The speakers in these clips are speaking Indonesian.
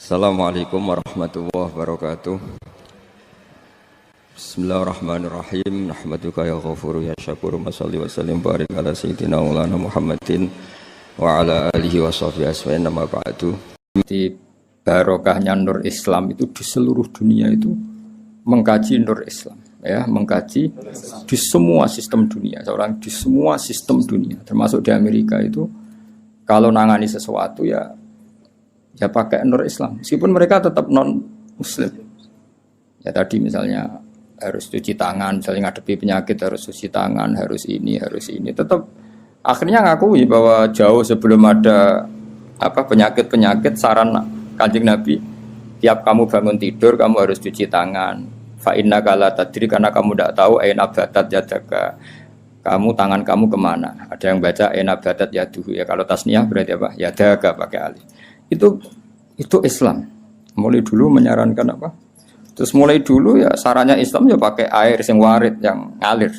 Assalamualaikum warahmatullahi wabarakatuh. Bismillahirrahmanirrahim. Nahmaduka ya ghafuru ya syakuru. Mashalli wa sallim barik ala sayyidina maulana Muhammadin wa ala alihi wa sahbihi asma'in nama ba'du. Di barokahnya Nur Islam itu di seluruh dunia itu mengkaji Nur Islam, ya, mengkaji di semua sistem dunia. Seorang di semua sistem dunia, termasuk di Amerika itu kalau nangani sesuatu ya pakai Nur Islam, meskipun mereka tetap non Muslim. Ya tadi misalnya harus cuci tangan, misalnya ngadepi penyakit harus cuci tangan, harus ini, tetap akhirnya ngakui bahwa jauh sebelum ada penyakit saran Kanjeng Nabi, tiap kamu bangun tidur kamu harus cuci tangan. Fa innaka la tadri, karena kamu tidak tahu aina batat yadaka, kamu tangan kamu kemana. Ada yang baca aina batat yaduhu, ya kalau tasniyah berarti apa? Yadaka pakai alif. Itu Islam. Mulai dulu menyarankan apa? Terus mulai dulu ya sarannya Islam ya pakai air sing warid yang ngalir.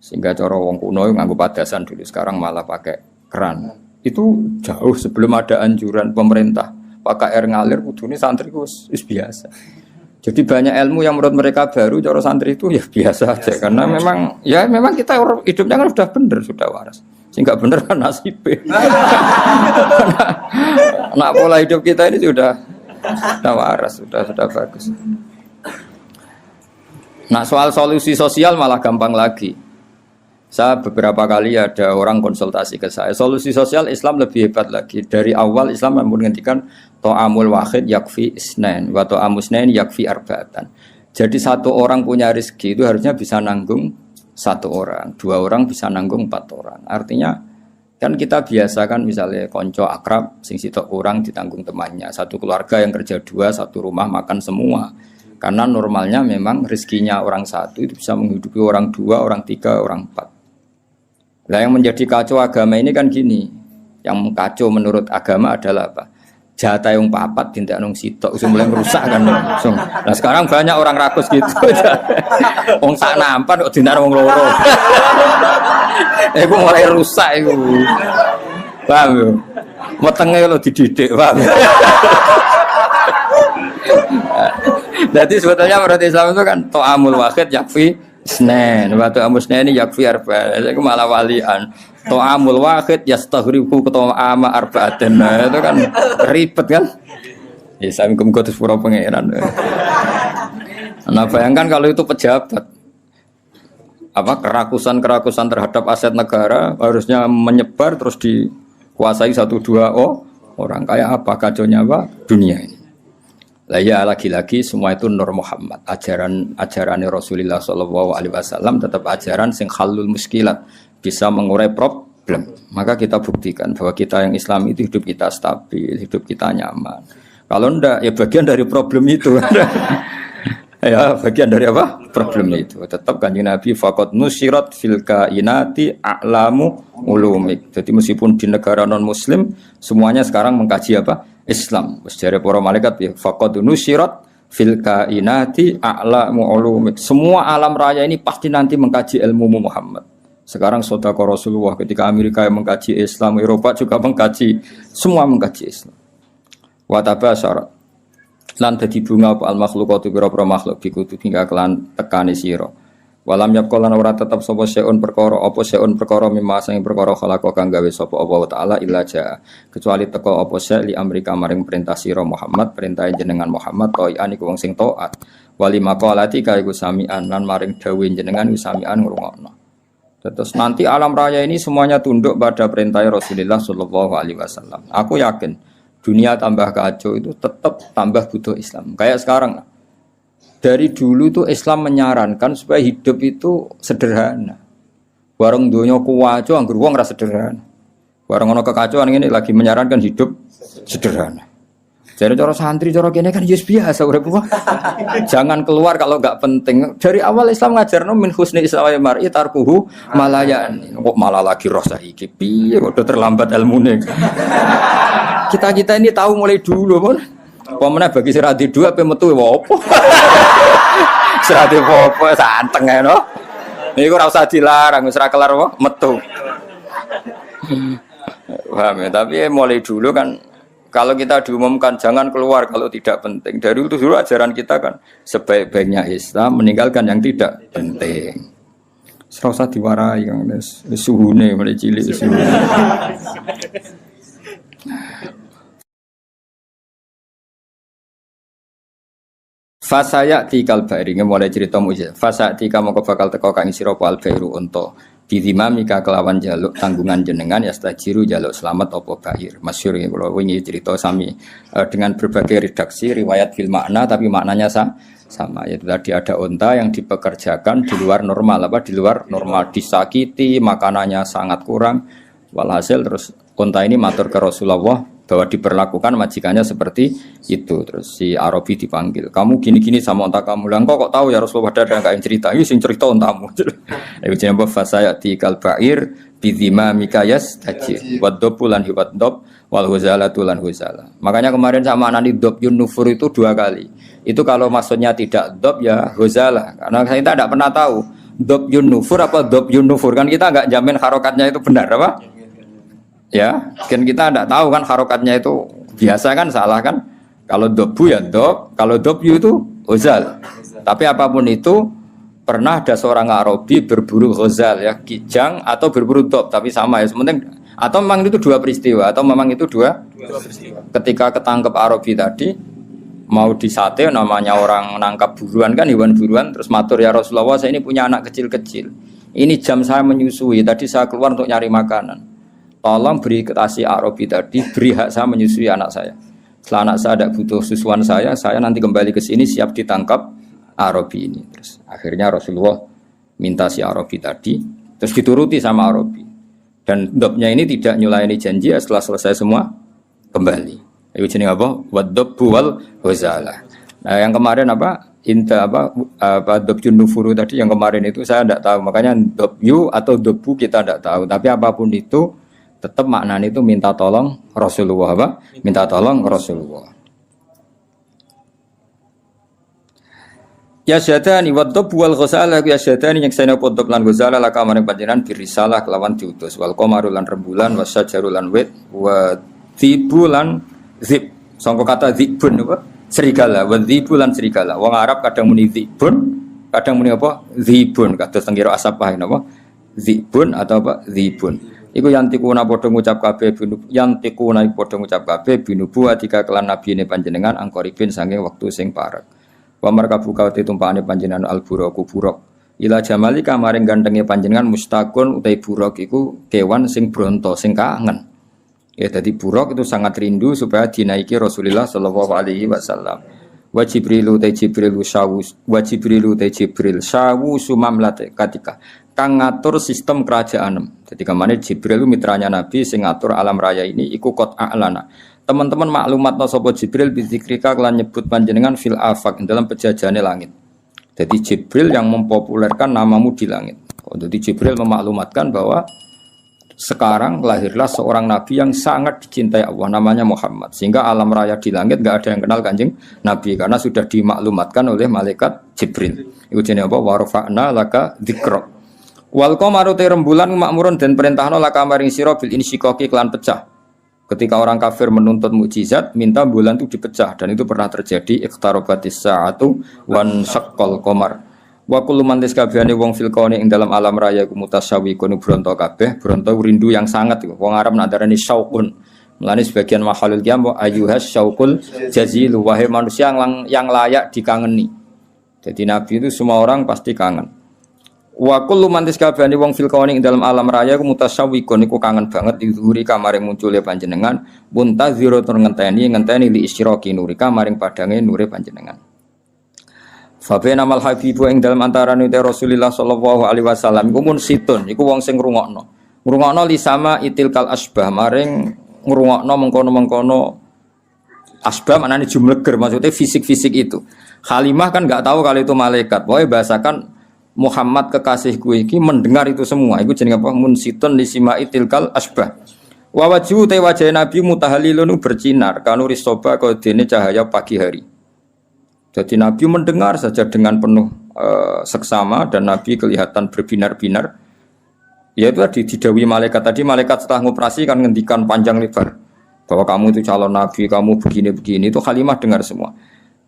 Sehingga cara wong kuno nganggo padasan dulu, sekarang malah pakai keran. Itu jauh sebelum ada anjuran pemerintah pakai air ngalir, kudune santri wis biasa. Jadi banyak ilmu yang menurut mereka baru, cara santri itu ya biasa aja, karena memang kita hidupnya kan sudah benar, sudah waras. Sehingga benar kan nasibnya. Nah, pola hidup kita ini sudah waras, sudah bagus. Nah, soal solusi sosial malah gampang lagi. Saya beberapa kali ada orang konsultasi ke saya. Solusi sosial Islam lebih hebat lagi. Dari awal Islam menghentikan to'amul wahid yakfi isnain wa to'amus isnain yakfi arba'atan. Jadi satu orang punya rezeki itu harusnya bisa nanggung satu orang, dua orang bisa nanggung 4 orang. Artinya kan kita biasa kan misalnya konco akrab sing sitok orang ditanggung temannya, satu keluarga yang kerja 2, satu rumah makan semua. Karena normalnya memang rezekinya orang satu itu bisa menghidupi orang 2, orang 3, orang 4. Nah, yang menjadi kacau agama ini kan gini. Yang kacau menurut agama adalah apa? Jatah yang papat tindak nung sitok udah mulai merusak kan langsung. Nah sekarang banyak orang rakus gitu. Wong sak nampan kok tindak wong loro. Iku mulai rusak iku. Paham yo? Wetenge lo dididik, paham. Jadi sebetulnya menurut Islam itu kan to'amul wahid yakfi isnain, wa to'amus isnain yakfi arba'. Itu malah walian. To'amul wahid yastaghribu to'ama arba'atin. Itu kan ribet kan? Ya saya muga-muga terus pura pangeran. Nah bayangkan kalau itu pejabat, kerakusan terhadap aset negara harusnya menyebar terus dikuasai 1-2 orang, kayak apa kacaunya apa dunia ini. Lah ya lagi-lagi semua itu Nur Muhammad, ajaran Rasulullah SAW tetap ajaran sing halul muskilat, bisa mengurai problem. Maka kita buktikan bahwa kita yang Islam itu hidup kita stabil, hidup kita nyaman. Kalau enggak, ya bagian dari problem itu. Ya bagian dari apa? Problem itu. Tetap Kanjeng Nabi faqad nusirat fil kainati a'lamu ulumik. Jadi meskipun di negara non muslim semuanya sekarang mengkaji apa? Islam. Sejarah para malaikat ya faqad nusirat fil kainati a'lamu ulumik. Semua alam raya ini pasti nanti mengkaji ilmu Muhammad. Sekarang sedekah Rasulullah, ketika Amerika yang mengkaji Islam, Eropa juga mengkaji, semua mengkaji Islam. Wa tabasyarat lan dadi bunga apa al makhlukatu pira-pira makhluk dikutu hingga kelan tekani sira. Walam yaqalan ora tetep sapa seun perkara apa seun perkara mimma sing perkara khalaqa kang gawe sapa Allah taala illa jaa, kecuali teka apa se li Amerika maring perintah sira Muhammad, perintah jenengan Muhammad toian iku wong sing taat. Wali maqalati ka iku samian lan maring dawuh jenengan iku samian ngrungokno. Terus nanti alam raya ini semuanya tunduk pada perintah Rasulullah SAW. Aku yakin dunia tambah kacau itu tetap tambah butuh Islam. Kayak sekarang, dari dulu itu Islam menyarankan supaya hidup itu sederhana. Warung dunia kuwaco anggur wong ra sederhana. Warung ono kekacauan ini lagi menyarankan hidup sederhana. Jadi cara santri, cara kene kan yes biasa urip. Jangan keluar kalau enggak penting. Dari awal Islam ngajarno min husni islamil mar'i tarkuhu malayan. Kok malah lagi roh saiki. Piye kok terlambat ilmune. Kita ini tahu mulai dulu, pun. Pemene bagi sirati dua ape metu opo. Sirati opo santeng ae no. Niku ora usah dilarang, wis ra kelar metu. Paham ya? Tapi mulai dulu kan Kalau kita diumumkan jangan keluar kalau tidak penting. Dari itu dulu ajaran kita kan sebaik-baiknya Islam meninggalkan yang tidak penting. Serasa diwarai kan suhune mulai cilik suhune. Fasaya tikal bairi mulai cerita mujizat. Fasaya tika mongko bakal teko kang sira pal bairu unta. Bidimamika kelawan jaluk tanggungan jenengan ya stajiru jaluk selamat apa bair. Masyhur iki kula wingi cerita sami dengan berbagai redaksi riwayat fil makna tapi maknanya sama. Yaitu tadi ada unta yang dipekerjakan di luar normal di luar normal disakiti, makanannya sangat kurang. Walhasil terus unta ini matur ke Rasulullah bahwa diperlakukan majikannya seperti itu. Terus si Arabi dipanggil, kamu gini-gini sama unta kamu. Lah kok tahu ya Rasulullah ada enggak yang cerita? Ini sing cerita untamu. Iku jenenge fasayati kal ba'ir bidhima mikayas taji waddobulan hiwaddob wal huzalatu lan huzala. Makanya kemarin sama anani dob yun nufur itu 2 kali. Itu kalau maksudnya tidak dob ya huzala. Karena kita tidak pernah tahu dob yun nufur apa dob yun nufur, kan kita enggak jamin harokatnya itu benar apa? Ya, kan kita tidak tahu kan harokatnya itu biasa kan salah kan? Kalau dobu ya dob, kalau dobyu itu hozal. Tapi apapun itu pernah ada seorang Arabi berburu hozal ya, kijang atau berburu dob, tapi sama ya. Sementing atau memang itu 2 peristiwa atau memang itu dua peristiwa. Ketika ketangkep Arabi tadi mau disate, namanya orang nangkap buruan kan, hewan buruan, terus matur ya Rasulullah saya ini punya anak kecil-kecil. Ini jam saya menyusui, tadi saya keluar untuk nyari makanan. Tolong beri kasih Arabi tadi, beri hak saya menyusui anak saya. Setelah anak saya tidak butuh susuan saya nanti kembali ke sini siap ditangkap Arabi ini. Terus akhirnya Rasulullah minta si Arabi tadi, terus dituruti sama Arabi. Dan dobnya ini tidak nyulaini janji, setelah selesai semua kembali. Itu jenis apa? Waddobu wal huzala. Nah yang kemarin apa? Inta apa dobjun nufuru tadi yang kemarin itu saya tidak tahu. Makanya dobyu atau dobu kita tidak tahu. Tapi apapun itu tetap maknanya itu minta tolong Rasulullah apa? Minta tolong Rasulullah. Ya syadani waddob wal ghazala ya syadani yang saya podop lan ghazala laka maring panjenengan birisalah kelawan diutus wal qamaru lan rembulan wasyajaru lan wit wa tibulan zib. Sangka kata zibun apa? Serigala, wa dzibulan serigala. Wong Arab kadang muni dzibun, kadang muni apa? Dzibun. Kados teng kira asap pahe napa? Dzibun atau apa? Dzibun. Iku yantikuna padha ngucap kabeh yantikuna padha ngucap kabeh binubu atika kelan nabine panjenengan angkoripin saking wektu sing parek. Wa markabu kawate tumpakane panjenengan alburaku buruk. Ila jamali kamaring gantenge panjenengan mustaqun utai buruk iku kewan sing bronto sing kangen. Ya dadi buruk itu sangat rindu supaya dinaiki Rasulullah sallallahu alaihi wasallam. Wa Jibrilu ta Jibril syawus wa Jibrilu ta Jibril syawu sumamlate katika kang ngatur sistem kerajaan. Jadi kemana Jibril itu mitranya Nabi sing ngatur alam raya ini iku qot a'lana. Teman-teman maklumat no sapa Jibril bizikrika kelan nyebut panjenengan fil afaq dalam penjajahane langit. Jadi Jibril yang mempopulerkan namamu di langit. Jadi Jibril memaklumatkan bahwa sekarang lahirlah seorang nabi yang sangat dicintai Allah namanya Muhammad. Sehingga alam raya di langit enggak ada yang kenal Kanjeng Nabi karena sudah dimaklumatkan oleh malaikat Jibril. Iku jenenge apa? Wa rafa'na laka dzikra. Wal qamaru rembulan makmurun dan perintahna laka maring sira bil insyikaki kelan pecah. Ketika orang kafir menuntut mukjizat, minta bulan itu dipecah dan itu pernah terjadi iqtarabatis sa'atu wan syaqqal qamar. Wa kullu man liskabehane wong fil kauni ing dalam alam raya ku mutasawwiqun bronto kabeh, bronto rindu yang sangat. Wong Arab nadarani syauqun. Mulane sebagian mahalul qiyam wa ayyuhas syauqul jazil wahai manusia yang layak dikangeni. Jadi Nabi itu semua orang pasti kangen. Wa kullu man liskabehane wong fil kauni ing dalam alam raya ku mutasawwiqun iku kangen banget dihuri kamaring muncule panjenengan, muntaziro tur ngenteni li isyraqi nurika maring padange nure panjenengan. Fabena mal habibu ing dalam antarane Rasulullah sallallahu alaihi wasallam iku mun situn iku wong sing ngrungokno. Ngrungokno li sama itilkal asbah maring ngrungokno mengkono-mengkono asbah maknane jumleger maksudnya fisik-fisik itu. Halimah kan enggak tahu kalau itu malaikat. Pokoke bahasakan Muhammad kekasihku iki mendengar itu semua. Iku jenenge apa? Mun situn li sama itilkal asbah. Wa wajhu te wajah Nabi mutahallilun bersinar kanuri soba kodene cahaya pagi hari. Jadi Nabi mendengar saja dengan penuh seksama dan Nabi kelihatan berbinar-binar. Ya itu tadi didawi malaikat tadi, malaikat setelah ngoperasi kan ngendikan panjang lebar. bahwa kamu itu calon nabi, kamu begini-begini, itu Halimah dengar semua.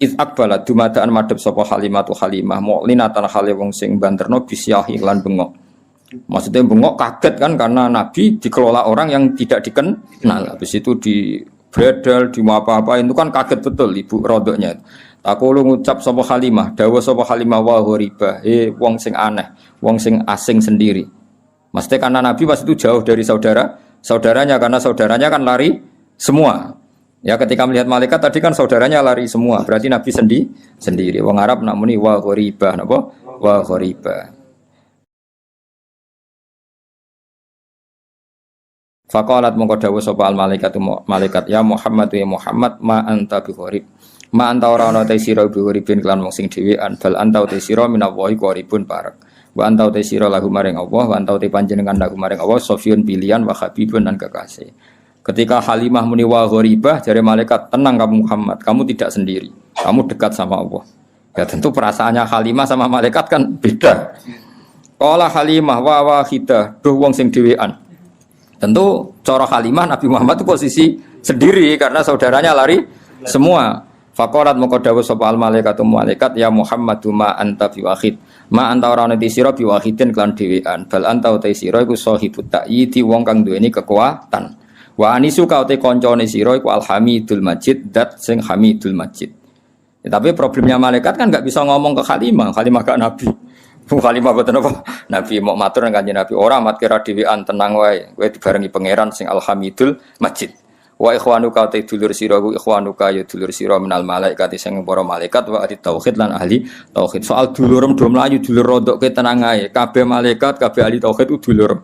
Iz aqbala dumadaan madhep sapa Halimah tu Halimah mu'linatan hale wong sing banterno bisyahi lan bengok. Maksudnya bengok kaget kan karena nabi dikelola orang yang tidak dikenal. Habis itu di bredel, di apa-apa itu kan kaget betul ibu rodoknya. Aku lu ngucap sapa Halimah, dawuh sapa Halimah wa ghariba, wong sing aneh, wong sing asing sendiri. Maksudnya karena nabi pas itu jauh dari saudaranya karena saudaranya kan lari semua. Ya ketika melihat malaikat tadi kan saudaranya lari semua, berarti Nabi sendiri. Wong Arab nak muni wa ghariba, napa? Wa ghariba. Faqalat mongko dawuh sapa al malaikat ya Muhammad ya Muhammad ma anta bi gharib. Ma anta ora ana te sira bi gharibin kelan wong sing dhewean, bal anta te sira minallahi qaribun parek. Wa anta te sira lahu maring Allah, wa anta te panjenengan lahu maring Allah sofiyun pilihan wa habibun lan kekasih. Ketika Halimah muni wa gharibah, jare malaikat, tenang kamu Muhammad, kamu tidak sendiri. Kamu dekat sama Allah. Ya tentu perasaannya Halimah sama malaikat kan beda. Qala Halimah wa wahidah, duh wong sing dhewean. Tentu cara Halimah Nabi Muhammad itu posisi sendiri karena saudaranya lari semua. Faqarat moko dawuh sapa al malaikatu malaikat ya Muhammadu ma anta biwahid. Ma anta ora ana sira biwahidin kelan dhewean. Bal anta uta sira iku sahibut ta'yidi wong kang duweni kekuatan. Wa anisu ka te kancane sira iku Alhamidul Majid, dat sing Hamidul Majid. Ya, tapi problemnya malaikat kan enggak bisa ngomong ke Halimah gak nabi. Halimah boten apa? Nabi mau matur nang Kanjeng Nabi, ora mat kira dhewean tenang wae, kowe dibarengi pangeran sing Alhamidul Majid. Wa ikhwanuka te dulur sira ku ikhwanuka ya dulur sira minal malaikat sing para malaikat wa ahli tauhid lan ahli tauhid. Soal dulurem do mlayu dulur rodoke tenang ae, kabeh malaikat kabeh ahli tauhid ku dulur.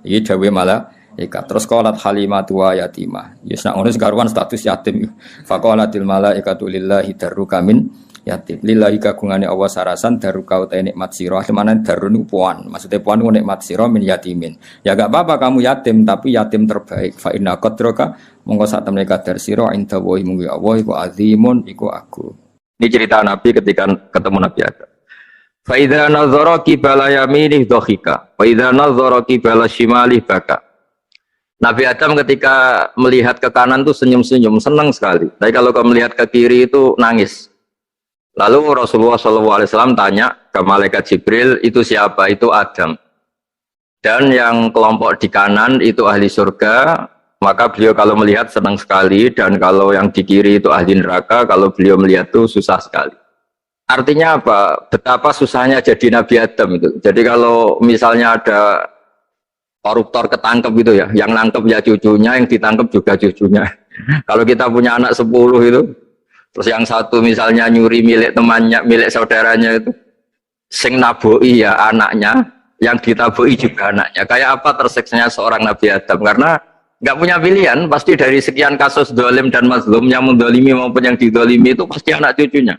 Iki dawuhe malah terus qalat Halimatu wa yatimah. Yes nak ngono sekarwan status yatim. Faqalatil malaikatu lillahi darruka min yatim. Lillahi kagungane Allah sarasan darruka uta nikmat sira. Semana darun puan. Maksudnya puan nikmat sira min yatimin. Ya enggak apa-apa kamu yatim tapi yatim terbaik. Fa inna qadraka monggo sak temne kadar sira inda wa munggu Allah iku azimun iku aku. Ini cerita Nabi ketika ketemu Nabi Adam. Fa idza nazara qibala yaminih dhahika. Fa idza nazara qibala shimalih baka. Nabi Adam ketika melihat ke kanan itu senyum-senyum, senang sekali. Tapi kalau kau melihat ke kiri itu nangis. Lalu Rasulullah SAW tanya ke malaikat Jibril, itu siapa? Itu Adam. Dan yang kelompok di kanan itu ahli surga, maka beliau kalau melihat senang sekali. Dan kalau yang di kiri itu ahli neraka, kalau beliau melihat itu susah sekali. Artinya apa? Betapa susahnya jadi Nabi Adam itu. Jadi kalau misalnya ada koruptor ketangkep gitu ya, yang nangkep ya cucunya, yang ditangkep juga cucunya. Kalau kita punya anak 10 itu, terus yang satu misalnya nyuri milik temannya, milik saudaranya itu, sing naboi ya anaknya, yang ditaboi juga anaknya. Kayak apa terseksanya seorang Nabi Adam? Karena nggak punya pilihan, pasti dari sekian kasus dolim dan mazlum, yang mendolimi maupun yang didolimi itu pasti anak cucunya.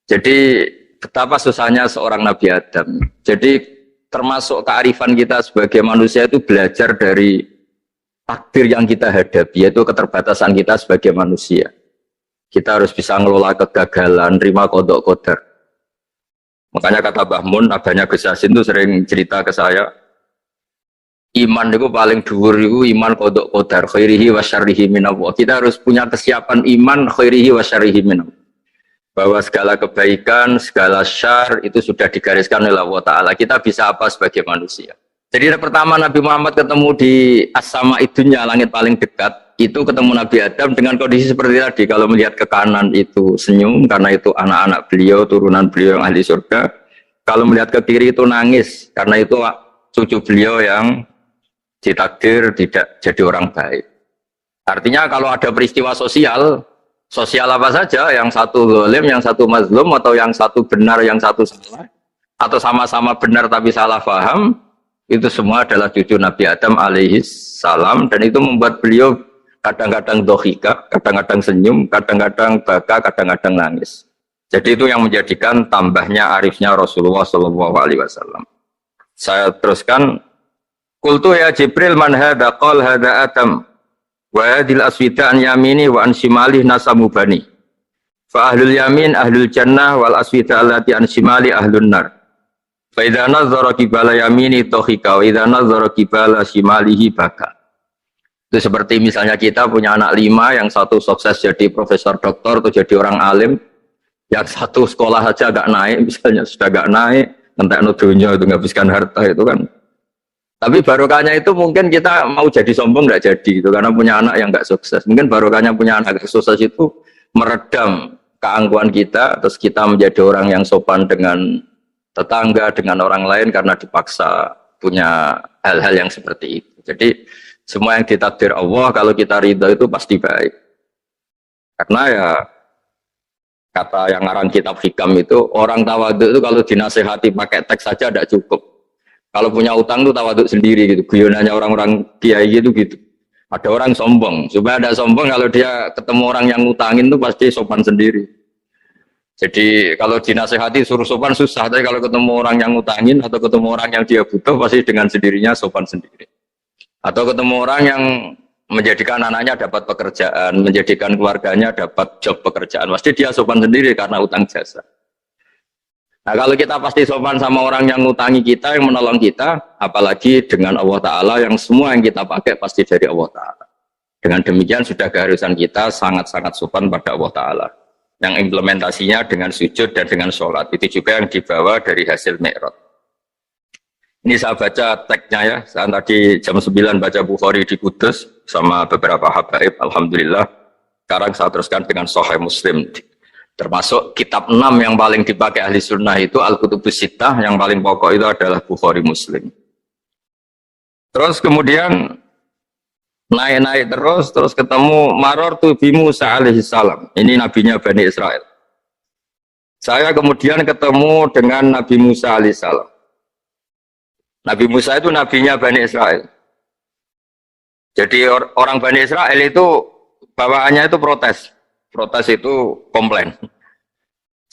Jadi betapa susahnya seorang Nabi Adam. Jadi termasuk kearifan kita sebagai manusia itu belajar dari takdir yang kita hadapi, yaitu keterbatasan kita sebagai manusia. Kita harus bisa ngelola kegagalan, terima kodok kodar. Makanya kata Mbah Mun, abahnya Gus Yasin itu sering cerita ke saya, iman itu paling dhuwur itu iman kodok kodar, khairihi wa syarrihi minallah. Kita harus punya kesiapan iman khairihi wa syarrihi minallah. Bahwa segala kebaikan, segala syar itu sudah digariskan oleh Allah Ta'ala. Kita bisa apa sebagai manusia. Jadi pertama Nabi Muhammad ketemu di as-sama idunya, langit paling dekat, itu ketemu Nabi Adam dengan kondisi seperti tadi. Kalau melihat ke kanan itu senyum, karena itu anak-anak beliau, turunan beliau yang ahli surga. Kalau melihat ke kiri itu nangis, karena itu cucu beliau yang ditakdir tidak jadi orang baik. Artinya kalau ada peristiwa sosial apa saja, yang satu zalim, yang satu mazlum, atau yang satu benar, yang satu salah, atau sama-sama benar tapi salah paham, itu semua adalah cucu Nabi Adam alaihi salam, dan itu membuat beliau kadang-kadang dohika, kadang-kadang senyum, kadang-kadang baka, kadang-kadang nangis. Jadi itu yang menjadikan tambahnya arifnya Rasulullah SAW. Saya teruskan, qultu ya Jibril man hadha qal hadha Adam wa hadhil aswida an yamini wa an shimalih nasamu bani fa ahlul yamin ahlul jannah wal aswida allati an shimali ahlun nar fa idza nazara qibala yamini dhahika wa idza nazara qibala shimalihi baka. Itu seperti misalnya kita punya anak 5, yang satu sukses jadi profesor doktor atau jadi orang alim, yang satu sekolah saja agak naik, misalnya sudah agak naik, ngentekno dunia itu nghabiskan harta itu kan. Tapi barokahnya itu mungkin kita mau jadi sombong nggak jadi itu karena punya anak yang nggak sukses. Mungkin barokahnya punya anak yang sukses itu meredam keangkuhan kita, terus kita menjadi orang yang sopan dengan tetangga, dengan orang lain karena dipaksa punya hal-hal yang seperti itu. Jadi semua yang ditakdir Allah kalau kita ridho itu pasti baik. Karena ya kata yang ngarang kitab hikam itu orang tawaduk itu kalau dinasehati pakai teks saja tidak cukup. Kalau punya utang itu tawaduk sendiri gitu. Guyonannya orang-orang kiai gitu gitu. Ada orang sombong, supaya ada sombong kalau dia ketemu orang yang ngutangin itu pasti sopan sendiri. Jadi kalau dinasehati suruh sopan susah, tapi kalau ketemu orang yang ngutangin atau ketemu orang yang dia butuh pasti dengan sendirinya sopan sendiri. Atau ketemu orang yang menjadikan anaknya dapat pekerjaan, menjadikan keluarganya dapat job pekerjaan, pasti dia sopan sendiri karena utang jasa. Nah kalau kita pasti sopan sama orang yang ngutangi kita, yang menolong kita, apalagi dengan Allah Ta'ala yang semua yang kita pakai pasti dari Allah Ta'ala. Dengan demikian sudah keharusan kita sangat-sangat sopan pada Allah Ta'ala. Yang implementasinya dengan sujud dan dengan sholat. Itu juga yang dibawa dari hasil Mi'raj. Ini saya baca teksnya ya, saya tadi jam 9 baca Bukhari di Kudus sama beberapa habaib, Alhamdulillah. Sekarang saya teruskan dengan Sahih Muslim. Termasuk kitab 6 yang paling dipakai ahli sunnah itu Al-Kutubus Sittah, yang paling pokok itu adalah Bukhari Muslim. Terus kemudian naik-naik terus ketemu Marartu bi Musa alaihi salam. Ini nabinya Bani Israel. Saya kemudian ketemu dengan Nabi Musa alaihi salam. Nabi Musa itu nabinya Bani Israel. Jadi orang Bani Israel itu bawaannya itu protes. Protes itu komplain.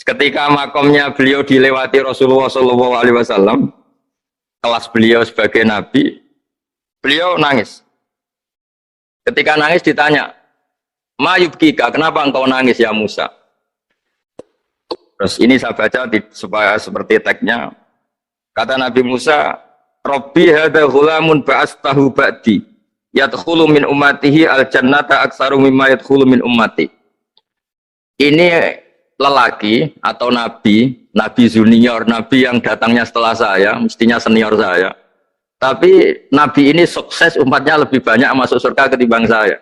Ketika makomnya beliau dilewati Rasulullah SAW, kelas beliau sebagai nabi, beliau nangis. Ketika nangis ditanya, "Ma yubkika, kenapa engkau nangis ya Musa?" Terus ini saya baca supaya seperti teksnya. Kata Nabi Musa, "Rabbi hadza ghulamun ba'astahu ba'di, yadkhulu min ummatihi al-jannata aktsaru mimma yadkhulu min ummati." Ini lelaki atau nabi junior, nabi yang datangnya setelah saya, mestinya senior saya. Tapi nabi ini sukses, umatnya lebih banyak masuk surga ketimbang saya.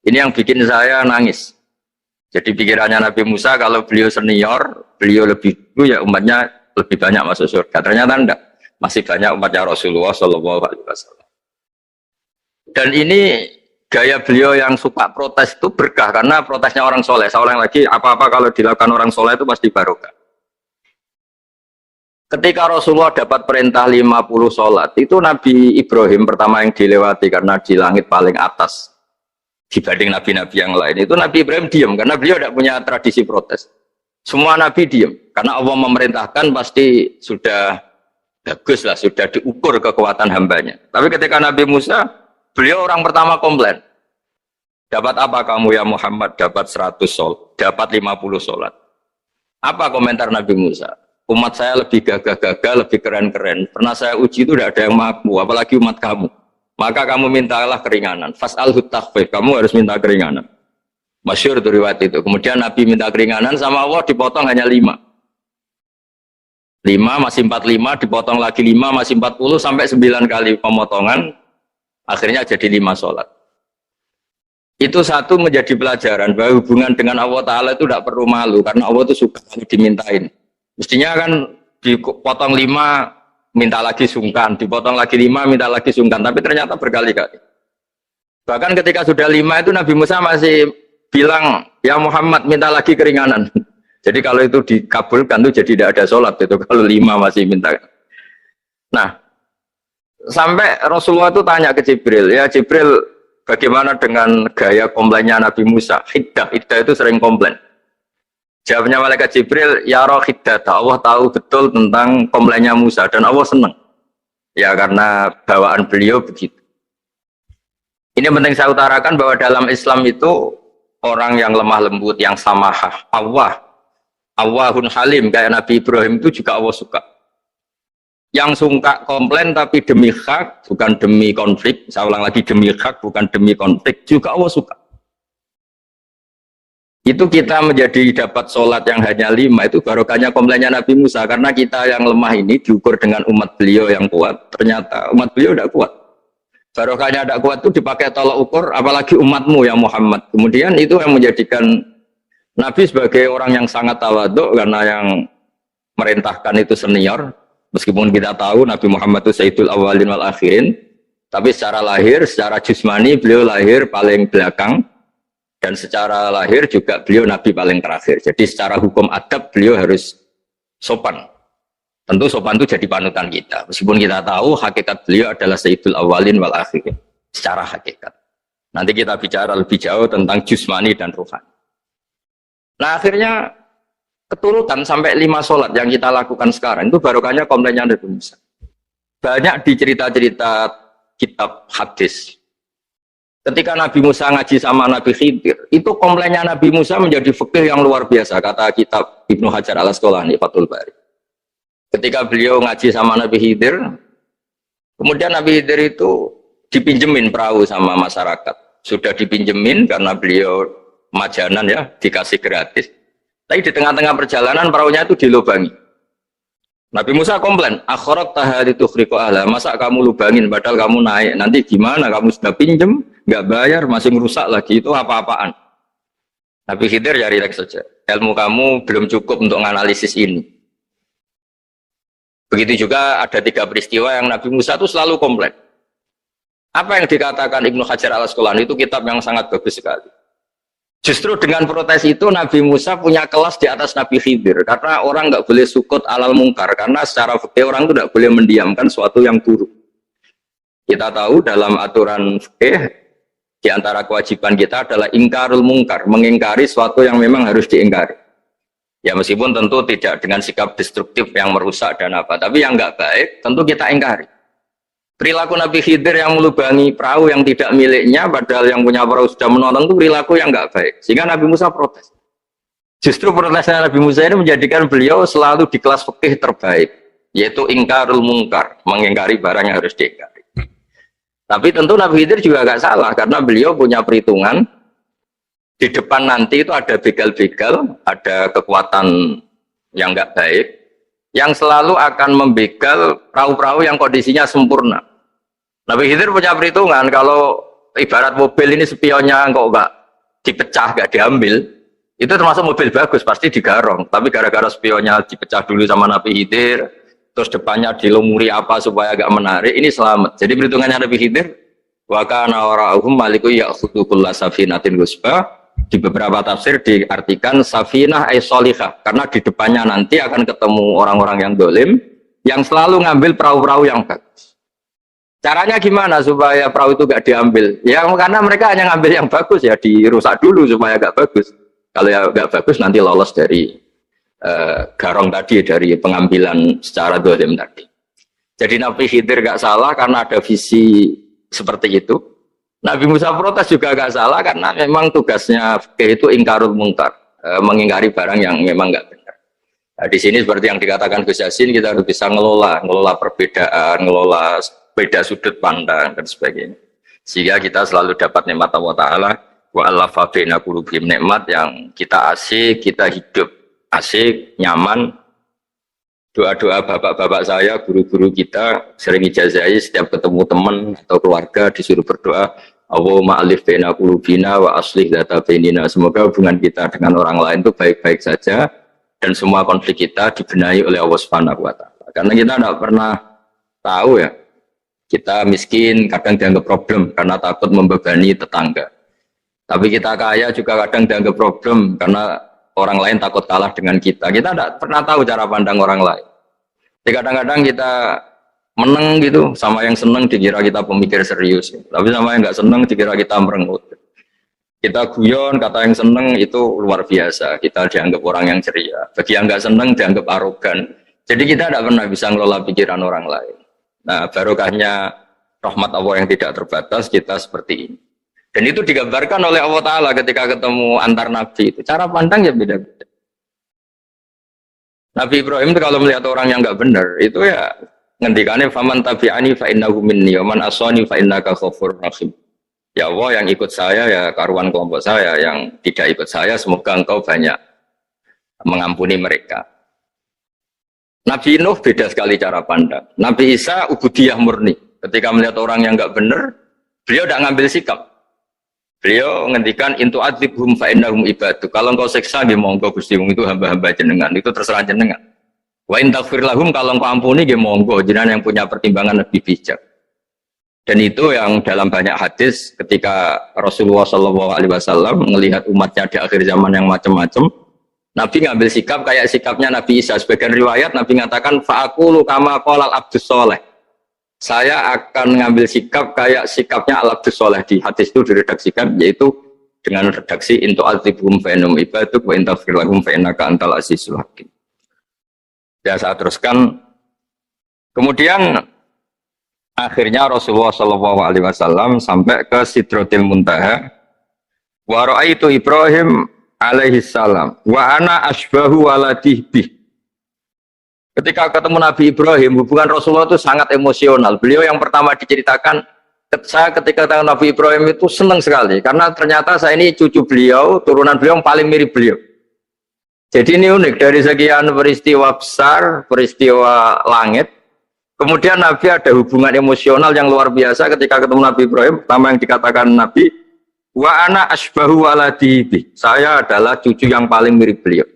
Ini yang bikin saya nangis. Jadi pikirannya Nabi Musa kalau beliau senior, beliau lebih dulu ya umatnya lebih banyak masuk surga. Ternyata enggak, masih banyak umatnya Rasulullah SAW. Dan ini gaya beliau yang suka protes itu berkah karena protesnya orang soleh. Saya ulang lagi, apa-apa kalau dilakukan orang soleh itu pasti barokah. Ketika Rasulullah dapat perintah 50 sholat, itu Nabi Ibrahim pertama yang dilewati karena di langit paling atas dibanding nabi-nabi yang lain. Itu Nabi Ibrahim diam karena beliau tidak punya tradisi protes. Semua nabi diam karena Allah memerintahkan pasti sudah bagus lah, sudah diukur kekuatan hambanya. Tapi ketika Nabi Musa, beliau orang pertama komplain. Dapat apa kamu ya Muhammad? Dapat 100 sholat, dapat 50 sholat. Apa komentar Nabi Musa? Umat saya lebih gagah-gagah, lebih keren-keren. Pernah saya uji itu tidak ada yang mampu, apalagi umat kamu. Maka kamu mintalah keringanan. Fas'alhu takhfif, kamu harus minta keringanan. Masyhur itu riwayat itu. Kemudian Nabi minta keringanan sama Allah dipotong hanya 5. 5 masih 45, dipotong lagi 5 masih 40 sampai 9 kali pemotongan. Akhirnya jadi 5 sholat. Itu satu menjadi pelajaran bahwa hubungan dengan Allah Ta'ala itu tidak perlu malu karena Allah itu suka dimintain. Mestinya kan dipotong 5 minta lagi sungkan, dipotong lagi 5 minta lagi sungkan, tapi ternyata berkali-kali. Bahkan ketika sudah 5 itu Nabi Musa masih bilang, ya Muhammad minta lagi keringanan. Jadi kalau itu dikabulkan itu jadi tidak ada sholat itu kalau 5 masih minta. Nah, sampai Rasulullah itu tanya ke Jibril, ya Jibril bagaimana dengan gaya komplainnya Nabi Musa? Hiddah itu sering komplain. Jawabnya malaikat Jibril, ya roh hiddata, Allah tahu betul tentang komplainnya Musa dan Allah senang. Ya karena bawaan beliau begitu. Ini penting saya utarakan bahwa dalam Islam itu orang yang lemah lembut, yang samahah, Allahun halim kayak Nabi Ibrahim itu juga Allah suka. Yang suka komplain tapi demi hak, bukan demi konflik. Saya ulang lagi, demi hak, bukan demi konflik. Juga Allah suka. Itu kita menjadi dapat sholat yang hanya 5, itu barokahnya komplainnya Nabi Musa. Karena kita yang lemah ini diukur dengan umat beliau yang kuat. Ternyata umat beliau tidak kuat. Barokahnya tidak kuat itu dipakai tolak ukur, apalagi umatmu yang Muhammad. Kemudian itu yang menjadikan Nabi sebagai orang yang sangat tawaduk, karena yang merintahkan itu senior. Meskipun kita tahu Nabi Muhammad itu Sayyidul Awwalin wal Akhirin, tapi secara lahir, secara jusmani beliau lahir paling belakang, dan secara lahir juga beliau Nabi paling terakhir. Jadi secara hukum adab beliau harus sopan. Tentu sopan itu jadi panutan kita. Meskipun kita tahu hakikat beliau adalah Sayyidul Awwalin wal Akhirin. Secara hakikat. Nanti kita bicara lebih jauh tentang jusmani dan ruhani. Nah akhirnya keturutan sampai 5 sholat yang kita lakukan sekarang itu barokahnya komplainnya Nabi Musa. Banyak di cerita-cerita kitab hadis. Ketika Nabi Musa ngaji sama Nabi Khidir, itu komplainnya Nabi Musa menjadi fikih yang luar biasa, kata kitab Ibnu Hajar al-Asqalani Fathul Bari. Ketika beliau ngaji sama Nabi Khidir, kemudian Nabi Khidir itu dipinjemin perahu sama masyarakat. Sudah dipinjemin karena beliau majanan ya, dikasih gratis. Tapi di tengah-tengah perjalanan perahunya itu dilubangi. Nabi Musa komplain, akhirat tahari tukhriqu ahla, masa kamu lubangin padahal kamu naik, nanti gimana, kamu sudah pinjem, nggak bayar, masih merusak lagi, itu apa-apaan. Nabi Khidir ya relax saja, ilmu kamu belum cukup untuk menganalisis ini. Begitu juga ada 3 peristiwa yang Nabi Musa itu selalu komplain. Apa yang dikatakan Ibnu Hajar al-Asqalani itu kitab yang sangat bagus sekali. Justru dengan protes itu Nabi Musa punya kelas di atas Nabi Khidir, karena orang nggak boleh sukut alal mungkar, karena secara fikih orang itu tidak boleh mendiamkan suatu yang buruk. Kita tahu dalam aturan fikih di antara kewajiban kita adalah ingkarul mungkar, mengingkari suatu yang memang harus diingkari. Ya meskipun tentu tidak dengan sikap destruktif yang merusak dan apa, tapi yang nggak baik tentu kita ingkari. Perilaku Nabi Khidir yang melubangi perahu yang tidak miliknya, padahal yang punya perahu sudah menonton, itu perilaku yang nggak baik. Sehingga Nabi Musa protes. Justru protesnya Nabi Musa ini menjadikan beliau selalu di kelas fikih terbaik, yaitu ingkarul mungkar, mengingkari barang yang harus diingkari. Tapi tentu Nabi Khidir juga nggak salah, karena beliau punya perhitungan di depan nanti itu ada begal-begal, ada kekuatan yang nggak baik, yang selalu akan membegal perahu-perahu yang kondisinya sempurna. Nabi Khidir punya perhitungan, kalau ibarat mobil ini spionnya kok nggak dipecah, nggak diambil, itu termasuk mobil bagus, pasti digarong. Tapi gara-gara spionnya dipecah dulu sama Nabi Khidir, terus depannya dilumuri apa supaya agak menarik, ini selamat. Jadi perhitungannya Nabi Khidir, wa kana wara'uhum maliku ya'khudhu kulla safinatin ghusba. Di beberapa tafsir diartikan safinah ay sholihah, karena di depannya nanti akan ketemu orang-orang yang dolim yang selalu ngambil perahu-perahu yang bagus. Caranya gimana supaya perahu itu gak diambil? Ya karena mereka hanya ngambil yang bagus, ya dirusak dulu supaya gak bagus. Kalau ya gak bagus nanti lolos dari garong tadi, dari pengambilan secara dolim tadi. Jadi Nabi Khidir gak salah karena ada visi seperti itu. Nabi Musa protes juga gak salah karena memang tugasnya fikih itu ingkarul mungkar, mengingkari barang yang memang gak benar. Nah, di sini seperti yang dikatakan Gus Yasin, kita harus bisa ngelola perbedaan, ngelola beda sudut pandang dan sebagainya. Sehingga kita selalu dapat nikmat Allah Ta'ala, wa allafa baina qulubihim, nikmat yang kita asik, kita hidup asik, nyaman. Doa-doa bapak-bapak saya, guru-guru kita sering ijazahi setiap ketemu teman atau keluarga disuruh berdoa, Allahumma alif baina qulubina wa aslih dzata bainina. Semoga hubungan kita dengan orang lain itu baik-baik saja dan semua konflik kita dibenahi oleh Allah Subhanahu wa taala. Karena kita tidak pernah tahu ya, kita miskin kadang dianggap problem karena takut membebani tetangga. Tapi kita kaya juga kadang dianggap problem karena orang lain takut kalah dengan kita. Kita tidak pernah tahu cara pandang orang lain. Jadi kadang-kadang kita menang gitu, sama yang seneng dikira kita pemikir serius, tapi sama yang nggak seneng dikira kita merengut. Kita guyon, kata yang seneng itu luar biasa, kita dianggap orang yang ceria. Bagi yang nggak seneng dianggap arogan. Jadi kita tidak pernah bisa ngelola pikiran orang lain. Nah, barokahnya rahmat Allah yang tidak terbatas, kita seperti ini. Dan itu digambarkan oleh Allah Ta'ala ketika ketemu antar Nabi itu. Cara pandang ya beda-beda. Nabi Ibrahim itu kalau melihat orang yang nggak benar, itu ya ngendikane faman tabi'ani fa innahu minni wa man asani fa innaka ghafurur rahim. Ya Allah, yang ikut saya ya karuan kelompok saya, yang tidak ikut saya semoga engkau banyak mengampuni mereka. Nabi Nuh beda sekali cara pandang. Nabi Isa ubudiyah murni. Ketika melihat orang yang enggak benar, beliau tidak ngambil sikap. Beliau ngendikan intu adzibhum fa innahum ibadu. Kalau engkau siksa nggih monggo Gusti, wong itu hamba-hamba jenengan, itu terserah jenengan. Wa in taghfir lahum, kalau engkau ampuni nggih monggo, jenengan yang punya pertimbangan lebih bijak. Dan itu yang dalam banyak hadis ketika Rasulullah SAW melihat umatnya di akhir zaman yang macam-macam, Nabi ngambil sikap kayak sikapnya Nabi Isa. Sebagian riwayat Nabi mengatakan fa'aqulu kama qala al-abdus soleh. Saya akan ngambil sikap kayak sikapnya al-abdus soleh. Di hadis itu diredaksikan yaitu dengan redaksi intu adzibhum fa innahum ibaduk wa in taghfir lahum fa innaka antal azizul hakim. Ya, saya teruskan. Kemudian akhirnya Rasulullah SAW sampai ke Sidratil Muntaha. Wa ra'aitu Ibrahim alaihi salam wa ana asbahu waladih bih. Ketika ketemu Nabi Ibrahim, hubungan Rasulullah itu sangat emosional. Beliau yang pertama diceritakan, saya ketika ketemu Nabi Ibrahim itu senang sekali karena ternyata saya ini cucu beliau, turunan beliau yang paling mirip beliau. Jadi ini unik, dari sekian peristiwa besar, peristiwa langit, kemudian Nabi ada hubungan emosional yang luar biasa ketika ketemu Nabi Ibrahim. Pertama yang dikatakan Nabi, wa ana asbahu waladihi. Saya adalah cucu yang paling mirip beliau.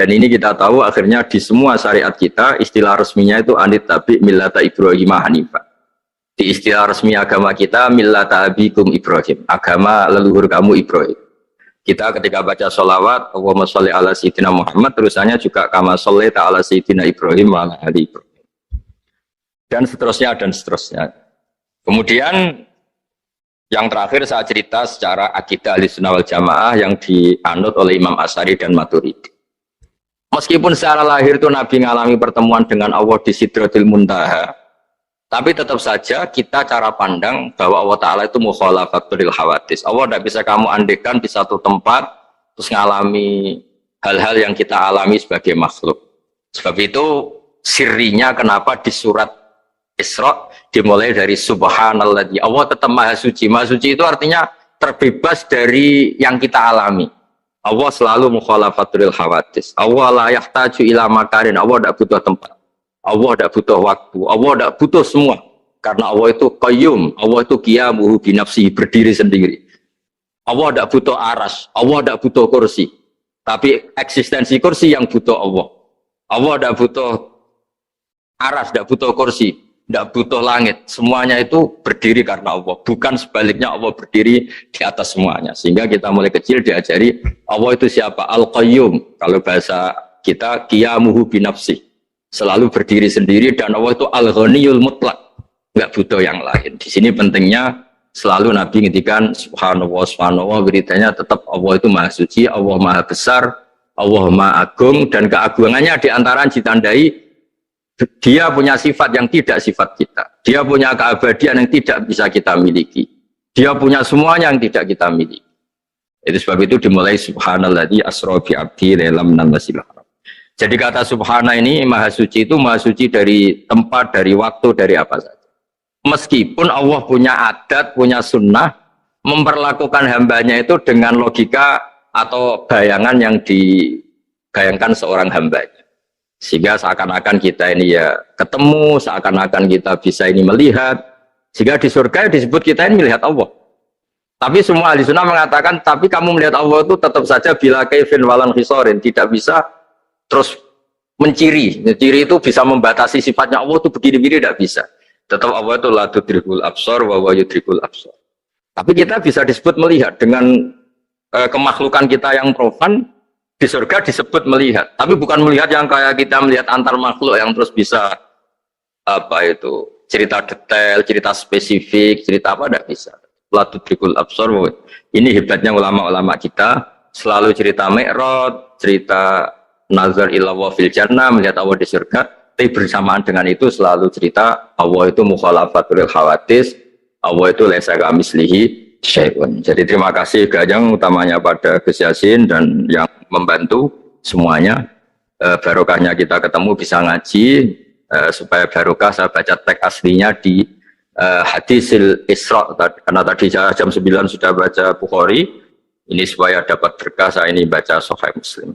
Dan ini kita tahu akhirnya di semua syariat kita, istilah resminya itu anit tabi millata Ibrahim hanifah. Di istilah resmi agama kita, millata abikum Ibrahim, agama leluhur kamu Ibrahim. Kita ketika baca sholawat, Allahumma sholli ala sayyidina Muhammad, terusannya juga kama sholli ta'ala sayyidina Ibrahim wa ala ali Ibrahim. Dan seterusnya dan seterusnya. Kemudian yang terakhir saya cerita secara akidah Ahlussunnah wal Jamaah yang dianut oleh Imam Asy'ari dan Maturidi. Meskipun secara lahir itu Nabi mengalami pertemuan dengan Allah di Sidratil Muntaha, tapi tetap saja kita cara pandang bahwa Allah Ta'ala itu mukhalafatul hawadis. Allah tidak bisa kamu andekan di satu tempat terus mengalami hal-hal yang kita alami sebagai makhluk. Sebab itu sirinya kenapa di surat Isra dimulai dari subhanalladzi. Allah tetap maha suci. Maha suci itu artinya terbebas dari yang kita alami. Allah selalu mukhalafatul hawadis. Allah la yahtaju ila makarin. Allah tidak butuh tempat. Allah tidak butuh waktu. Allah tidak butuh semua. Karena Allah itu qayyum. Allah itu qiyamuhu binafsihi, berdiri sendiri. Allah tidak butuh aras. Allah tidak butuh kursi. Tapi eksistensi kursi yang butuh Allah. Allah tidak butuh aras, tidak butuh kursi. Tidak butuh langit, semuanya itu berdiri karena Allah, bukan sebaliknya Allah berdiri di atas semuanya. Sehingga kita mulai kecil diajari Allah itu siapa? Al-Qayyum, kalau bahasa kita qiyamuhu binafsi, selalu berdiri sendiri, dan Allah itu Al-Ghaniyul Mutlaq, nggak butuh yang lain. Di sini pentingnya selalu Nabi ngintikan subhanallah, subhanallah, beritanya tetap Allah itu maha suci, Allah maha besar, Allah maha agung, dan keagungannya diantara ditandai dia punya sifat yang tidak sifat kita. Dia punya keabadian yang tidak bisa kita miliki. Dia punya semuanya yang tidak kita miliki. Itu sebab itu dimulai subhanalladzi asra bi 'abdi lailam minal masjidil haram. Jadi kata subhana ini maha suci itu maha suci dari tempat, dari waktu, dari apa saja. Meskipun Allah punya adat, punya sunnah memperlakukan hambanya itu dengan logika atau bayangan yang dibayangkan seorang hambanya. Sehingga seakan-akan kita ini ya ketemu, seakan-akan kita bisa ini melihat. Sehingga di surga disebut kita ini melihat Allah. Tapi semua ahli sunnah mengatakan, tapi kamu melihat Allah itu tetap saja bila kaifin walan khisorin. Tidak bisa terus menciri. Ciri itu bisa membatasi sifatnya Allah itu begini-begini, tidak bisa. Tetap Allah itu la tudrikul absar wa huwa yudrikul absar. Tapi kita bisa disebut melihat dengan kemakhlukan kita yang profan. Di surga disebut melihat, tapi bukan melihat yang kayak kita melihat antar makhluk yang terus bisa apa itu cerita detail, cerita spesifik, cerita apa tidak bisa. La tudrikul absar. Ini hebatnya ulama-ulama kita, selalu cerita Mi'raj, cerita nazar ila wa fil jannah, melihat Allah di surga, tapi bersamaan dengan itu selalu cerita Allah itu mukhalafatul hawadis, Allah itu laisa kamislihi syai'un. Jadi terima kasih Gajang utamanya pada Gus Yasin dan yang membantu semuanya. Barokahnya kita ketemu bisa ngaji, supaya barokah saya baca teks aslinya di hadisil Isra, karena tadi saya jam 9 sudah baca Bukhari, ini supaya dapat berkah saya ini baca Sahih Muslim.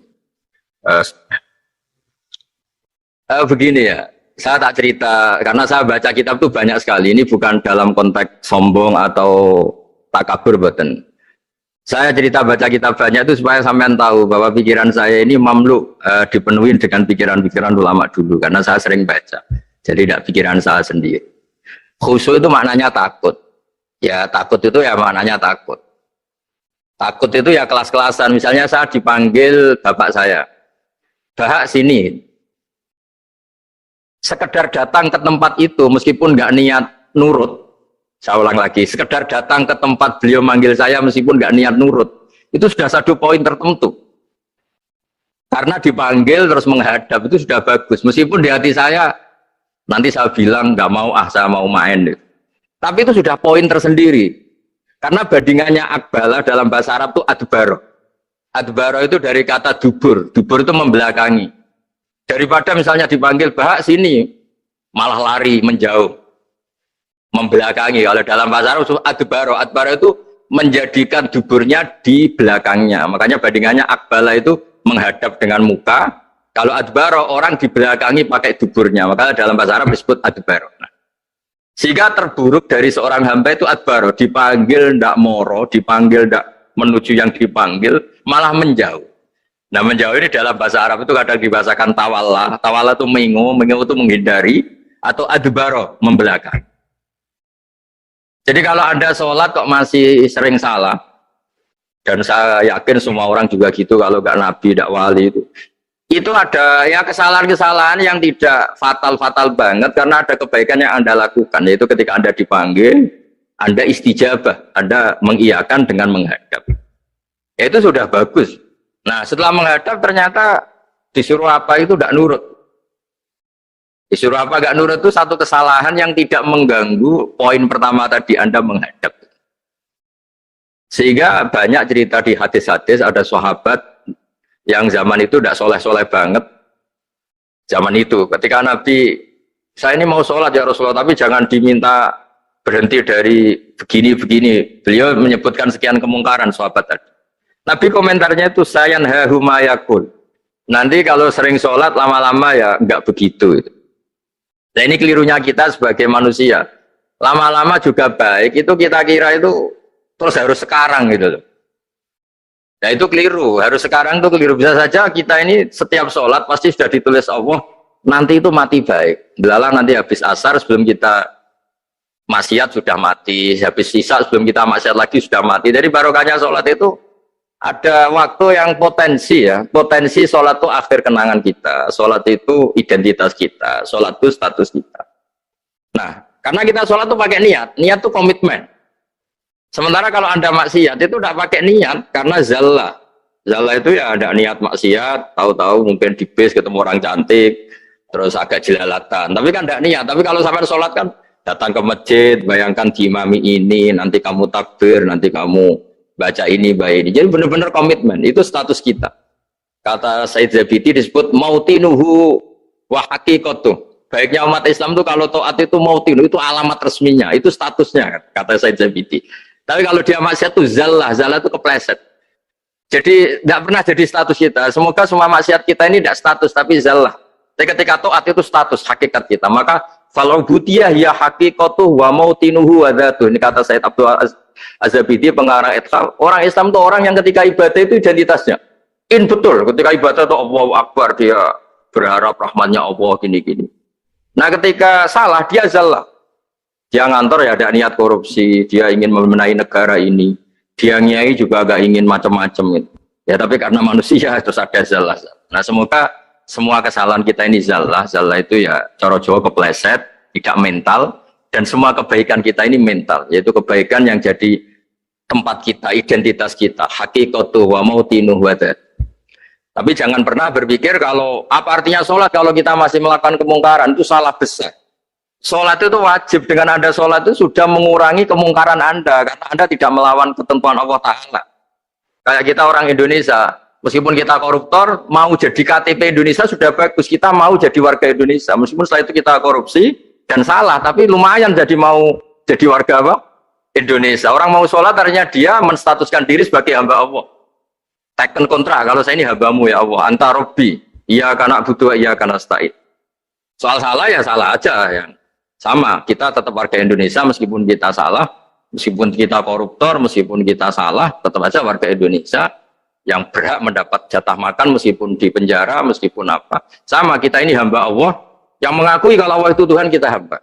Begini ya, saya tak cerita karena saya baca kitab itu banyak sekali. Ini bukan dalam konteks sombong atau takabur, boten. Saya cerita baca kitab banyak itu supaya sampean tahu bahwa pikiran saya ini mamluk, dipenuhi dengan pikiran-pikiran ulama dulu karena saya sering baca. Jadi tidak pikiran saya sendiri. Khusyuk itu maknanya takut. Ya takut itu ya maknanya takut. Takut itu ya kelas-kelasan. Misalnya saya dipanggil bapak saya, "Bahak sini." Sekedar datang ke tempat itu meskipun nggak niat nurut, saya ulang lagi, sekedar datang ke tempat beliau manggil saya meskipun nggak niat nurut, itu sudah satu poin tertentu. Karena dipanggil terus menghadap itu sudah bagus, meskipun di hati saya nanti saya bilang nggak mau, saya mau main. Tapi itu sudah poin tersendiri. Karena bandingannya akbala dalam bahasa Arab itu adbaro. Adbaro itu dari kata dubur, dubur itu membelakangi. Daripada misalnya dipanggil Bahak sini, malah lari menjauh, membelakangi. Kalau dalam bahasa Arab adbaro, adbaro itu menjadikan duburnya di belakangnya. Makanya bandingannya akbala itu menghadap dengan muka. Kalau adbaro orang di belakangi pakai duburnya. Makanya dalam bahasa Arab disebut adbaro. Nah, sehingga terburuk dari seorang hamba itu adbaro, dipanggil ndak moro, dipanggil ndak menuju yang dipanggil, malah menjauh. Nah menjauh ini dalam bahasa Arab itu kadang dibahasakan tawalla. Tawalla itu mengu itu menghindari, atau adbaro, membelakang. Jadi kalau Anda sholat kok masih sering salah, dan saya yakin semua orang juga gitu, kalau nggak nabi, nggak wali itu ada ya kesalahan-kesalahan yang tidak fatal-fatal banget, karena ada kebaikan yang Anda lakukan, yaitu ketika Anda dipanggil, Anda istijabah, Anda mengiyakan dengan menghadap. Ya, itu sudah bagus. Nah setelah menghadap ternyata disuruh apa itu tidak nurut. Disuruh apa gak nurut itu satu kesalahan yang tidak mengganggu poin pertama tadi Anda menghadap. Sehingga banyak cerita di hadis-hadis ada sahabat yang zaman itu tidak soleh-soleh banget. Zaman itu ketika Nabi, saya ini mau sholat ya Rasulullah, tapi jangan diminta berhenti dari begini-begini. Beliau menyebutkan sekian kemungkaran sahabat tadi. Nabi komentarnya itu sayan hahumayakul. Nanti kalau sering sholat lama-lama ya enggak begitu. Nah ini kelirunya kita sebagai manusia. Lama-lama juga baik itu kita kira itu terus harus sekarang gitu loh. Nah itu keliru. Harus sekarang itu keliru. Bisa saja kita ini setiap sholat pasti sudah ditulis Allah nanti itu mati baik. Belalang nanti habis asar sebelum kita maksiat sudah mati. Habis sisa sebelum kita maksiat lagi sudah mati. Jadi barokahnya sholat itu ada waktu yang potensi ya, potensi sholat itu akhir kenangan kita, sholat itu identitas kita, sholat itu status kita. Nah, karena kita sholat itu pakai niat, niat itu komitmen. Sementara kalau Anda maksiat itu tidak pakai niat, karena zallah. Zallah itu ya ada niat maksiat, tahu-tahu mungkin di bis ketemu orang cantik, terus agak jelalatan, tapi kan tidak niat. Tapi kalau sampai sholat kan datang ke masjid, bayangkan diimami ini, nanti kamu takbir, nanti kamu baca ini, baca ini. Jadi benar-benar komitmen, itu status kita. Kata Said Zabidi disebut mautinuhu wa haqiqatuh. Baiknya umat Islam itu kalau taat itu mautinu, itu alamat resminya, itu statusnya, kata Said Zabidi. Tapi kalau dia maksiat itu zallah, zallah itu kepleset. Jadi tidak pernah jadi status kita. Semoga semua maksiat kita ini tidak status, tapi zallah. Tapi ketika taat itu status, hakikat kita. Maka kalau butiyah ya haqiqatuh wa mautinuhu wa dzatuh. Ini kata Said Abdul Az-Zabidi pengarang Ithqal. Orang Islam itu orang yang ketika ibadah itu identitasnya betul, ketika ibadah itu Allahu Akbar, dia berharap rahmatnya Allah gini-gini. Nah ketika salah dia zallah, dia ngantor ya ada niat korupsi, dia ingin memenai negara ini, dia nyai juga agak ingin macam-macam gitu. Ya tapi karena manusia terus ada zallah. Nah semoga semua kesalahan kita ini zallah itu ya cara Jawa kepleset, tidak mental. Dan semua kebaikan kita ini mental, yaitu kebaikan yang jadi tempat kita, identitas kita, haqiqatuh wa mautinuh wa dzat. Tapi jangan pernah berpikir kalau apa artinya sholat kalau kita masih melakukan kemungkaran, itu salah besar. Sholat itu wajib, dengan Anda sholat itu sudah mengurangi kemungkaran Anda, karena Anda tidak melawan ketentuan Allah Ta'ala. Kayak kita orang Indonesia, Meskipun kita koruptor, mau jadi KTP Indonesia sudah bagus. Kita mau jadi warga Indonesia. Meskipun setelah itu kita korupsi dan salah, tapi lumayan jadi mau jadi warga apa? Indonesia. Orang mau sholat, ternyata dia menstatuskan diri sebagai hamba Allah. Teken kontra, kalau saya ini hambamu ya Allah. Anta Robbi, iya karena butuh, iya karena stain. Soal salah ya salah aja ya. Sama, kita tetap warga Indonesia meskipun kita salah, meskipun kita koruptor, meskipun kita salah, tetap aja warga Indonesia yang berhak mendapat jatah makan meskipun di penjara, meskipun apa. Sama, kita ini hamba Allah yang mengakui kalau Allah itu Tuhan, kita hamba.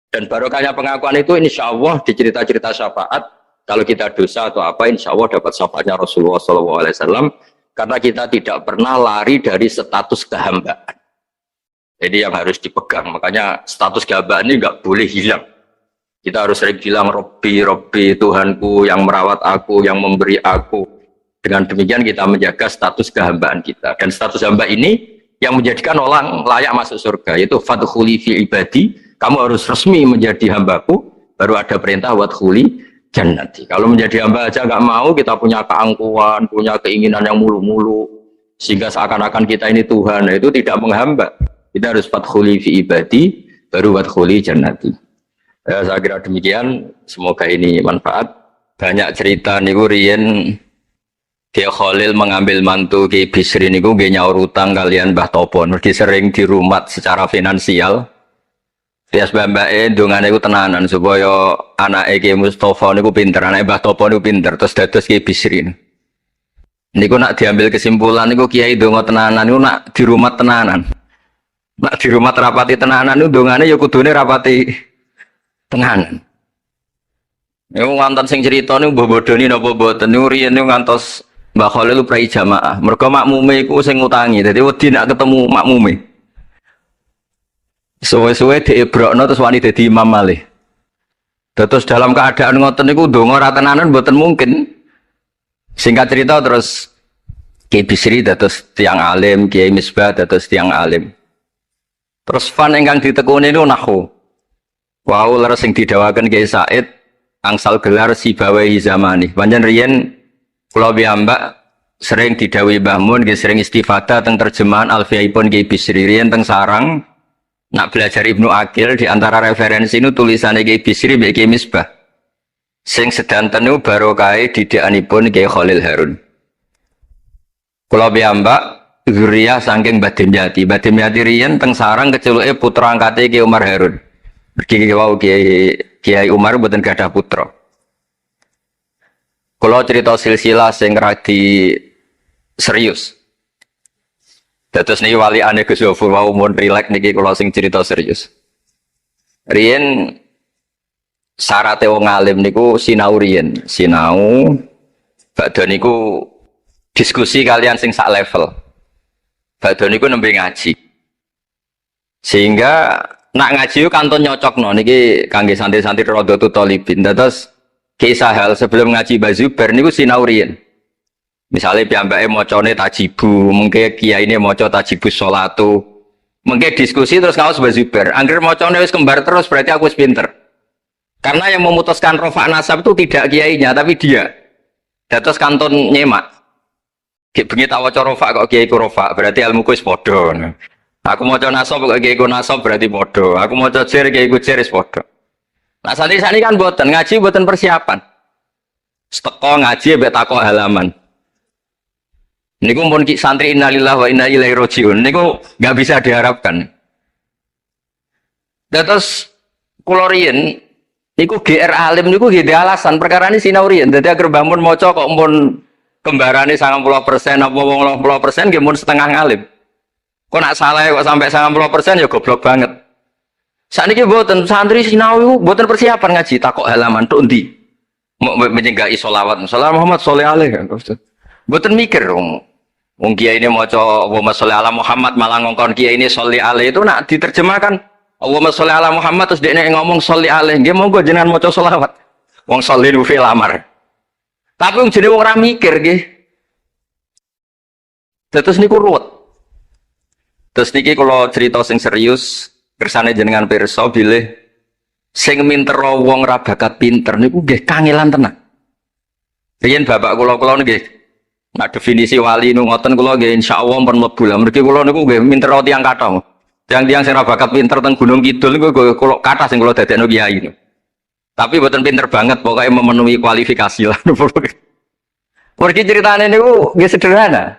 Dan barokahnya pengakuan itu insya Allah di cerita-cerita syafaat, kalau kita dosa atau apa, insya Allah dapat syafaatnya Rasulullah SAW, karena kita tidak pernah lari dari status kehambaan. Jadi yang harus dipegang, makanya status kehambaan ini nggak boleh hilang. Kita harus sering bilang, Robbi, Robbi, Tuhanku yang merawat aku, yang memberi aku. Dengan demikian kita menjaga status kehambaan kita. Dan status hamba ini yang menjadikan orang layak masuk surga, yaitu fadkhuli fi ibadi, kamu harus resmi menjadi hambaku, baru ada perintah wadkhuli jannati. Kalau menjadi hamba aja nggak mau, kita punya keangkuhan, punya keinginan yang mulu-mulu, sehingga seakan-akan kita ini Tuhan, itu tidak menghamba. Kita harus fadkhuli fi ibadi, baru wadkhuli jannati. Ya, saya kira demikian, semoga ini manfaat. Banyak cerita niku riyen Kiai Khalil mengambil mantu Kiai Bisri niku nggih nyaur utang kalian Mbah Topo, mergi sering dirumat secara finansial. Tias mbake ndongane iku tenanan supaya anake Kiai Mustofa niku pinter, anake Mbah Topo niku pinter, terus dados Kiai Bisri. Niku nak diambil kesimpulan niku Kiai ndonga tenanan niku nak dirumat tenanan. Nak dirumat rapati tenanan niku ndongane ya kudune rapati tenanan. Niku wonten sing crita niku mbah bodoni napa mboten niku riyen niku ngantos Mbah Khalil prai jamaah. Mergo makmume iku sing ngutangi. Dadi wedi nak ketemu makmume. Suwe-suwe diebrokno terus wani dadi imam malih. Terus dalam keadaan ngoten niku ndonga ra tenanan mboten mungkin. Singkat cerita terus Kiai Bisri dados tiyang alim, Kiai Misbah dados tiyang alim. Terus fan ingkang ditekuni niku nahwu. Wau leres sing didawaken Kiai Said angsal gelar Sibawahi zamani. Panjen riyen kula piyambak sering didhawuhi Mbah Mun, nggih sering istifadah teng terjemahan Alfiyaipun Kiai Bisri riyen teng sarang nak belajar Ibnu Aqil di antara referensi nu tulisane Kiai Bisri mbek Kiai Misbah. Sing sedanten niku barokahe didikanipun Kiai Khalil Harun. Kula piyambak zuriyah saking Badim Yati. Badim Yati riyen teng sarang keculuke putra angkate Kiai Umar Harun. Mergi wau Kiai Umar mboten gadah putra. Kalau cerita silsilah sing radi serius. Dados niki wali ane Gus Yofur wau mun rileks niki kula sing cerita serius. Riyen syaraté wong alim niku sinau riyen, sinau badhe niku diskusi kalian sing sak level. Badhe niku nembe ngaji. Sehingga nak ngaji kantun nyocokno niki kangge santri-santri Rodotu Thalibin. Dados kisah hal sebelum ngaji Mbah Zubair niku sinau riyen. Misale piyambake macane tajibu, mengke kiyaine maca tajibus sholatu. Mengke diskusi terus ngaos Mbah Zubair. Angger macane wis kembar terus berarti aku wis pinter. Karena yang memutuskan rofa nasab itu tidak kiainya tapi dia. Dados kantun nyemak. Ki bengi tak waca rofa kok kiaiku rofa, berarti ilmuku wis padha. Aku maca nasab kok kiaiku nasab berarti padha. Aku maca jer kiaiku jer wis padha. Nah santri-santri kan boten ngaji boten persiapan. Seteko ngaji mbek takok halaman. Niku pun santri innalillahi wa inna ilaihi rajiun. Niku enggak bisa diharapkan. Terus kula riyen niku GR alim niku nggih alasan perkara ini sinau riyen. Dadi agar bangun maca kok mun kembarane 90% apa 80% nggih mun setengah ngalim. Kok nak salah kok sampai 90% ya goblok banget. Sakniki mboten santri sinau mboten persiapan ngaji takok halaman tok ndi. Mau menyenggai sholawat. Salam Muhammad sholli alaihi. Mboten mikir wong kiai ini maca Allahumma sholli ala Muhammad malah ngongkon kiai ini sholli alaihi itu nak diterjemahkan Allahumma sholli ala Muhammad terus dekne ngomong sholli alaihi. Nggih monggo jenengan maca sholawat. Wong sholli ku fi'il amar. Tapi wong jenenge wong ora mikir nggih. Terus niku ruwet. Terus niki kula cerita sing serius kersane jenengan pirsa bilih sing minter wong ra bakat pinter niku nggih kangelan tenan. Riyen bapak kula nggih Nah definisi wali nu ngoten kula nggih insyaallah pun mlebu lah. Mergi kula niku nggih minter tiyang kathah. Tiang-tiang sing ra bakat pinter teng Gunung Kidul niku kula kathah sing kula dadekno kiai niku. Tapi mboten pinter banget pokoknya memenuhi kualifikasi lah. Mergi ceritane niku nggih sederhana.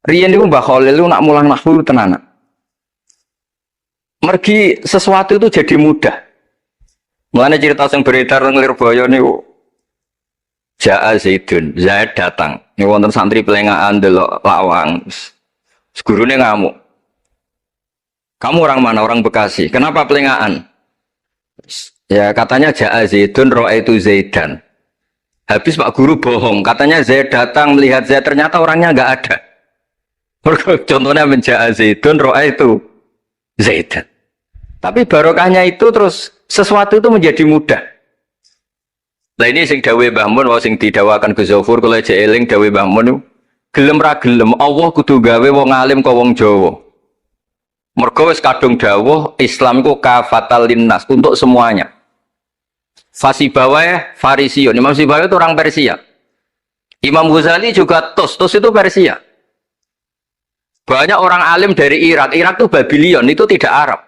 Riyen niku Mbah Khalil niku nak mulang nahwu tenanan. Mergi sesuatu itu jadi mudah. Mulane cerita sing beredar teng Lirboyo niku Ja'a Zaidun, Zaid datang. Ini wonten santri pelengahan delok lawang. Gurune ngamuk. Kamu orang mana? Orang Bekasi. Kenapa pelengahan? Ya katanya Ja'a Zaidun ra'aitu Zaidan. Habis Pak Guru bohong. Katanya Zaid datang melihat Zaid, ternyata orangnya enggak ada. Contohnya Ja'a Zaidun ra'aitu Zaidan. Tapi barokahnya itu terus sesuatu itu menjadi mudah. Lah ini sing dawe Mbah Mun wae sing didawakan Gus Zafur kula eling dawe Mbah Mun gelem ra gelem Allah kudu gawe wong alim kok wong Jawa. Mergo wis kadung dawuh Islam iku kafatal linnas untuk semuanya. Fasibawae Farisiun, Imam Sibawae itu orang Persia. Imam Ghazali juga Tos itu Persia. Banyak orang alim dari Irak itu Babylon, itu tidak Arab.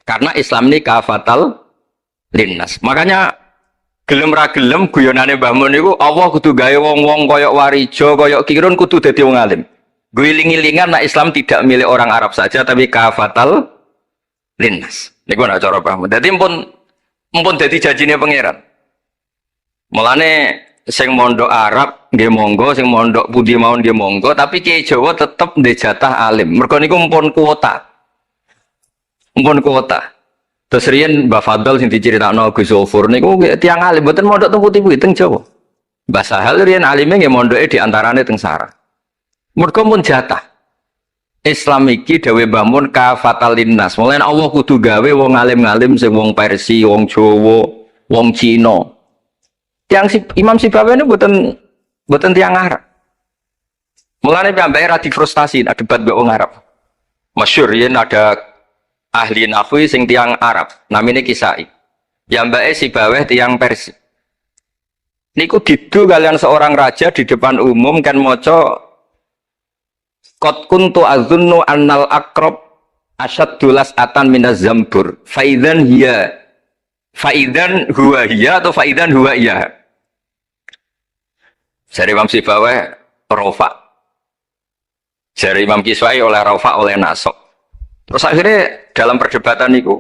Karena Islam ini kafatal linnas. Makanya gelem ra gelem guyonane Mbah Mun niku Allah kudu gawe wong-wong koyok Warijo, koyok Kirun kudu dadi wong alim. Guling-gilingan nak Islam tidak milik orang Arab saja tapi kafatal linnas. Niku ana cara Mbah Mun. Dadi mumpun dadi janjine pangeran. Mulane sing mondok Arab nggih monggo, sing mondok pundi mawon nggih monggo, tapi Kiai Jawa tetep ndek jatah alim. Mergo niku mumpun kuota. Mumpun kuota. Terus riyen Mbah Fadl sing diceritakno Gus Zafur niku tiyang alim mboten mondok teng putih-putih teng Jawa. Mbah Sahal riyen alime nggih mondoke di antarane teng Sarah. Mergo mun jatah. Islam iki dawuh Mbah Mun kafatal linnas. Mulane Allah kudu gawe wong alim-alim sing wong Persia, wong Jawa, wong Cina. Imam Sibawae niku mboten tiyang Arab. Mulane piyambake ra difrustasi nek debat mbek wong Arab. Masyhur yen ada ahli nahwi sing tiyang Arab, namine Kisai. Piyambake Sibawae tiyang Persia. Niku didu kalian seorang raja di depan umum kan maca qad kuntu azunnu annal aqrab asyaddulas atan minaz zambur faidan huwa hiya atau faidan huwa iya. Jari Imam Sibawae rofa, jari Imam Kiswai oleh rofa oleh nasok. Terus akhirnya dalam perdebatan itu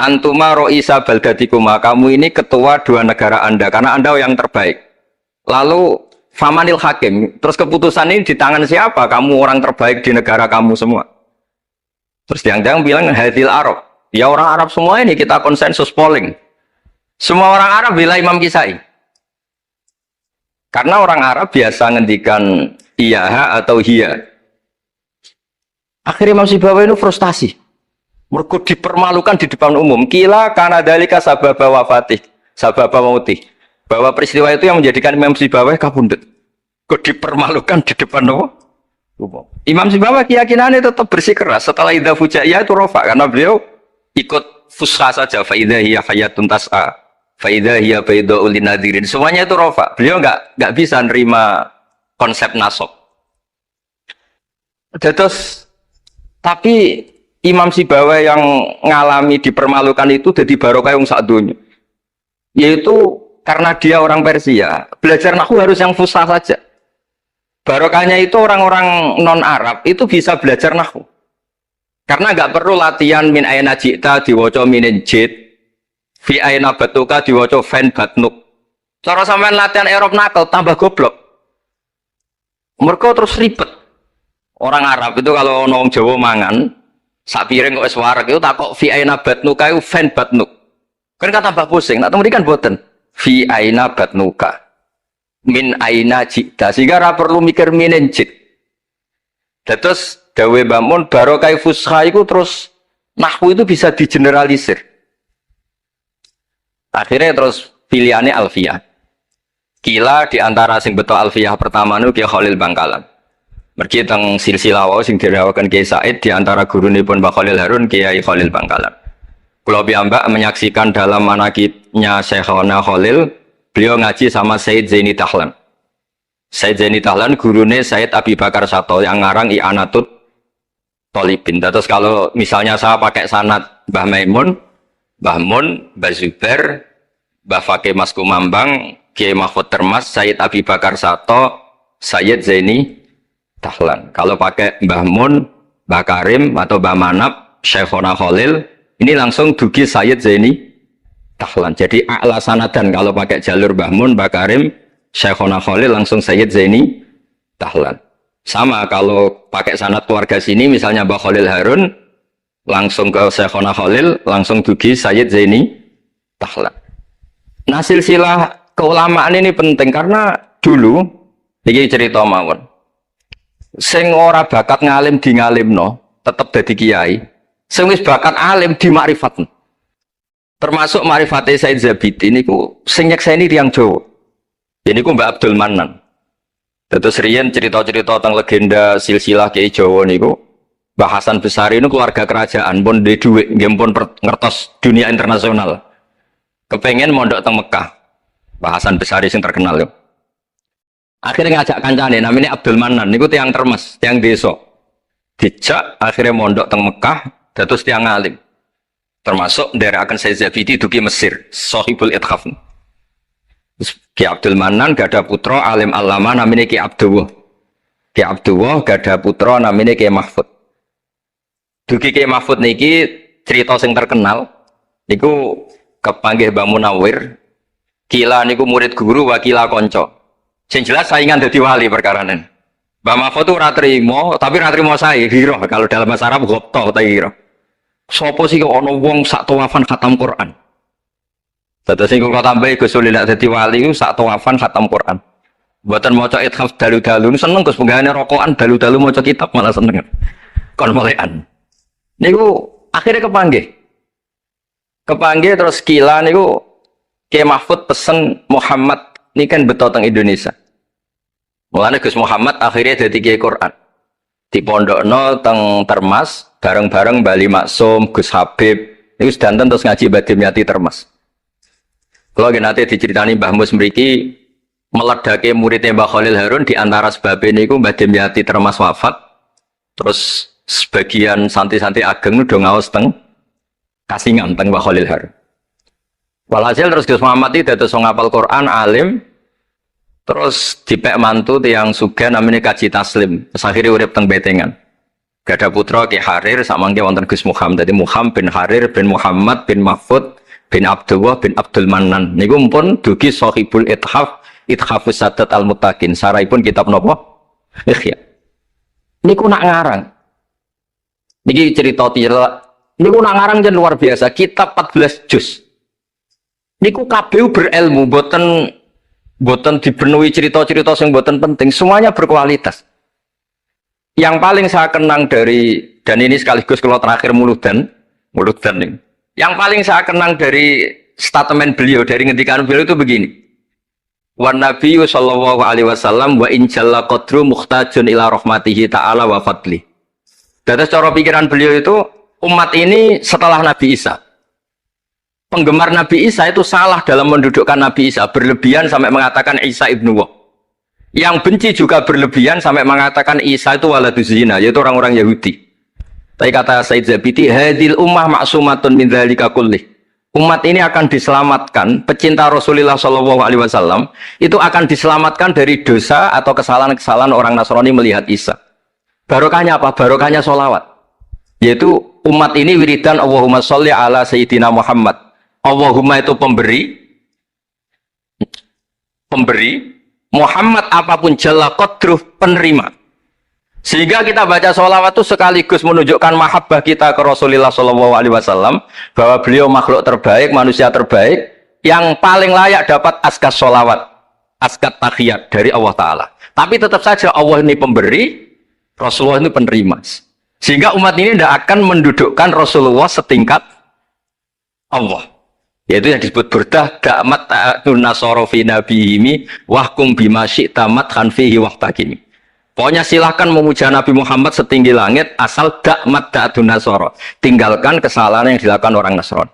antuma ro'isa baldatikuma, kamu ini ketua dua negara anda karena anda yang terbaik. Lalu famanil hakim, terus keputusan ini di tangan siapa? Kamu orang terbaik di negara kamu semua. Terus yang bilang hadil Arab, ya orang Arab semua ini kita konsensus polling. Semua orang Arab bila Imam Kisai. Karena orang Arab biasa ngendikan iya atau hiya. Akhirnya Imam Sibawae itu frustasi. Mergo dipermalukan di depan umum. Kila karena dalika sababa wafatih, sababa mautih. Bahwa peristiwa itu yang menjadikan Imam Sibawae kabundut. Kok dipermalukan di depan umum? Imam Sibawae keyakinannya tetap bersikeras. Setelah idza fujaiyah itu rofa karena beliau ikut fusha saja. Fa idza hiya hayatun tas'a. Fa idza hiya bayda'ul linadirin. Semuanya itu rofa. Beliau enggak bisa nerima konsep nasab. Terus tapi Imam Sibawae yang ngalami dipermalukan itu jadi barokah yang sak dunya. Yaitu karena dia orang Persia, belajar nahwu harus yang fusha saja. Barokahnya itu orang-orang non-Arab itu bisa belajar nahwu. Karena nggak perlu latihan min ayna ji'ta diwaca minin jid, fi ayna batuka diwaca fan batnuk. Cara sampean latihan Arab nakal tambah goblok. Mereka terus ribet. Orang Arab itu kalau nong Jawa mangan, sak piring kok wis wareg itu takok fi ayna batnuka itu fan batnuk. Kan kata tambah pusing, nak temui kan boten. Fi aina batnuka min aina jikta sehingga ra perlu mikir minin jik. Terus dawe Mbah Mun barokah fusha itu terus nahwu itu bisa digeneralisir. Akhirnya terus pilihannya alfiyah. Kila diantara sing betul alfiyah pertama nu Kiai Khalil Bangkalan. Mergi teng silsilah wau sing dirawakan Kiai Said diantara gurunipun Mbah Khalil Harun Kiai Khalil Bangkalan. Kula piyambak menyaksikan dalam manaqibnya Syekhona Khalil, beliau ngaji sama Said Zaini Dahlan. Said Zaini Tahlan gurune Said Abi Bakar Sato yang ngarang I'anatut Tholibin. Terus kalau misalnya saya pakai sanad Mbah Maimun, Mbah Mun, Mbah Zubair, Mbah Fakih Mas Kumambang, Kiai Mahfud Termas, Said Abi Bakar Sato, Said Zaini Tahlan. Kalau pakai Mbah Mun, Mbah Karim atau Mbah Manap, Syekhona Khalil, ini langsung dugi Said Zaini Tahlan. Jadi a'la sanadan kalau pakai jalur Mbah Mun, Mbah Karim, Syekhona Khalil langsung Sayyid Zaini Tahlan. Sama kalau pakai sanad keluarga sini misalnya Mbah Khalil Harun langsung ke Syekhona Khalil langsung dugi Sayyid Zaini Tahlan. Nah silsilah keulamaan ini penting karena dulu iki cerita mawon. Sing ora bakat ngalim di ngalimno tetep dadi kiai. Sing wis bakat alim di makrifatno. Termasuk makrifate Said Zabidi niku sing nyekseni tiyang Jawa. Ini ku Mbak Abdul Manan. Terus riyen cerita-cerita tentang legenda silsilah Kiai Jawa niku Mbah Hasan Besari ini keluarga kerajaan pun di duit, nggih pun ngertos dunia internasional. Kepengen mondok teng Mekah. Mbah Hasan Besari sing terkenal yo. Akhirnya ngajak kancane namanya Abdul Manan niku tiang termes, tiang desa. Dijak akhirnya mondok teng Mekah dados tiang alim. Termasuk nderekaken Said Zabidi dugi Mesir, Shahibul Ithaf. Ki Abdul Manan gak ada putra alim alama namanya Ki Abdullah. Ki Abdullah gak ada putra namanya Ki Mahfud. Dugi Ki Mahfud niki cerita sing terkenal niku kepanggih Mbah Munawir. Kila niku murid guru wakila konco. Sing jelas saingan dadi wali perkaranen. Mbah Mahfud tuh ora trimo, tapi ora trimo sae hiro kalau dalam bahasa Arab gopto ta hiro. Sopo sih kok ana wong sak tawafan khatam Quran. Terus sing kula tambahi Gus Sulil nek dadi wali ku sak tawafan khatam Quran. Mboten maca ithaf dalu-dalu seneng Gus penggane rokokan dalu-dalu maca kitab malah seneng. Kon molekan. Niku akhirnya kepanggih. Kepanggih terus kila niku Kiai Mahfud pesen Muhammad ini kan beto teng Indonesia. Mulane Gus Muhammad akhirnya dadi Kiai Quran. Di pondokno teng Termas bareng-bareng Bali Maksum, Gus Habib, niku sedanten terus ngaji Badim Yati Termas. Kalau nanti diceritani Mbah Mus mriki meledake muridnya Mbah Khalil Harun di antara sebabnya niku Mbah Dimyati Termas wafat. Terus sebagian santri-santri ageng udah ngaos teng Kasingan teng Mbah Khalil Harun. Walhasil terus Gus Muhammad itu dados ngapal Quran alim. Terus dipek mantu tiyang sugih namanya Kaji Taslim. Terus akhirnya urip teng Betengan. Gak ada putra Ki Harir samangke wonten Gus Muhammad. Jadi Muhammad bin Harir bin Muhammad bin Mahfud bin Abdullah bin Abdul Manan niku pun dugi Shahibul Ithaf Ithafus Sadat Al-Muttaqin saraipun kitab napa Ikhya niku nak ngarang niki cerita tira niku nak ngarang jan luar biasa kitab 14 juz niku kabeh berilmu boten dipenuhi cerita-cerita sing boten penting semuanya berkualitas yang paling saya kenang dari dan ini sekaligus kalau terakhir muludan nih. Yang paling saya kenang dari statement beliau, dari ngendikan beliau itu begini. Wan Nabi sallallahu alaihi wasallam wa in jalla qadru muhtajun ila rahmatihi ta'ala wa fadli. Dari cara pikiran beliau itu umat ini setelah Nabi Isa. Penggemar Nabi Isa itu salah dalam mendudukkan Nabi Isa, berlebihan sampai mengatakan Isa ibnu Allah. Yang benci juga berlebihan sampai mengatakan Isa itu waladuz zina, yaitu orang-orang Yahudi. Tapi kata Said Zabidi, hadil ummah maksumatun min dzalika kullih. Umat ini akan diselamatkan, pecinta Rasulullah SAW itu akan diselamatkan dari dosa atau kesalahan-kesalahan orang Nasrani melihat Isa. Barokahnya apa? Barokahnya sholawat. Yaitu umat ini wiridan Allahumma sholli ala Sayyidina Muhammad. Allahumma itu pemberi, Muhammad apapun jalla qadruh penerima. Sehingga kita baca sholawat itu sekaligus menunjukkan mahabbah kita ke Rasulullah SAW bahwa beliau makhluk terbaik, manusia terbaik yang paling layak dapat askas sholawat, askat tahiyat dari Allah Ta'ala. Tapi tetap saja Allah ini pemberi, Rasulullah ini penerima. Sehingga umat ini tidak akan mendudukkan Rasulullah setingkat Allah. Yaitu yang disebut burdah da'mat ta'atun nasara fi nabihimi wahkum bima syi'ta mathan fihi wahtakimi. Pokoknya silahkan memuja Nabi Muhammad setinggi langit asal dakmat da'atun nasara. Tinggalkan kesalahan yang dilakukan orang Nasrani.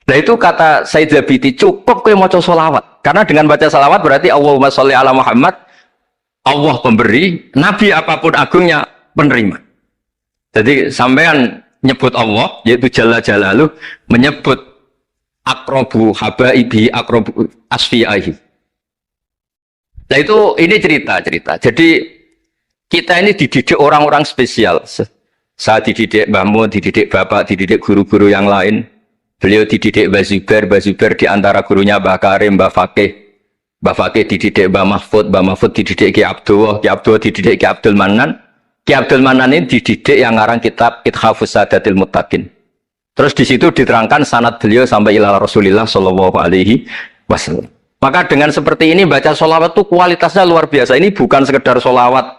Nah itu kata Said Zabidi cukup kowe maca sholawat. Karena dengan baca sholawat berarti Allahumma sholli ala Muhammad Allah pemberi, Nabi apapun agungnya penerima. Jadi sampean nyebut Allah, yaitu Jalla Jalaluh, menyebut akrobu habaibi, akrobu asfi'ahi. Nah itu, ini cerita. Jadi kita ini dididik orang-orang spesial. Saya dididik Mbah Mun, dididik Bapak, dididik guru-guru yang lain. Beliau dididik Mbah Zubair di antara gurunya Mbah Karim, Mbah Fakih dididik Mbah Mahfud dididik Ki Abdullah dididik Ki Abdul Manan. Ki Abdul Manan ini dididik yang ngarang kitab Ithafus Sadatil Muttaqin. Terus di situ diterangkan sanad beliau sampai ila Rasulillah Shallallahu Alaihi Wasallam. Maka dengan seperti ini baca sholawat itu kualitasnya luar biasa. Ini bukan sekedar sholawat.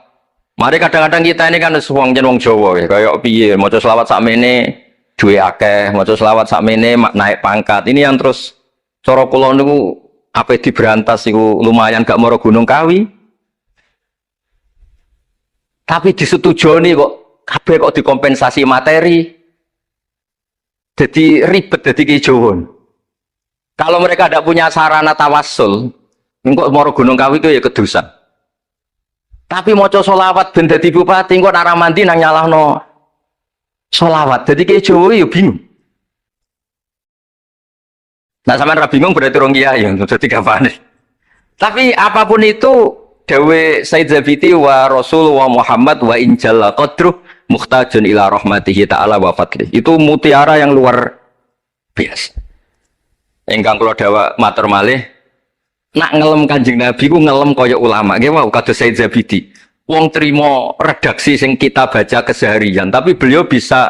Mari kadang-kadang kita ini kan wong Jawa ya, kayak piye maca sholawat sakmene duwe akeh, maca sholawat sakmene naik pangkat. Ini yang terus cara kula niku apa diberantas iku lumayan gak moro Gunung Kawi. Tapi disetujoni kok kabeh kok dikompensasi materi. Jadi ribet dadi kijowon. Kalau mereka tidak punya sarana tawassul, engko moro Gunung Kawi itu ya kedusan. Tapi maca sholawat ben dadi bupati engko nek ora mandi nang nyalahno sholawat. Dadi kijowo ya bingung. Nah, sampean ra bingung berarti rong kiai ya, dadi gapane. Tapi apapun itu dawe Said Zabiti wa Rasul wa Muhammad wa injalla qadruh muhtajun ila rahmatihi ta'ala wa fadlih. Itu mutiara yang luar biasa. Engkang kula dawa matur malih, nak ngelem Kanjeng Nabi ku ngelem kaya ulama. Nggih wau kados Said Zabiti. Wong trimo redaksi sing kita baca keseharian, tapi beliau bisa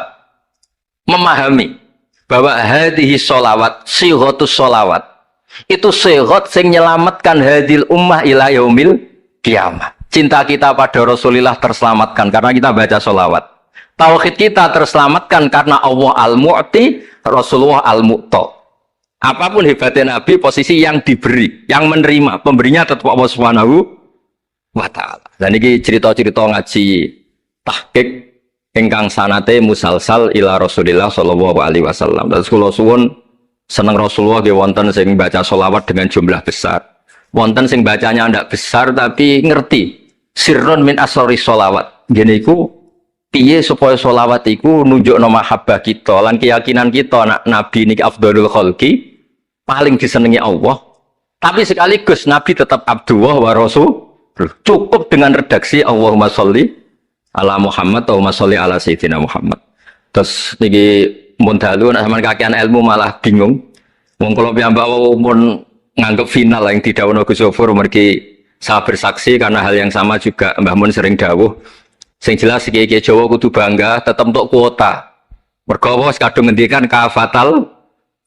memahami bahwa hadhihi sholawat, sighatus sholawat itu sighat sing nyelamatkan hadil ummah ila yaumil kiamah. Cinta kita pada Rasulullah terselamatkan karena kita baca sholawat. Tauhid kita terselamatkan karena Allah al-mu'ti, Rasulullah al-mu'ta. Apapun hebatnya Nabi, posisi yang diberi, yang menerima, pemberinya tetap Allah Subhanahu wa ta'ala. Dan ini cerita-cerita ngaji tahqiq ingkang sanate musalsal ila Rasulillah sallallahu alaihi wasallam. Terus kula suwun seneng Rasulullah nggih wonten sing baca sholawat dengan jumlah besar. Wonten sing bacanya ndak besar tapi ngerti sirrun min asrori sholawat. Ngene iku piye supaya sholawat iku nunjukno mahabbah kita lan keyakinan kita nak nabi niki afdhalul khalqi, paling disenengi Allah. Tapi sekaligus nabi tetap Abdullah wa Rasul. Cukup dengan redaksi Allahumma sholli ala Muhammad atau masolli ala Sayyidina Muhammad. Terus niki mun dalu nek sampean kakean ilmu malah bingung. Wong kula piyambak mun nganggep final yang didhawuhna Gus Zofur mergi saya bersaksi karena hal yang sama juga Mbah Mun sering dawuh. Sing jelas iki Jawa kudu bangga tetep untuk kuota. Mergo wis kadung ngendikan kafatal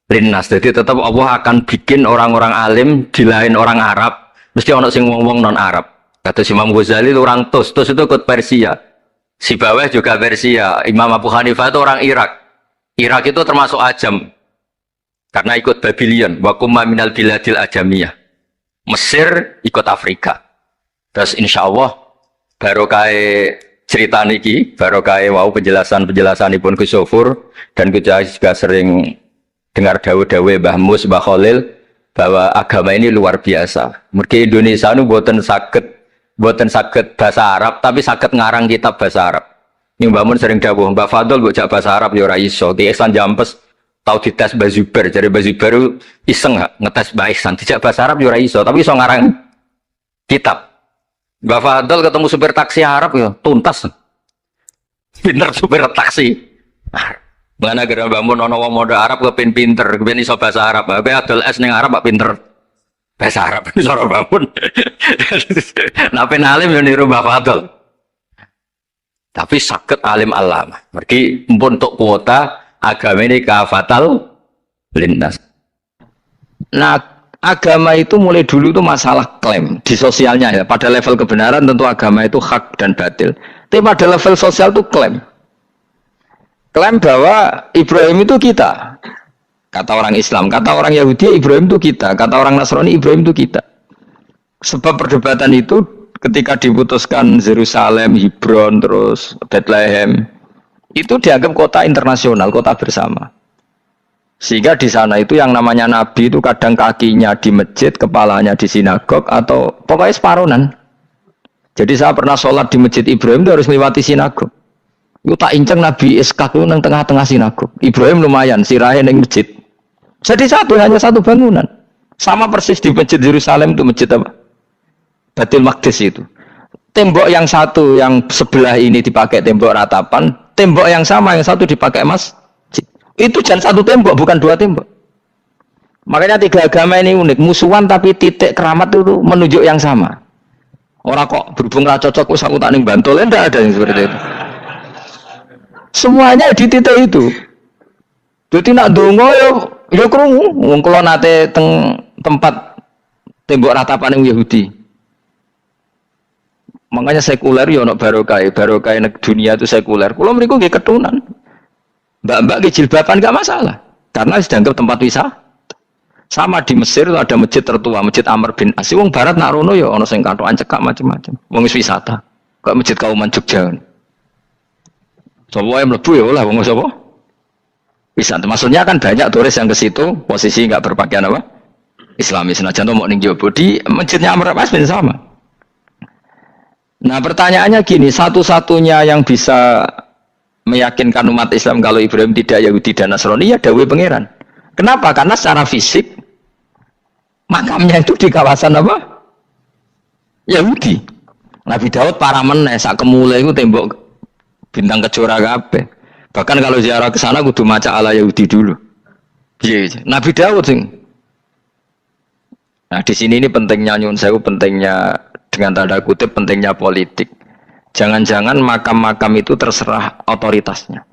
linnas. Jadi tetap Allah akan bikin orang-orang alim di lain orang Arab, mesti ana sing wong-wong non Arab. Kata Imam Ghazali itu orang Tus itu ikut Persia. Si Baweh juga Persia. Imam Abu Hanifah itu orang Irak. Irak itu termasuk Ajam. Karena ikut Babylon. Wa kumma minal biladil ajamiyah. Mesir ikut Afrika. Terus insya Allah barokah cerita niki, barokah wau penjelasan Ibn Gus Zofur dan kita juga sering dengar dawe-dawe Mbah Mus, Mbah Khalil bahwa agama ini luar biasa. Mergi Indonesia itu buatan sakit bahasa Arab, tapi sakit ngarang kitab bahasa Arab. Ini Mbak Mun sering dawuh, Mbak Fadol bocah bahasa Arab ya ora iso. Ki Ihsan Jampes tau dites Mbak Zubair, jadi Mbak Zubair iseng ngetes Mbak Ihsan, tidak bahasa Arab ya ora iso, tapi iso ngarang kitab. Mbak Fadol ketemu supir taksi Arab ya tuntas. Pinter supir taksi. Mana gara Mbak Mun ana wong modal Arab kepin pinter, kepin iso bahasa Arab. Mbak adol es ning Arab Mbak pinter. Bahasa Arab ini seorang bangun. Napen alim yang niru Mbak Fadol. Tapi sakit alim alama. Mergi untuk kuota agama ini kafatal lintas. Nah, agama itu mulai dulu itu masalah klaim di sosialnya ya. Pada level kebenaran tentu agama itu hak dan batil. Tapi pada level sosial itu klaim. Klaim bahwa Ibrahim itu kita. Kata orang Islam, kata orang Yahudi Ibrahim itu kita, kata orang Nasrani Ibrahim itu kita. Sebab perdebatan itu ketika diputuskan Yerusalem, Hebron, terus Bethlehem, itu dianggap kota internasional, kota bersama. Sehingga di sana itu yang namanya Nabi itu kadang kakinya di masjid, kepalanya di sinagog, atau pokoknya separuhan. Jadi saya pernah sholat di Masjid Ibrahim itu harus melewati sinagog. Itu tak inceng Nabi Ishak itu nang tengah-tengah sinagog. Ibrahim lumayan sirahe ning masjid. Jadi hanya satu bangunan. Sama persis di Masjid Yerusalem itu masjid apa? Baitul Maqdis itu. Tembok yang satu yang sebelah ini dipakai tembok ratapan, tembok yang sama yang satu dipakai masjid. Itu jangan satu tembok, bukan dua tembok. Makanya tiga agama ini unik, musuhan tapi titik keramat itu menunjuk yang sama. Orang kok berhubung ra cocok wis aku tak ning Bantul, enggak ada yang seperti itu. Semuanya di titik itu. Jadi nak donga ya krungu wong kula nate teng tempat tembok ratapan yang Yahudi. Makanya sekuler ya ono barokah dunia itu sekuler. Kula mriku nggih ketunan. Mbak-mbak ki jilbaban enggak masalah karena dianggap tempat wisata. Sama di Mesir ada masjid tertua, Masjid Amr bin As. Wong barat nak rono ya ana sing katokan cekak macam-macam. Wong wisata. Kok Masjid Kauman Jogja. Coba yang mlebu ya oleh wong sapa? Wisata. Maksudnya kan banyak turis yang ke situ posisi enggak berpakaian apa? Islamis. Senajan to mok ning jowo di Masjidnya Amr bin As sama. Nah, pertanyaannya gini, satu-satunya yang bisa meyakinkan umat Islam kalau Ibrahim tidak Yahudi dan Nasrani ya dawuh pangeran. Kenapa? Karena secara fisik makamnya itu di kawasan apa? Yahudi. Nabi Daud para meneh sak kemule iku tembok bintang kejora kabeh. Bahkan kalau ziarah ke sana kudu maca ala Yahudi dulu. Piye? Nabi Daud sing. Nah, di sini ini pentingnya nyun sewu, pentingnya dengan tanda kutip pentingnya politik. Jangan-jangan makam-makam itu terserah otoritasnya.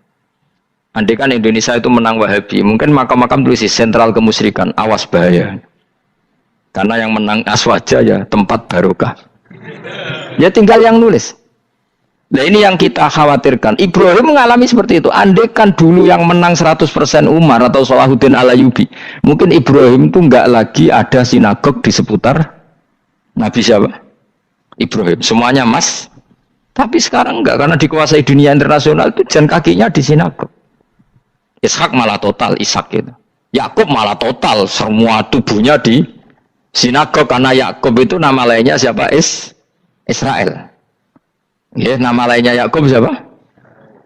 Andai kan Indonesia itu menang Wahabi, mungkin makam-makam tulis sentral kemusyrikan, awas bahaya. Karena yang menang aswaja ya tempat barokah. Ya tinggal yang nulis. Nah ini yang kita khawatirkan. Ibrahim mengalami seperti itu. Andai kan dulu yang menang 100% Umar atau Salahuddin Al-Ayyubi, mungkin Ibrahim itu enggak lagi ada sinagog di seputar Nabi siapa? Ibrahim. Semuanya mas. Tapi sekarang enggak, karena dikuasai dunia internasional itu jalan kakinya di sinagog. Ishak malah total, Ishak gitu. Yakub malah total, semua tubuhnya di sinagog karena Yakub itu nama lainnya siapa? Israel. Ya, nama lainnya Yakub siapa?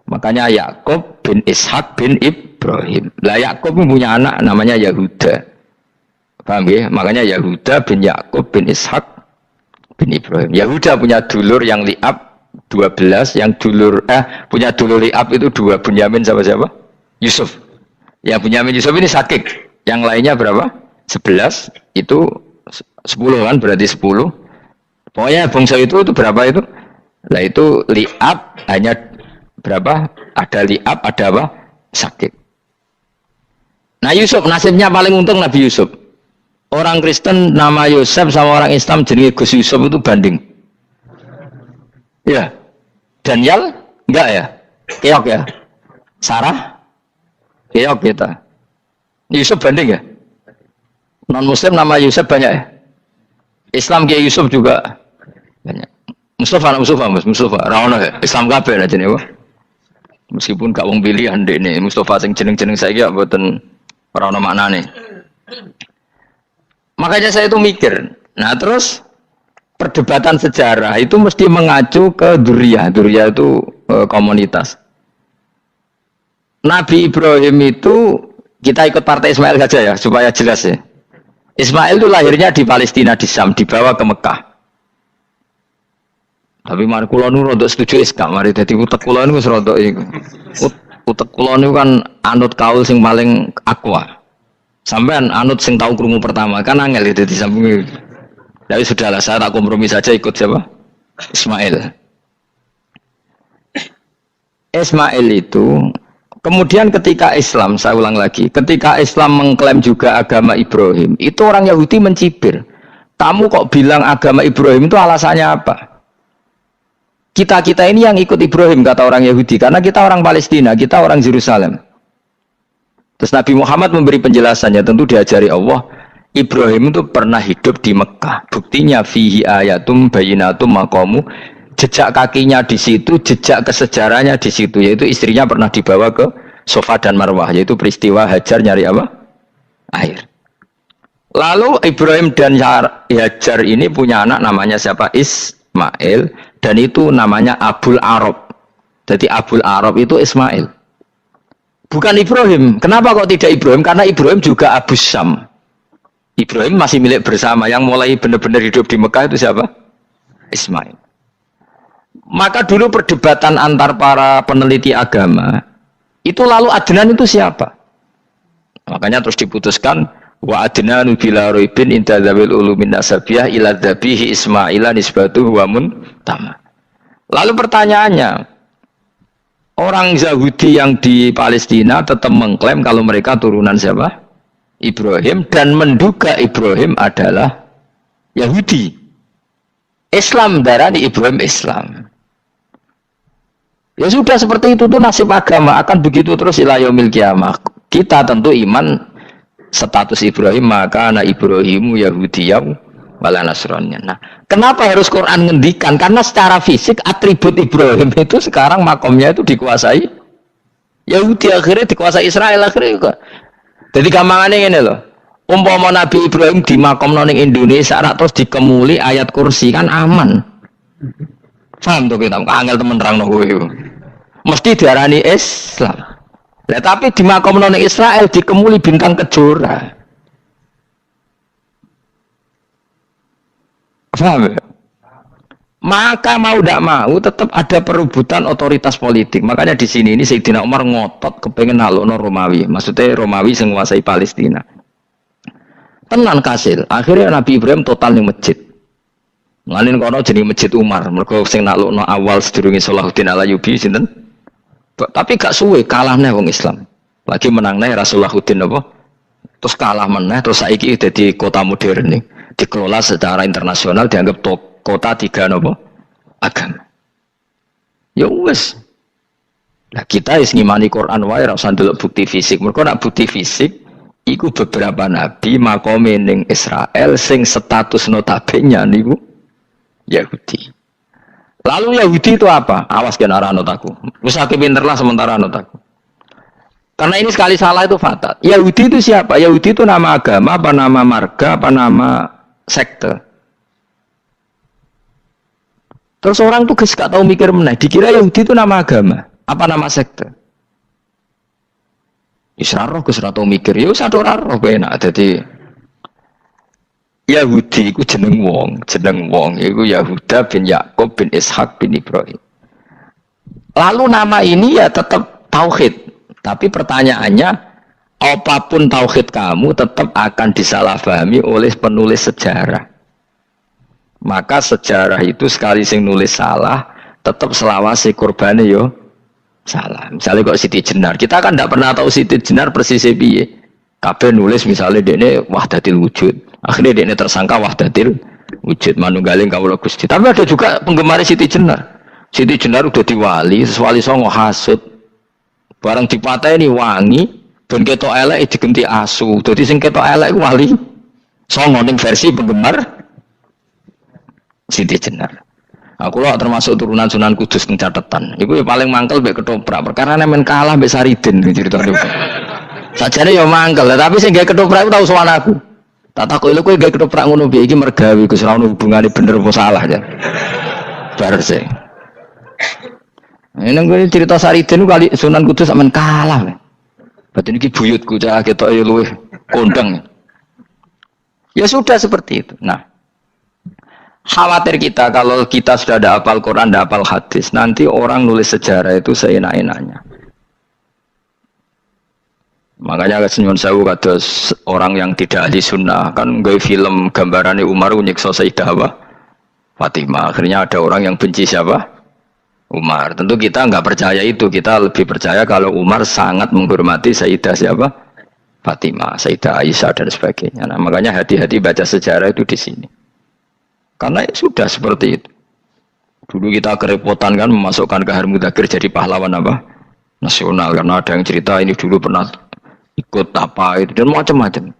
Makanya Yakub bin Ishak bin Ibrahim. Lah Yakub punya anak namanya Yahuda. Paham ya? Makanya Yahuda bin Yakub bin Ishak bin Ibrahim. Yahuda punya dulur yang li'ab 12, yang dulur punya dulur li'ab itu 2, Bunyamin sama siapa? Yusuf. Ya Bunyamin Yusuf ini sakit. Yang lainnya berapa? 11. Itu 10 kan, berarti 10. Pokoknya bangsa itu berapa itu? Lah itu li'ab hanya berapa? Ada li'ab, ada apa? Sakit. Nah Yusuf nasibnya paling untung Nabi Yusuf. Orang Kristen nama Yusuf sama orang Islam jenenge Gus Yusuf itu banding. Ya. Daniel enggak ya? Keok ya? Sarah? Keok kita. Yusuf banding ya? Non muslim nama Yusuf banyak ya? Islam Kiai Yusuf juga banyak. Mustafa Rawono ya? Islam kabeh lah jenenge. Meskipun gak wong pilihan dekne Mustafa sing jeneng-jeneng saiki ya mboten ora ono maknane. Makanya saya itu mikir. Nah, terus perdebatan sejarah itu mesti mengacu ke Duriyah. Duriyah itu komunitas. Nabi Ibrahim itu kita ikut partai Ismail saja ya supaya jelas ya. Ismail itu lahirnya di Palestina di Syam, dibawa ke Mekah. Tapi mari kula nu rodok setuju iska, mari dadi utek kula niku wis rodok iku. Utek kula niku kan anut kaul sing paling akwa. Sampean anut sing tahu krungu pertama, kan angel itu dadi samping. Tapi sudahlah saya tak kompromi saja ikut siapa? Ismail. Ismail itu kemudian ketika Islam, saya ulang lagi, ketika Islam mengklaim juga agama Ibrahim, itu orang Yahudi mencibir. Kamu kok bilang agama Ibrahim itu alasannya apa? Kita ini yang ikut Ibrahim, kata orang Yahudi, karena kita orang Palestina, kita orang Yerusalem. Terus Nabi Muhammad memberi penjelasannya, tentu diajari Allah, Ibrahim itu pernah hidup di Mekah. Buktinya fihi ayatum bayinatum maqamu, jejak kakinya di situ, jejak kesejarahnya di situ, yaitu istrinya pernah dibawa ke Safa dan Marwah, yaitu peristiwa Hajar nyari apa? Air. Lalu Ibrahim dan Hajar ini punya anak namanya siapa? Ismail, dan itu namanya Abul Arab. Jadi Abul Arab itu Ismail. Bukan Ibrahim. Kenapa kok tidak Ibrahim? Karena Ibrahim juga Abu Syam. Ibrahim masih milik bersama. Yang mulai benar-benar hidup di Mekah itu siapa? Ismail. Maka dulu perdebatan antar para peneliti agama, itu lalu Adnan itu siapa? Makanya terus diputuskan, wa adnanu bila roibin inda dzawil ulumin nasabiyah ila dzabihi Ismaila nisbatuhu wa muntama. Lalu pertanyaannya, orang Yahudi yang di Palestina tetap mengklaim kalau mereka turunan siapa? Ibrahim, dan menduga Ibrahim adalah Yahudi. Islam darani Ibrahim Islam. Ya sudah seperti itu tuh nasib agama, akan begitu terus ila yaumil qiyamah. Kita tentu iman status Ibrahim, maka anak Ibrahimu Yahudiyah wala Nasraniyah. Nah, kenapa harus Quran ngendikan? Karena secara fisik atribut Ibrahim itu sekarang makomnya itu dikuasai Yahudi, akhirnya dikuasai Israel akhirnya juga. Jadi gampangannya ini loh. Umpama Nabi Ibrahim di makom ning Indonesia terus dikemuli ayat kursi kan aman. Paham tuh kita? Angel temen terangno kowe. Mesti diarani Islam. Nah, tapi di makom ning Israel dikemuli bintang kejora. Paham ya? Maka mau tidak mau tetap ada perebutan otoritas politik. Makanya di sini ini Sayyidina Umar ngotot kepengen nalukno Romawi. Maksudnya Romawi yang menguasai Palestina. Tenan kasil. Akhirnya Nabi Ibrahim total ning masjid. Ngalin kono jenenge Masjid Umar. Mergo sing naklukno awal sedurunge Salahuddin Alayubi sinten? Tapi gak suwe kalahne wong Islam. Lagi menangne Rasulullahuddin apa? Terus kalah meneh terus saiki dadi kota modern nih. Dikelola secara internasional dianggap kota tiga nopo agama. Ya wes. Nah kita is ngimani Quran wae ora usah ndelok bukti fisik. Mergo nek bukti fisik iku beberapa nabi makome ning Israel sing status notabene niku Yahudi. Lalu Yahudi itu apa? Awas kena anut aku. Wis akeh pinterlah sementara anut aku. Karena ini sekali salah itu fatal. Yahudi itu siapa? Yahudi itu nama agama, apa nama marga, apa nama sekte. Terus orang tuh gak tahu mikir meneh, dikira Yahudi itu nama agama, apa nama sekte. Israroh gus tahu mikir, ya satu roh benak. Jadi Yahudi itu jeneng wong, itu Yahuda bin Yakub bin Ishak bin Ibrahim. Lalu nama ini ya tetap tauhid, tapi pertanyaannya, apapun tauhid kamu tetap akan disalahpahami oleh penulis sejarah. Maka sejarah itu sekali sing nulis salah, tetap selawase korbane yo salah. Misalnya kok Siti Jenar, kita kan tidak pernah tahu Siti Jenar persis piye. Kabeh nulis misalnya dekne wahdatil wujud, akhirnya dekne tersangka wahdatil wujud manunggaling kawula Gusti. Tapi ada juga penggemar Siti Jenar. Siti Jenar udah diwali, sesuali songo hasud. Barang dipateni wangi, ben ketok elek digenti asu. Dadi sing ketok elek wali songo ning versi penggemar Siti Jenar. Aku lah termasuk turunan Sunan Kudus ning catatan. Iku ya paling mangkel mbek ketoprak. Perkara men kalah mbek Saridin ceritane. Sajane ya mangkel, tapi sing gawe ketoprak iku tau sowan aku. Tak takoki lho kowe gawe ketoprak ngono piye iki mergawe Gus ora ono hubungane bener apa salah ya. Bar sih. Ini gue cerita Saridin kali Sunan Kudus men kalah. Berarti iki buyutku cah ketok ya luwih kondang. Ya sudah seperti itu. Nah, khawatir kita kalau kita sudah ada hafal Quran, ada hafal hadis, nanti orang nulis sejarah itu seenak-enaknya. Makanya senyum sewu kados orang yang tidak ahli sunnah kan gawe film gambarannya Umar nyiksa Sayyidah Fatimah. Akhirnya ada orang yang benci siapa? Umar. Tentu kita nggak percaya itu. Kita lebih percaya kalau Umar sangat menghormati Sayyidah siapa? Fatimah, Sayyidah Aisyah dan sebagainya. Nah, makanya hati-hati baca sejarah itu di sini. Karena ya sudah seperti itu. Dulu kita kerepotan kan memasukkan Kahar Mudzakkir jadi pahlawan apa? Nasional. Karena ada yang cerita ini dulu pernah ikut apa itu dan macam-macam.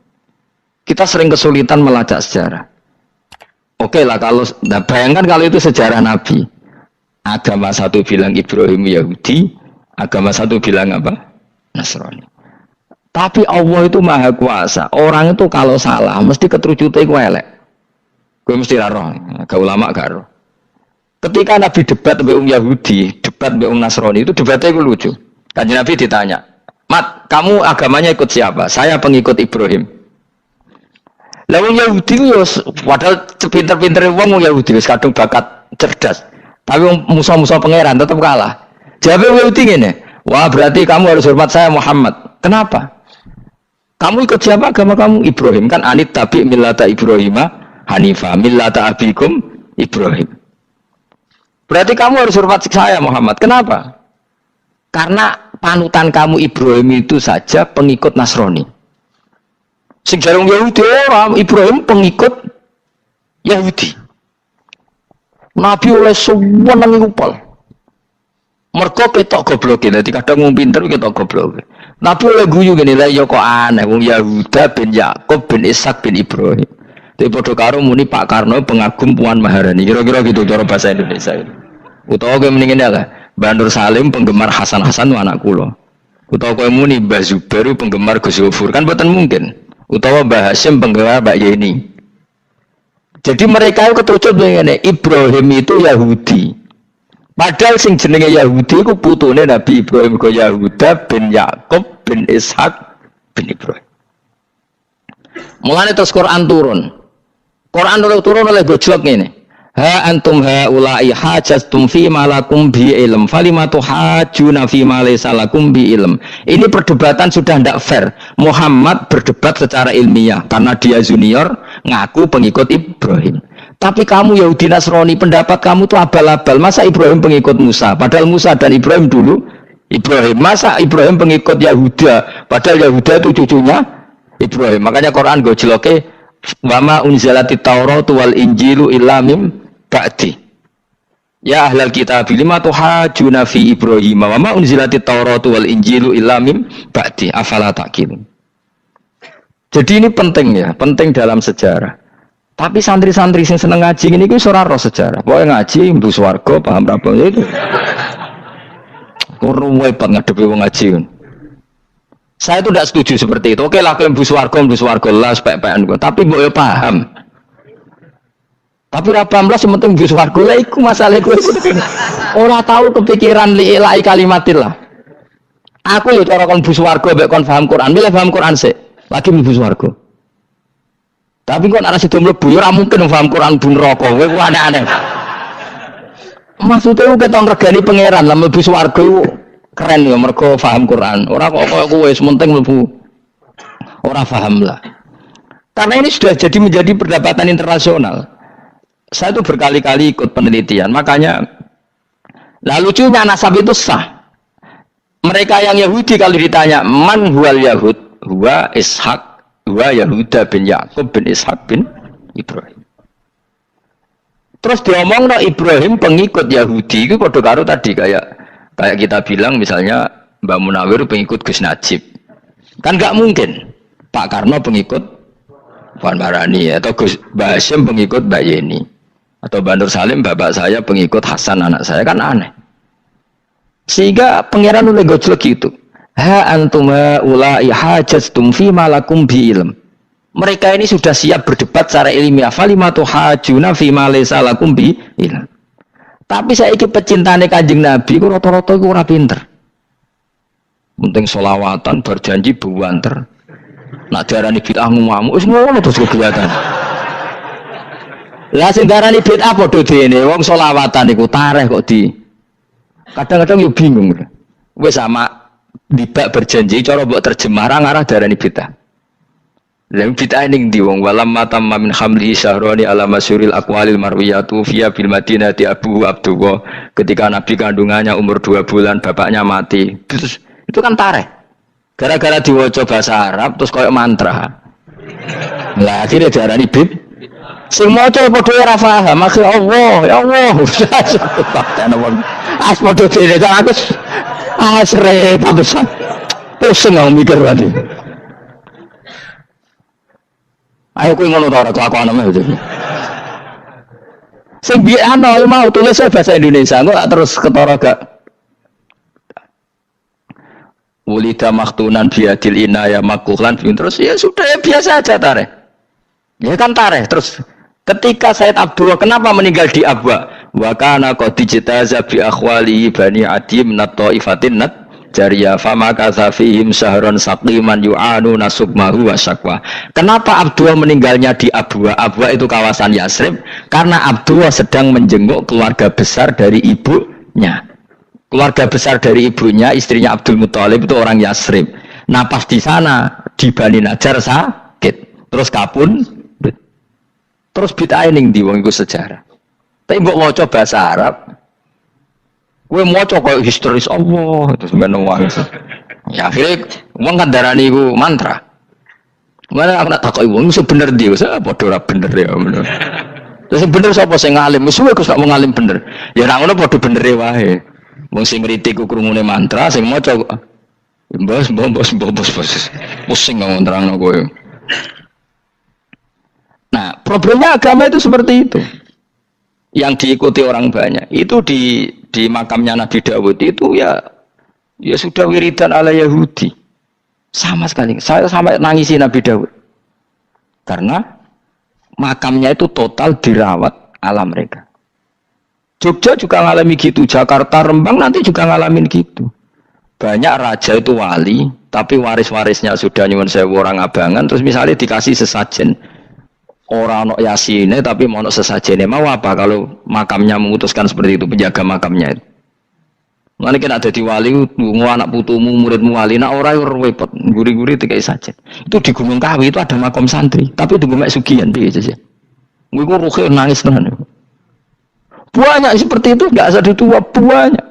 Kita sering kesulitan melacak sejarah. Oke lah kalau, nah bayangkan kalau itu sejarah Nabi. Agama satu bilang Ibrahim Yahudi, agama satu bilang apa? Nasrani. Tapi Allah itu maha kuasa. Orang itu kalau salah mesti keterujutnya itu elek. Gue mesti roh, gak ulama gak roh. Ketika Nabi debat dengan Yahudi, debat dengan Nasrani, itu debatnya itu lucu. Kanjeng Nabi ditanya, Mat, kamu agamanya ikut siapa? Saya pengikut Ibrahim. Lalu Yahudi itu, padahal pinter-pinter wong Yahudi, kadung bakat cerdas. Tapi musuh-musuh pangeran tetap kalah. Jawabnya Yahudi gini, wah berarti kamu harus hormat saya Muhammad. Kenapa? Kamu ikut siapa agama kamu? Ibrahim. Kan anit tabi millata Ibrahimah Hanifah, millata abikum Ibrahim. Berarti kamu harus hormat saya Muhammad. Kenapa? Karena panutan kamu Ibrahim itu saja pengikut Nasrani. Sing jarang Yahudi orang Ibrahim pengikut Yahudi. Nabi oleh semua nang ngupal. Mergo ketok goblok iki. Dadi kadang wong pinter ketok goblok. Nabi oleh guyu ngene lha ya kok aneh wong Yahuda bin Yakub bin Ishak bin Ibrahim. Tapi padha karo muni Pak Karno pengagum Puan Maharani. Kira-kira gitu cara bahasa Indonesia. Utawa kowe mending ngene lah, Mbah Nur Salim penggemar Hasan Hasan anak kula. Utawa kowe muni Mbah Zubair penggemar Gus Yofur, kan boten mungkin. Utawa Mbah Hasyim penggemar Mbak Yeni. Jadi mereka itu ketucut ngene, Ibrahim itu Yahudi. Padahal sing jenenge Yahudi iku putune Nabi Ibrahim kok Yahuda bin Yakub bin Ishak bin Ibrahim. Mulane terus Quran turun. Quran turun oleh gojlok ngene. Ha antum haula'i hajastum fi ma lakum bi ilm falimatu hajuna fi ma laysa lakum bi ilm. Ini perdebatan sudah tidak fair. Muhammad berdebat secara ilmiah karena dia junior ngaku pengikut Ibrahim. Tapi kamu Yahudi Nasrani pendapat kamu tuh abal-abal. Masa Ibrahim pengikut Musa? Padahal Musa dan Ibrahim dulu Ibrahim. Masa Ibrahim pengikut Yahuda? Padahal Yahuda itu cucunya Ibrahim. Makanya Quran gojloke wama unzalati Tauratu wal Injilu illa mim ba'di. Ya ahlal kitab lima tuhajuna fi Ibrahim wama unzalati Tauratu wal Injilu illa mim ba'di afala taqilun. Jadi ini penting ya, penting dalam sejarah. Tapi santri-santri yang seneng ngaji ini ku ora roh sejarah. Pokoke ngaji mlebu swarga paham ra itu. Kurang hebat ngadepi wong ngaji. Saya itu tidak setuju seperti itu. Oke lah, kalau mlebu swarga lah spek-pekan kok. Tapi mbok yo paham. Tapi ra paham lah sementing mlebu swarga lah iku masalah kowe. Ora tahu kepikiran li ilahi kalimatillah. Aku yo cara kon mlebu swarga mbek kon paham Quran, milih paham Quran sik. Lagi mlebu swarga. Tapi kok ana sida mlebu yo ora mungkin paham Quran bun neraka. Kowe ku aneh-aneh. Maksudnya ketok regani pangeran lah mlebu swarga keren ya mergo paham Quran. Ora kok kowe sementing mlebu. Ora paham lah. Karena ini sudah jadi menjadi perdebatan internasional. Saya itu berkali-kali ikut penelitian, makanya lucunya nasab itu sah. Mereka yang Yahudi kalau ditanya man huwal Yahud, huwa Ishak, huwa Yahuda bin Yakub bin Ishak bin Ibrahim. Terus diomong no Ibrahim pengikut Yahudi itu padha karo tadi kayak kita bilang misalnya Mbak Munawir pengikut Gus Najib. Kan nggak mungkin Pak Karno pengikut Puan Maharani atau Gus Mbak Hasyim pengikut Mbak Yeni atau Mbak Nur Salim bapak saya pengikut Hasan anak saya, kan aneh. Sehingga pangeran oleh gojlok gitu. Ha antum haula'i hajastum fi ma lakum bi ilm. Mereka ini sudah siap berdebat secara ilmiah. Falimatu hajuna fi ma laysa lakum bi ilm. Tapi saya iki pecintane Kanjeng Nabi ku rata-rata iku ora pinter. Penting selawatan berjanji buanter. Nak diarani bid'ah ngamuk wis ngono terus kegiatan. Lah sing diarani bid'ah padha dene wong selawatan iku tareh kok di. Kadang-kadang yo bingung. Wis sama dibak berjanji cara mbok terjemah ngarah diarani bid'ah. Lah bid'ah ning ndi wong walam matam min hamli syahrani ala masyuril aqwalil marwiyatu fiya bil madinati Abu Abdullah, ketika Nabi kandungannya umur 2 bulan bapaknya mati. Terus itu kan tareh. Gara-gara diwaca bahasa Arab terus koyo mantra. Lah akhirnya diarani bid. Sing maca padha ora paham, maksud Allah, ya Allah. As padha dene aku asre besar. Pusing aku mikir tadi. Ayo kowe ngono ta ora kelakuan itu. Sing biasa mau tulis bahasa Indonesia, kok terus ketara gak. Ulida maktunan biadil inaya makuhlan terus ya sudah ya biasa aja tareh. Ya kan tareh terus ketika Said Abdullah kenapa meninggal di Abwa? wa kana qad ijtaza bi akhwalihi bani adi min at-taifatin jariyah fama kasafihim syahron saqiman yu'anu nasukmahu wa syakwa. Kenapa Abdullah meninggalnya di Abwa? Abwa itu kawasan Yasrib karena Abdullah sedang menjenguk keluarga besar dari ibunya. Keluarga besar dari ibunya, istrinya Abdul Muthalib itu orang Yasrib. Nah pas di sana di Bani Najjar sakit, terus kapun, terus bid'ah ning ndi wong iku sejarah. Tapi mbok maca bahasa Arab, kowe maca koyo historis Allah terus ngono wae. Ya akhirnya wong kan darani iku mantra. Mana aku nak takoki wong sing bener ndi, wis padha ora bener ya ngono. Terus bener sapa sing ngalim? Wis kowe gak mau ngalim bener. Ya ora ngono padha benere wae. Wong sing ngritik ku krungune mantra, sing maca bos. Pusing ngomong terangno kowe. Nah, problemnya agama itu seperti itu. Yang diikuti orang banyak. Itu di makamnya Nabi Dawud itu ya sudah wiridan ala Yahudi. Sama sekali. Saya sampai nangisi Nabi Dawud. Karena makamnya itu total dirawat ala mereka. Jogja juga ngalami gitu, Jakarta, Rembang nanti juga ngalamin gitu. Banyak raja itu wali, tapi waris-warisnya sudah nyuwun sewu orang abangan, terus misalnya dikasih sesajen. Orang ono yasine tapi mau sesajene mau apa kalau makamnya memutuskan seperti itu, penjaga makamnya itu. Mulane kena dadi wali nggo anak putumu muridmu wali nak ora repot guri-guri dikai sajen. Itu di Gunung Kawi itu ada makam santri tapi tunggu mek sugihan piye sih. Nggo ruhe nangis tenan. Banyak seperti itu enggak usah ditua banyak.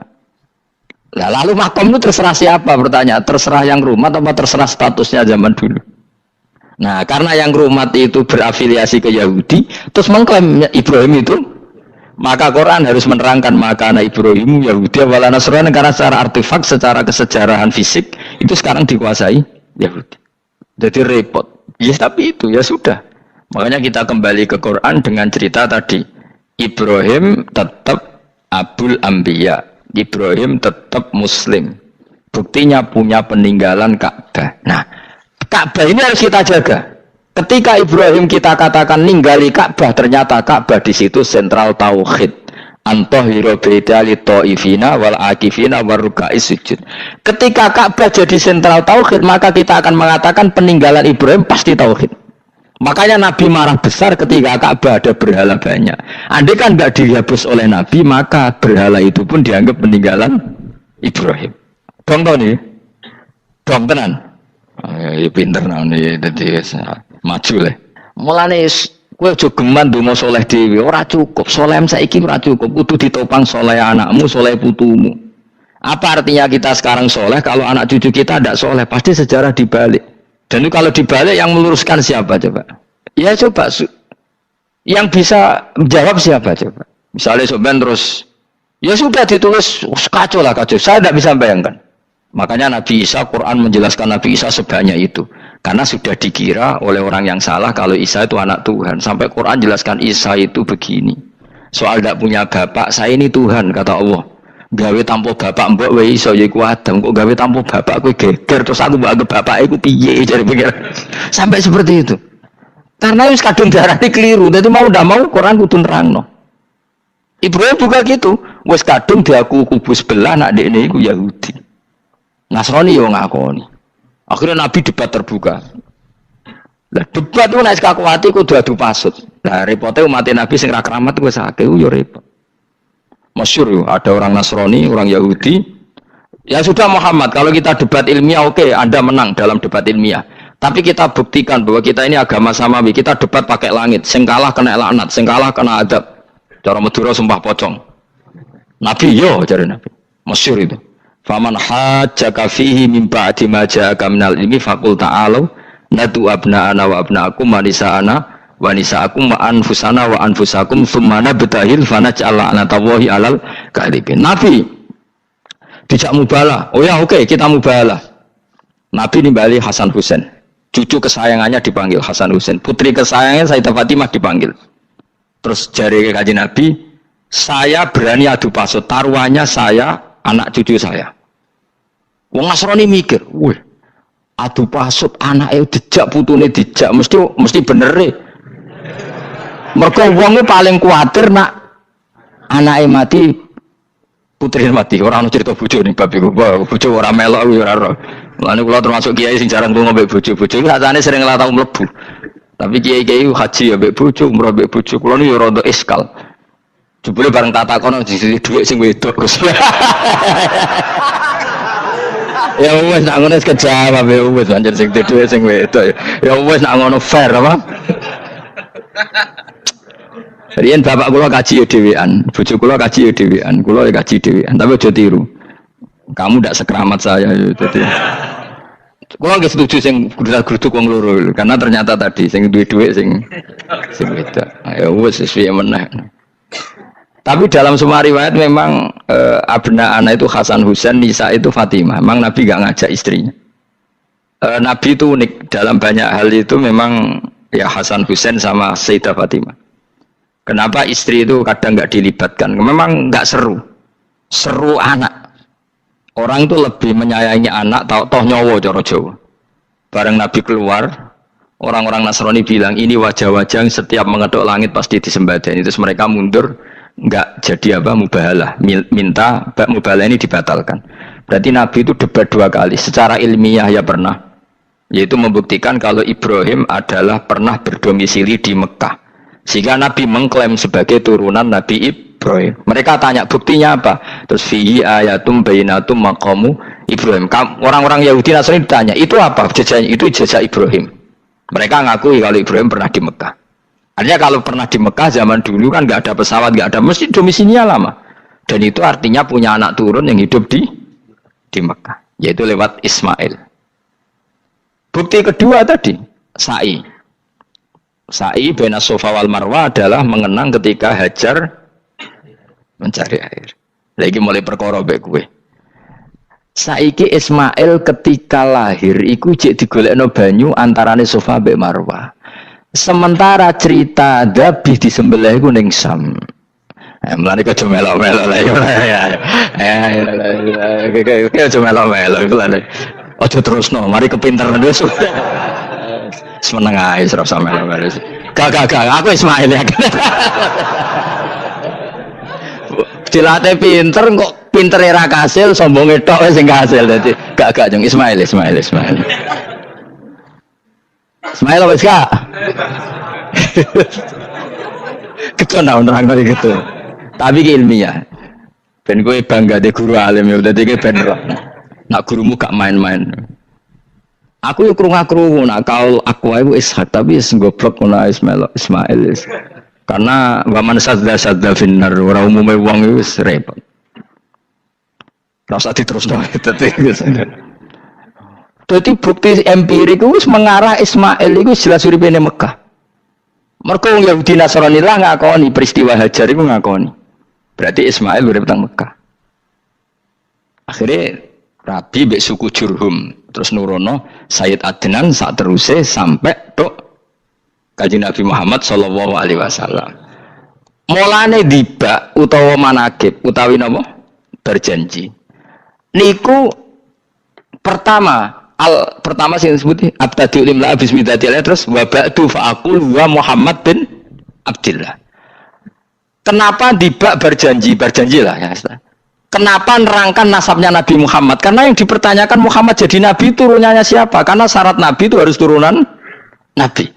Lah lalu makam itu terserah siapa bertanya, terserah yang rumah atau terserah statusnya zaman dulu. Nah, karena yang rumat itu berafiliasi ke Yahudi, terus mengklaim Ibrahim itu, maka Quran harus menerangkan maka anak Ibrahim Yahudi wala Nasrani karena secara artefak, secara kesejarahan fisik itu sekarang dikuasai Yahudi. Jadi repot. Ya tapi itu ya sudah. Makanya kita kembali ke Quran dengan cerita tadi. Ibrahim tetap Abul Anbiya. Ibrahim tetap Muslim. Buktinya punya peninggalan Ka'bah. Nah, Ka'bah ini harus kita jaga. Ketika Ibrahim kita katakan ninggali Ka'bah, ternyata Ka'bah di situ sentral tauhid. Antahhiru baitali taifina wal akifina waruka'is sujud. Ketika Ka'bah jadi sentral tauhid, maka kita akan mengatakan peninggalan Ibrahim pasti tauhid. Makanya Nabi marah besar ketika Ka'bah ada berhala banyak. Andai kan enggak dihapus oleh Nabi, maka berhala itu pun dianggap peninggalan Ibrahim. Dong tau nih? Dong tenan. Ya pinter nih, jadi maju lah. Mulane kowe aja geman ndonga saleh dhewe, ora cukup. Saleh saiki ora cukup, kudu ditopang saleh anakmu, saleh putumu. Apa artinya kita sekarang saleh kalau anak cucu kita tidak saleh? Pasti sejarah dibalik. Dan itu kalau dibalik yang meluruskan siapa coba? Ya coba yang bisa menjawab siapa coba? Misalnya soben terus ya sudah ditulis kacau lah kacau. Saya tidak bisa bayangkan. Makanya Nabi Isa, Quran menjelaskan Nabi Isa sebanyak itu. Karena sudah dikira oleh orang yang salah kalau Isa itu anak Tuhan. Sampai Quran jelaskan Isa itu begini. Soal tidak punya bapak, saya ini Tuhan, kata Allah. Gawe tanpa bapak mbok wae iso ya iku Adam. Kok gawe tanpa bapak kowe geger terus aku mbok bapak iku piye jare pikir. Sampai seperti itu. Karena wis kadung darane keliru. Dadi mau ndak mau Quran kudu nerangno. Ibrahim juga gitu. Wis kadung diaku kubu sebelah nak dekne iku Yahudi. Nasrani yo ngakoni. Akhirnya Nabi debat terbuka. Lah debat ku nek kakuati kudu adu pasut. Lah repote umat Nabi sing ra keramat wis akeh yo repot. Masyhur ada orang Nasrani, orang Yahudi. Ya sudah Muhammad, kalau kita debat ilmiah oke, Anda menang dalam debat ilmiah. Tapi kita buktikan bahwa kita ini agama samawi. Kita debat pakai langit. Sing kalah kena laknat, sing kalah kena adab. Cara Madura sumpah pocong. Nabi yo cari Nabi. Masyhur itu. Faman hajjaka fihi min ba'di ma ja'aka minal ilmi faqul ta'alu nadu abna'ana wa abna'akum wa nisa'ana wa nisa'akum wa anfusana wa anfusakum thumma nabtahil fanaj'al la'natallahi 'alal kadhibin. Nabi dijak mubalah. Oh ya oke, kita mubalah. Nabi nimbali Hasan Husain. Cucu kesayangannya dipanggil Hasan Husain. Putri kesayangannya Sayyidah Fatimah dipanggil. Terus jari Kanjeng Nabi, saya berani adu pasut. Taruhannya saya anak cucu saya. Wong Nasrani mikir, wih, adu pasut anake dijak putune dijak mesti bener e. Mergo wonge paling kuwatir nak anake mati putri mati, ora ono cerita bojo ning bab iku. Bojo ora melok ora ora. Mulane kula termasuk kiai sing jarang lunga mbek bojo. Bojo iki sakjane sering lah tau mlebu. Tapi kiai-kiai haji ya mbek bojo, umrah mbek bojo. Kula niku ya rada iskal. Jebule bareng tak takono sisi dhuwit sing wedok. Ya wis nak ngono kejawab ya wis anjir sing dhuwit sing wedok. Ya wis nak ngono fair apa? Riyen bapak kula kaji dhewean, bojo kula kaji dhewean, kula ya kaji dhewean, tapi aja tiru. Kamu ndak sekeramat saya jadi. Kula nggih setuju sing gruduk wong loro karena ternyata tadi sing duwe dhuwit sing wedok. Ya wis sesuai meneh. Tapi dalam semua riwayat memang abna ana itu Hasan Husain, Nisa itu Fatimah. Memang Nabi enggak ngajak istrinya. Nabi itu unik dalam banyak hal itu memang ya Hasan Husain sama Sayyidah Fatimah. Kenapa istri itu kadang nggak dilibatkan? Memang nggak seru, seru anak. Orang itu lebih menyayangi anak, toh nyowo coro Jawa. Bareng Nabi keluar, orang-orang Nasrani bilang ini wajah-wajah yang setiap mengetuk langit pasti disembadani. Terus mereka mundur, nggak jadi apa mubahalah, minta mubahalah ini dibatalkan. Berarti Nabi itu debat 2 kali. Secara ilmiah ya pernah, yaitu membuktikan kalau Ibrahim adalah pernah berdomisili di Mekah. Sehingga Nabi mengklaim sebagai turunan Nabi Ibrahim. Mereka tanya buktinya apa? Terus fihi ayatum bainatum maqamu Ibrahim. Orang-orang Yahudi Nasrani ditanya, itu apa? Jejaknya itu jejak Ibrahim. Mereka ngakui kalau Ibrahim pernah di Mekah. Artinya kalau pernah di Mekah zaman dulu kan nggak ada pesawat, nggak ada, mesti domisilinya lama. Dan itu artinya punya anak turun yang hidup di Mekah, yaitu lewat Ismail. Bukti kedua tadi, sa'i. Sa'i baina Safa wal Marwah adalah mengenang ketika Hajar mencari air. Lagi mulai perkara mbek kowe. Saiki Ismail ketika lahir iku jek digolekno banyu antarane Safa mbek Marwah. Sementara cerita Dzabih disembelih iku ning Sam. Mulane kok melok-melok lah ya. Kok melok-melok iku lha. Aja terusno, mari kepinteran wis. Semeneng ae ora usah melu-melu. Gak aku Ismail ya. Dilatih pinter kok pintere ra kasil, sombonge tok wis sing kasil dadi gak jeng Ismail. Ismail wis gak. Ketona nerangno gitu. Tapi ki ilmiah. Ben kowe bangga de guru alim ya dadi ki ben roh. Nak gurumu gak main-main. Aku yo krungu-krungu nak kaul aku iku Ishak tapi wis goblok ngono Ismail. Karena waman sadda finnar ora umume wong iku wis repot. Rasa diterusno dadi bukti empirik wis mengarah Ismail iku jelas uripe ning Mekah. Mergo wong Yahudi Nasrani lah ngakoni peristiwa Hajar iku ngakoni. Berarti Ismail urip teng Mekah. Akhirnya Rabi mbek suku Jurhum terus nurono Sayyid Adnan sak teruse sampai tok Kanjeng Nabi Muhammad sallallahu alaihi wasallam. Mulane dibak utawa manakib utawi napa berjanji. Niku pertama sing disebut abtadiul imla bismillah terus wa ba'du fa aqul wa Muhammad bin Abdullah. Kenapa dibak berjanji lah ya. Kenapa nerangkan nasabnya Nabi Muhammad? Karena yang dipertanyakan Muhammad jadi Nabi turunannya siapa? Karena syarat Nabi itu harus turunan Nabi.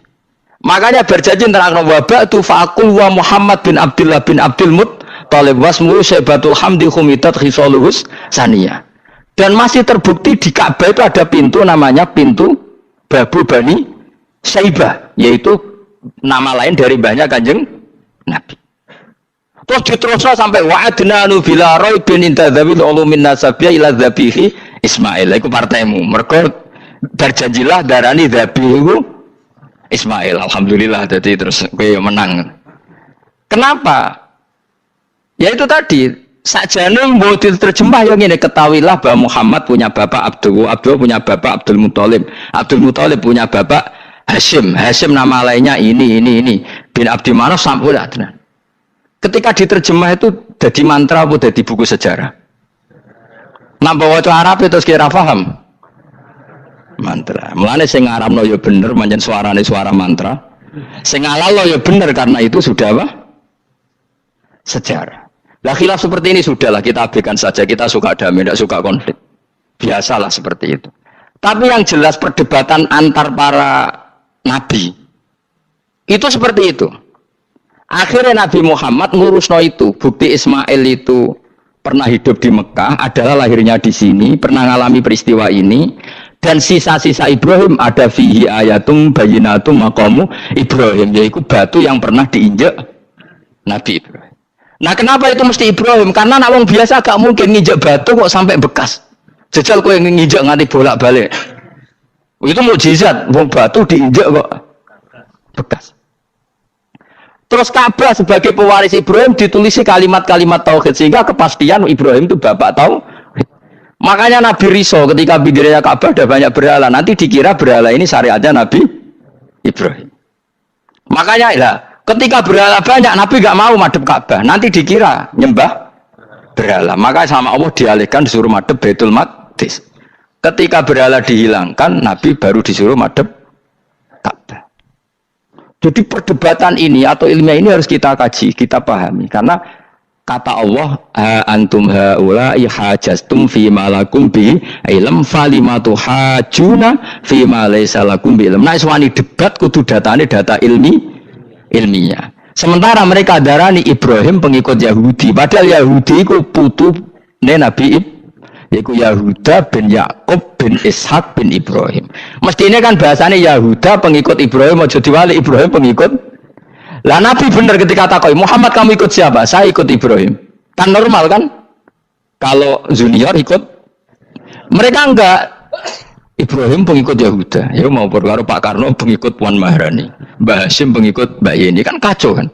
Makanya berjanji nerangkan wabak tu fa'akul wa Muhammad bin Abdullah bin Abdul Muttalib wasmulu syaibatul hamdi khumitat khisaluhus saniyah. Dan masih terbukti di Ka'bah itu ada pintu namanya pintu Babu Bani Syaibah, yaitu nama lain dari banyak Kanjeng Nabi. Terus diterusnya sampai wa'adnanu bila raibin intadzawil ulumin nasabiyah ila dzabihi Ismail. Itu partaimu. Mereka berjanjilah darani dzabihu Ismail. Alhamdulillah jadi terus kowe menang. Kenapa? Ya itu tadi sakjane mbok diterjemah yang ini ketahuilah bahwa Muhammad punya bapak Abdul punya bapak Abdul Muthalib punya bapak Hashim nama lainnya ini bin Abdi Manaf sampai Adnan. Ketika diterjemah itu jadi mantra atau jadi buku sejarah. Nambah waca Arab itu kira paham. Mantra. Mulane sing ngarapno ya bener pancen suarane suara mantra. Sing ngalalo ya bener karena itu sudah apa? Sejarah. Lah khilaf seperti ini sudahlah kita abaikan saja, kita suka damai, tidak suka konflik. Biasalah seperti itu. Tapi yang jelas perdebatan antar para nabi itu seperti itu. Akhirnya Nabi Muhammad ngurusno itu. Bukti Ismail itu pernah hidup di Mekah, adalah lahirnya di sini, pernah mengalami peristiwa ini. Dan sisa-sisa Ibrahim ada fihi ayatum bayinatum maqamu Ibrahim, yaitu batu yang pernah diinjak Nabi Ibrahim. Nah kenapa itu mesti Ibrahim? Karena nak wong biasa gak mungkin nginjak batu kok sampai bekas. Jajal kowe nginjak nganti bolak-balik. Itu mukjizat, wong batu diinjak kok bekas. Terus Ka'bah sebagai pewaris Ibrahim ditulisi kalimat-kalimat tauhid sehingga kepastian Ibrahim itu bapak tauhid. Makanya Nabi Riso ketika bidirinya Ka'bah ada banyak berhala, nanti dikira berhala ini syariatnya Nabi Ibrahim. Makanya lah ketika berhala banyak Nabi gak mau madhep Ka'bah, nanti dikira nyembah berhala. Maka sama Allah dialihkan disuruh madhep Baitul Maqdis. Ketika berhala dihilangkan, Nabi baru disuruh madhep Ka'bah. Jadi perdebatan ini atau ilmiah ini harus kita kaji, kita pahami. Karena kata Allah, antum haula'i hajastum fi ma lakum bi ilm falimatu hajuna fi ma laysa lakum bi ilm. Nah, iswani debat kudu datane data ilmiah. Sementara mereka darani Ibrahim pengikut Yahudi, padahal Yahudi itu putune Nabi Ibrahim, yaitu Yahuda bin Yakub bin Ishak bin Ibrahim. Mestinya kan bahasanya Yahuda pengikut Ibrahim, aja diwali Ibrahim pengikut. Lah Nabi benar ketika takoi, Muhammad kamu ikut siapa? Saya ikut Ibrahim. Kan normal kan? Kalau junior ikut, mereka enggak. Ibrahim pengikut Yahuda. Ya mau perkara Pak Karno pengikut Puan Maharani, Mbah Hashim pengikut Mbak Yeni, kan kacau kan?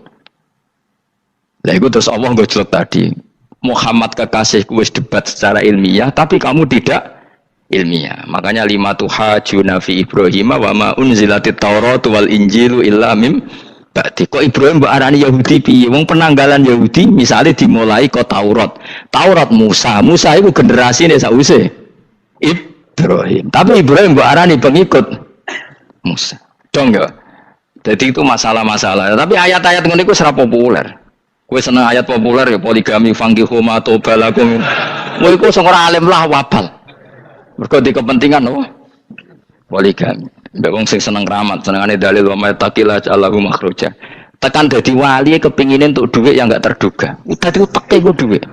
Lah itu terus Allah ngejlok tadi. Muhammad kekasihku wis debat secara ilmiah, tapi kamu tidak ilmiah. Makanya lima tuhajuna fi Ibrahim wa ma unzilatit Taurat wal Injilu illa mim ba'di. Kok Ibrahim mbok arani Yahudi piye? Wong penanggalan Yahudi misalnya dimulai kok Taurat. Taurat Musa itu generasine sakwise Ibrahim. Tapi Ibrahim mbok arani pengikut Musa. Dong ya. Jadi itu masalah-masalah. Tapi ayat-ayat ngene iku ora populer. Kowe seneng ayat populer ya poligami fangkihu ma tobalakum. Kowe iku sing ora alim lah wabal. Mergo di kepentingan apa? Poligami. Mbek wong sing seneng keramat, senengane dalil wa may taqila Allahu makhraja. Tekan dadi wali kepingine untuk duit yang enggak terduga. Udah diuteke ku duit.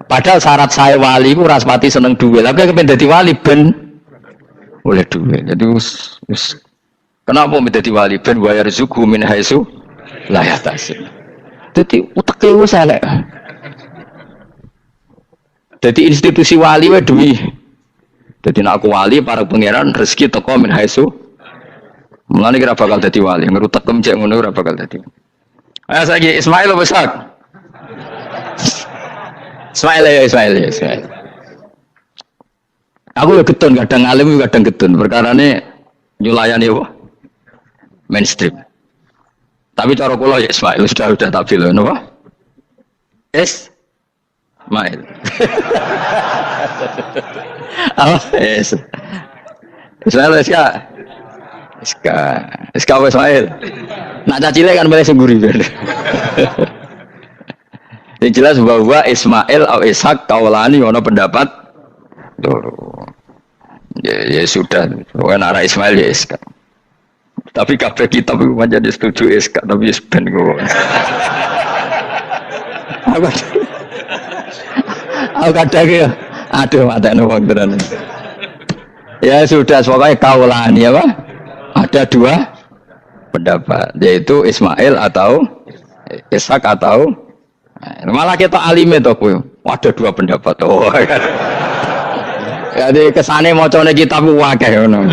Padahal syarat saya wali ku ora pati seneng duit. Tapi kepen dadi wali ben oleh duit. Jadi wis kenapa menjadi wali ben wa yarzuqhu min haitsu la yahtasib. Jadi uteke wis elek. Jadi institusi wali wae duwi. Jadi nek aku wali para pangeran rezeki teko min haitsu. Mulane kira bakal dadi wali, ngerutek cek ngono ora bakal dadi. Ayo saiki Ismail apa Ishak? Ismail. Aku ya getun kadang alim kadang getun. Perkarane nyulayani apa? Mainstream. Tapi cara kula ya Ismail sudah tak bilang apa? Ismail. Apa? Ismail Iska Ismail. Nak cacile kan boleh sengguri. Yang jelas bahwa Ismail atau Ishak kaulani ono pendapat loro. Ya sudah, bukan arah Ismail ya Ishak. Tapi kabeh kitab itu menjadi setuju Ishak, tapi ben kok. Aku kadang ya, aduh matane wong tenan. Ya sudah, pokoknya kaulani apa? Ada dua pendapat, yaitu Ismail atau Ishak atau malah kita alime to kowe. Ada dua pendapat. Oh kan. Jadi kesane macane kitab akeh ngono.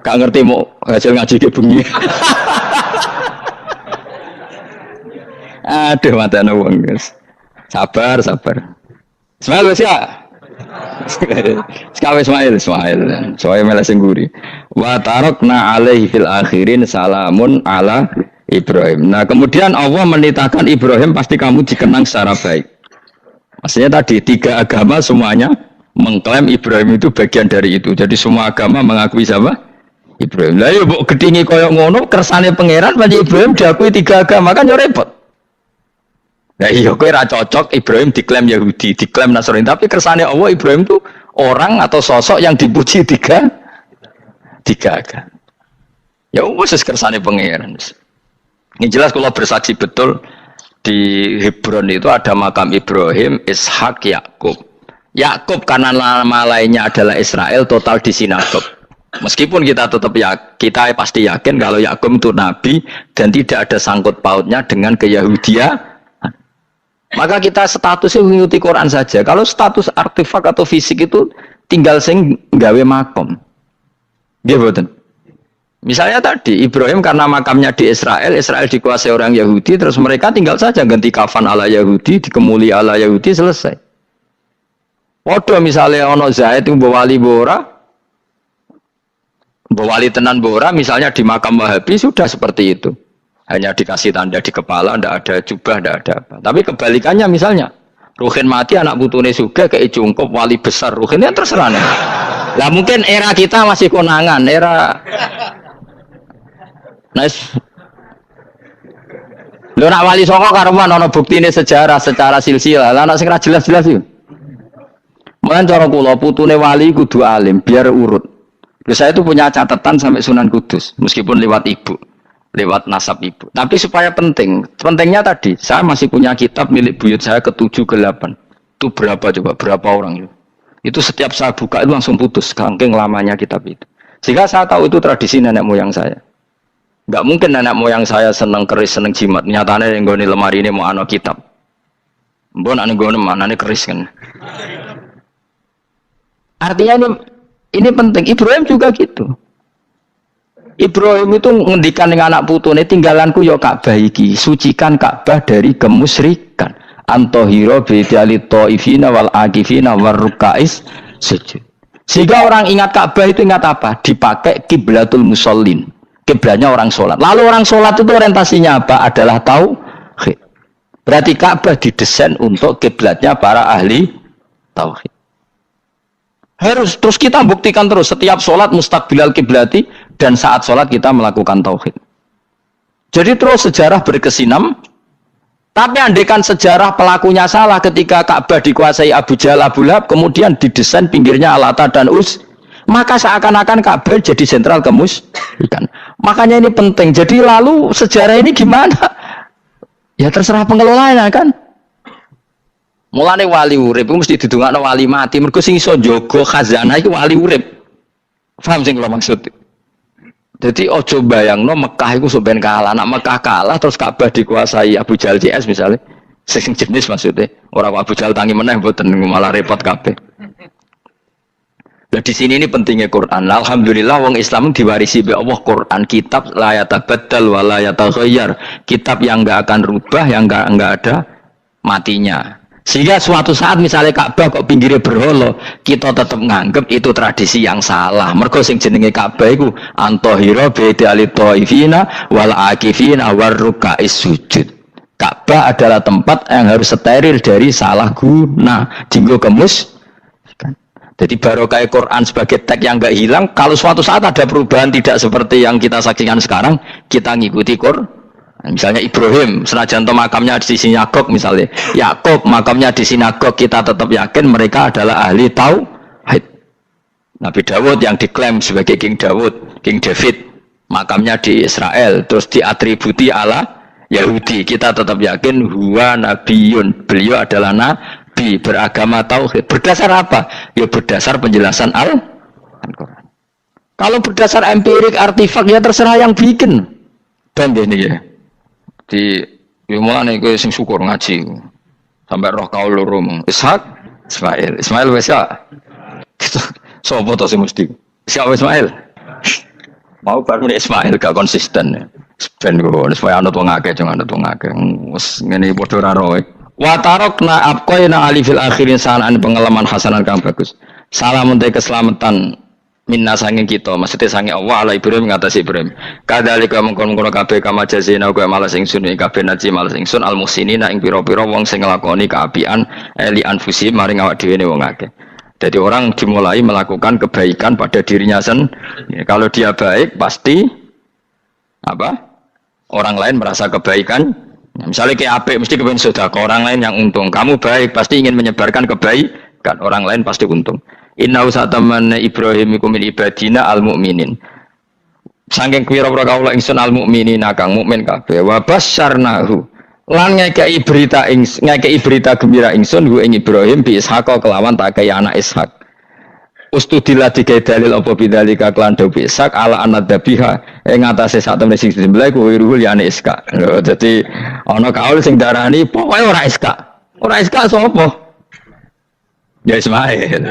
Gak ngerti mau hasil ngaji ke bengi. Aduh matane wong guys. Sabar. Ismail wis ya. Sekawe Ismail. Soale mele sing nguri. Wa tarakna alaihi fil akhirin salamun ala Ibrahim. Nah kemudian Allah menitahkan Ibrahim pasti kamu dikenang secara baik. Maksudnya tadi tiga agama semuanya mengklaim Ibrahim itu bagian dari itu. Jadi semua agama mengakui siapa? Ibrahim. Lah ya mbok gedhingi kaya ngono kersane pangeran panjenengan Ibrahim diakui tiga agama kan yo repot. Nah iya kowe ra cocok Ibrahim diklaim Yahudi, diklaim Nasrani, tapi kersane Allah Ibrahim itu orang atau sosok yang dipuji tiga kan. Ya wis kersane pangeran. Ini jelas kalau bersaksi betul di Hebron itu ada makam Ibrahim, Ishak, Yakub. Yakub karena nama lainnya adalah Israel, total di sinagog. Meskipun kita tetap kita pasti yakin kalau Yakub itu nabi dan tidak ada sangkut pautnya dengan keyahudian. Maka kita statusnya mengikuti Quran saja. Kalau status artefak atau fisik itu tinggal sing gawe makom. Gitu. Misalnya tadi Ibrahim karena makamnya di Israel, Israel dikuasai orang Yahudi, terus mereka tinggal saja ganti kafan ala Yahudi, dikemuli ala Yahudi, selesai. Waduh misalnya ono Zaid yang bawali bora, bawali tenan bora, misalnya di makam Wahabi sudah seperti itu. Hanya dikasih tanda di kepala, tidak ada jubah, tidak ada apa. Tapi kebalikannya misalnya, Ruhin mati, anak putune juga kayak cungkup, wali besar Ruhin, ya terserah. Lah mungkin era kita masih konangan, era... Nice. Lho nak wali songo karuan ana buktine sejarah secara silsilah. Lah ana sing ra jelas-jelas iki. Mulane cara kula putune wali kudu alim biar urut. Lho saya itu punya catatan sampai Sunan Kudus meskipun lewat ibu. Lewat nasab ibu. Tapi supaya penting, pentingnya tadi, saya masih punya kitab milik buyut saya ke-7 ke-8. Itu berapa coba? Berapa orang itu? Itu setiap saya buka itu langsung putus, saking lamanya kitab itu. Sehingga saya tahu itu tradisi nenek moyang saya. Enggak mungkin nenek moyang saya seneng keris, seneng jimat. Nyatanya yang goni lemari ini mau ano kitab. Mbon ane goni mana ane keris kan. Artinya ini penting. Ibrahim juga gitu. Ibrahim itu ngendikan dengan anak putune tinggalanku ya Ka'bah iki, sucikan Ka'bah dari kemusyrikan. Antohiro bidali ta'ifina wal akifina war rukais sujud. Sehingga orang ingat Ka'bah itu ingat apa? Dipakai kiblatul musallin. Kiblatnya orang sholat. Lalu orang sholat itu orientasinya apa? Adalah tauhid. Berarti Ka'bah didesain untuk kiblatnya para ahli tauhid. Harus terus kita buktikan terus setiap sholat mustaqbilal kiblati dan saat sholat kita melakukan tauhid. Jadi terus sejarah berkesinam. Tapi andaikan sejarah pelakunya salah ketika Ka'bah dikuasai Abu Jahal, Abu Lahab, kemudian didesain pinggirnya Al-Ata dan Uz, maka seakan-akan Ka'bah jadi sentral kemusyrikan. Makanya ini penting. Jadi lalu sejarah ini gimana? Ya terserah pengelolanya kan. Mulane wali urip iku mesti didongakno wali mati. Mergo sing iso njaga khazanah iku wali urip. Paham sing kula maksud? Jadi ojo bayangno Mekah iku sampean kalah. Nek Mekah kalah terus Ka'bah dikuasai Abu Jahal CS misalnya. Sing jenis maksudnya. Ora Abu Jahal tangi meneh mboten malah repot kabeh. Nah di sini ini pentingnya Quran. Alhamdulillah wong Islam diwarisi oleh Allah Quran, kitab la yatabaddal wa la yataghayyar. Kitab yang enggak akan rubah, yang enggak ada matinya. Sehingga suatu saat misalnya Ka'bah kok pinggirnya berhala, kita tetap nganggep itu tradisi yang salah. Mergo sing jenenge Ka'bah iku antahira bidali taifina wal akifina war rukais sujud. Ka'bah adalah tempat yang harus steril dari salah guna, dinggo kemus. Jadi barokah Quran sebagai teks yang enggak hilang, kalau suatu saat ada perubahan tidak seperti yang kita saksikan sekarang, kita ngikuti Quran. Misalnya Ibrahim, senajan to makamnya di sinagog misalnya, Yakub makamnya di sinagog, kita tetap yakin mereka adalah ahli tauhid. Nabi Dawud yang diklaim sebagai King Dawud, King David, makamnya di Israel, terus diatributi ala Yahudi, kita tetap yakin huwa nabiyun, beliau adalah nabi, beragama tauhid. Berdasar apa? Ya berdasar penjelasan Al-Quran. Kalau berdasar empirik artifak ya terserah yang bikin. Dan ini ya. Di mulane kowe sing syukur ngaji sampai roh kaul loro Ishak Ismail wis ya sapa to sing mesti siapa Ismail mau baru Ismail gak konsisten ben kok supaya anut wong akeh jangan anut wong akeh wis ngene padha ora roe wa tarokna abqaina ali fil akhirin sanan pengalaman hasanan kang bagus salam untuk keselamatan minna sanging kita maksudnya sanging Allah ala Ibrahim ngatasi Ibrahim kadalika mengkon-mengkon kabeh kama jazina kowe malas ingsun ing kabeh naji malas ingsun al muhsinina ing pira-pira wong sing nglakoni kaapian li anfusi maring awak dhewe ne wong akeh. Jadi orang dimulai melakukan kebaikan pada dirinya sendiri. Kalau dia baik pasti apa? Orang lain merasa kebaikan Nah, misalnya kayak apik mesti kepengen sedekah, orang lain yang untung. Kamu baik pasti ingin menyebarkan kebaikan, orang lain pasti untung. Inna usataman Ibrahim iku min ibadina al mukminin. Saking kira-kira kaula ingsun al mukminina kang mukmin kabeh. Wa basyarnahu. Lan ngekei berita gembira ingsun ku ing Ibrahim bi Ishaq kelawan tak kaya anak Ishak. Ustudillah dikai dalil apa bidzalika klan do Ishaq ala anadzabiha ing atase sak temene sing disembelih ku wiruhul yani Ishaq. Lho dadi ana kaul sing darani pokoke ora Ishaq. Ora Ishaq sapa? Ya Ismail.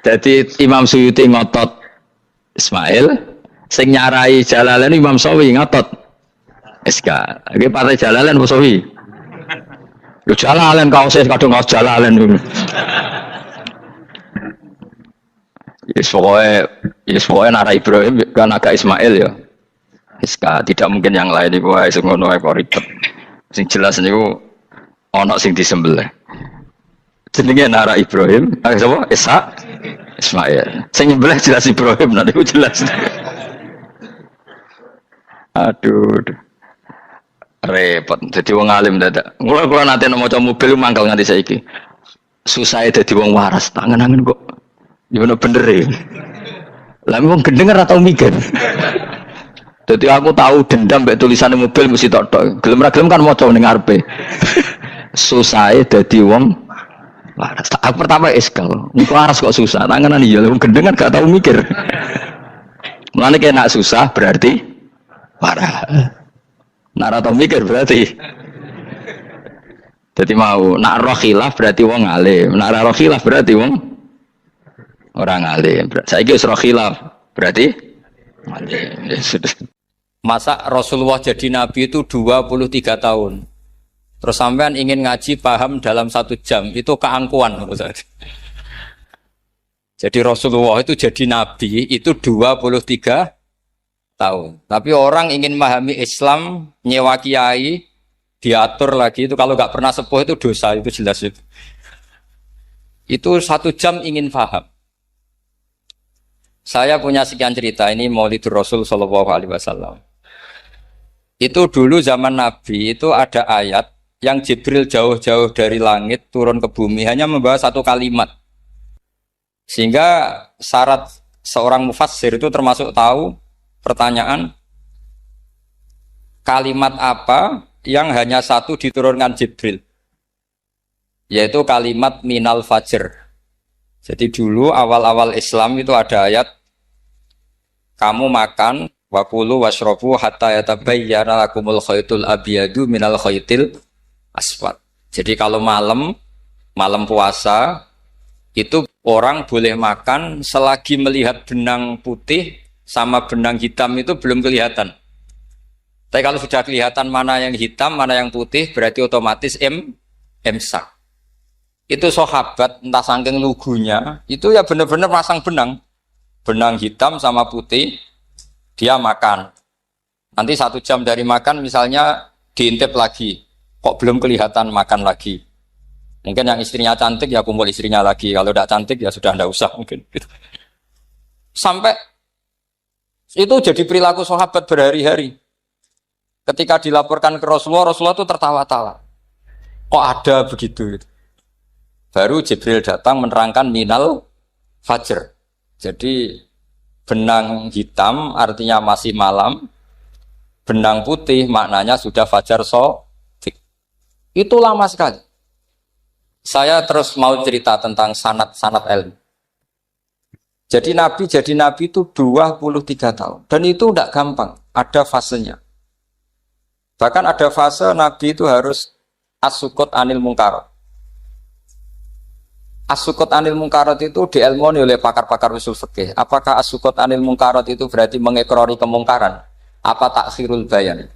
Jadi Imam Suyuti ngotot Ismail, sing nyarai Jalalain Imam Sawi ngotot Iska. Iki partai Jalalain apa Sawi? Lu Jalalain kaose kadung kaos Jalalain dulu. Yes pokoknya Nara Ibrahim kan agak Ismail ya. Iska tidak mungkin yang lain iku wae sing ngono kok ribet. Sing jelas niku ana sing disembelih. Jenenge Nara Ibrahim, sapa? Ishak, Ismail. Sing nyembelih jelas Ibrahim, nanti ku jelas. Aduh. Repot. Dadi wong alim dadak. Kula nate maca mobil mangkal nganti saiki. Susah dadi wong waras, tangan-tangan kok. Ya ono bener e. Lah wong gendeng ora tau mikir. Dadi aku tahu dendam mbek tulisane mobil mesti tok-tok. Gelem ra gelem kan maca ning ngarepe. Susah dadi wong waras. Aku pertama eskal. Niku waras kok susah. Tanganan iya wong gendeng kan gak tau mikir. Mulane kena susah berarti waras. Nak ora tau mikir berarti. Jadi mau nak roh khilaf berarti wong alim. Nak ora roh khilaf berarti wong orang alim. Saiki wis roh khilaf berarti alim. Ya sudah. Masa Rasulullah jadi nabi itu 23 tahun. Terus sampean ingin ngaji paham dalam 1 jam, itu keangkuhan menurut saya. Jadi Rasulullah itu jadi nabi itu 23 tahun. Tapi orang ingin memahami Islam, nyewa kiai, diatur lagi itu kalau nggak pernah sepuh itu dosa, itu jelas itu. Itu 1 jam ingin paham. Saya punya sekian cerita ini Maulidur Rasul Shallallahu Alaihi Wasallam. Itu dulu zaman Nabi itu ada ayat yang Jibril jauh-jauh dari langit turun ke bumi hanya membawa 1 kalimat. Sehingga syarat seorang mufassir itu termasuk tahu pertanyaan kalimat apa yang hanya 1 diturunkan Jibril, yaitu kalimat minal fajr. Jadi dulu awal-awal Islam itu ada ayat kamu makan wakulu washrobu hatta yatabayyana lakumul khaytul abyadu minal khaytil aswad. Jadi kalau malam puasa itu orang boleh makan selagi melihat benang putih sama benang hitam itu belum kelihatan. Tapi kalau sudah kelihatan mana yang hitam, mana yang putih, berarti otomatis imsak. Itu sahabat entah saking lugunya, itu ya benar-benar pasang benang hitam sama putih, dia makan. Nanti 1 jam dari makan misalnya diintip lagi, kok belum kelihatan makan lagi. Mungkin yang istrinya cantik ya kumpul istrinya lagi, kalau tidak cantik ya sudah tidak usah mungkin. Sampai itu jadi perilaku sahabat berhari-hari. Ketika dilaporkan ke Rasulullah, Rasulullah itu tertawa-tawa. Kok ada begitu? Baru Jibril datang menerangkan minal fajr. Jadi benang hitam artinya masih malam, benang putih maknanya sudah fajar shadiq. Itu lama sekali. Saya terus mau cerita tentang sanad ilmu. Jadi Nabi itu 23 tahun. Dan itu tidak gampang, ada fasenya. Bahkan ada fase Nabi itu harus as-sukut anil mungkarat. As-sukut anil mungkarat itu diilmoni oleh pakar-pakar usul fikih. Apakah as-sukut anil mungkarat itu berarti mengekrori kemungkaran? Apa takhirul bayan?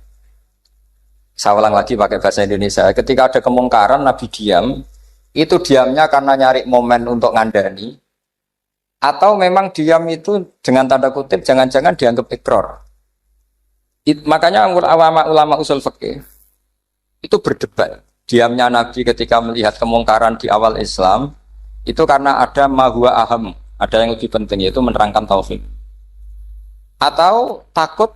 Saya ulang lagi pakai bahasa Indonesia. Ketika ada kemungkaran, Nabi diam. Itu diamnya karena nyari momen untuk ngandani. Atau memang diam itu dengan tanda kutip jangan-jangan dianggap ikrar. Makanya ulama usul fikih itu berdebat. Diamnya Nabi ketika melihat kemungkaran di awal Islam itu karena ada ma huwa aham, ada yang lebih penting yaitu menerangkan tauhid. Atau takut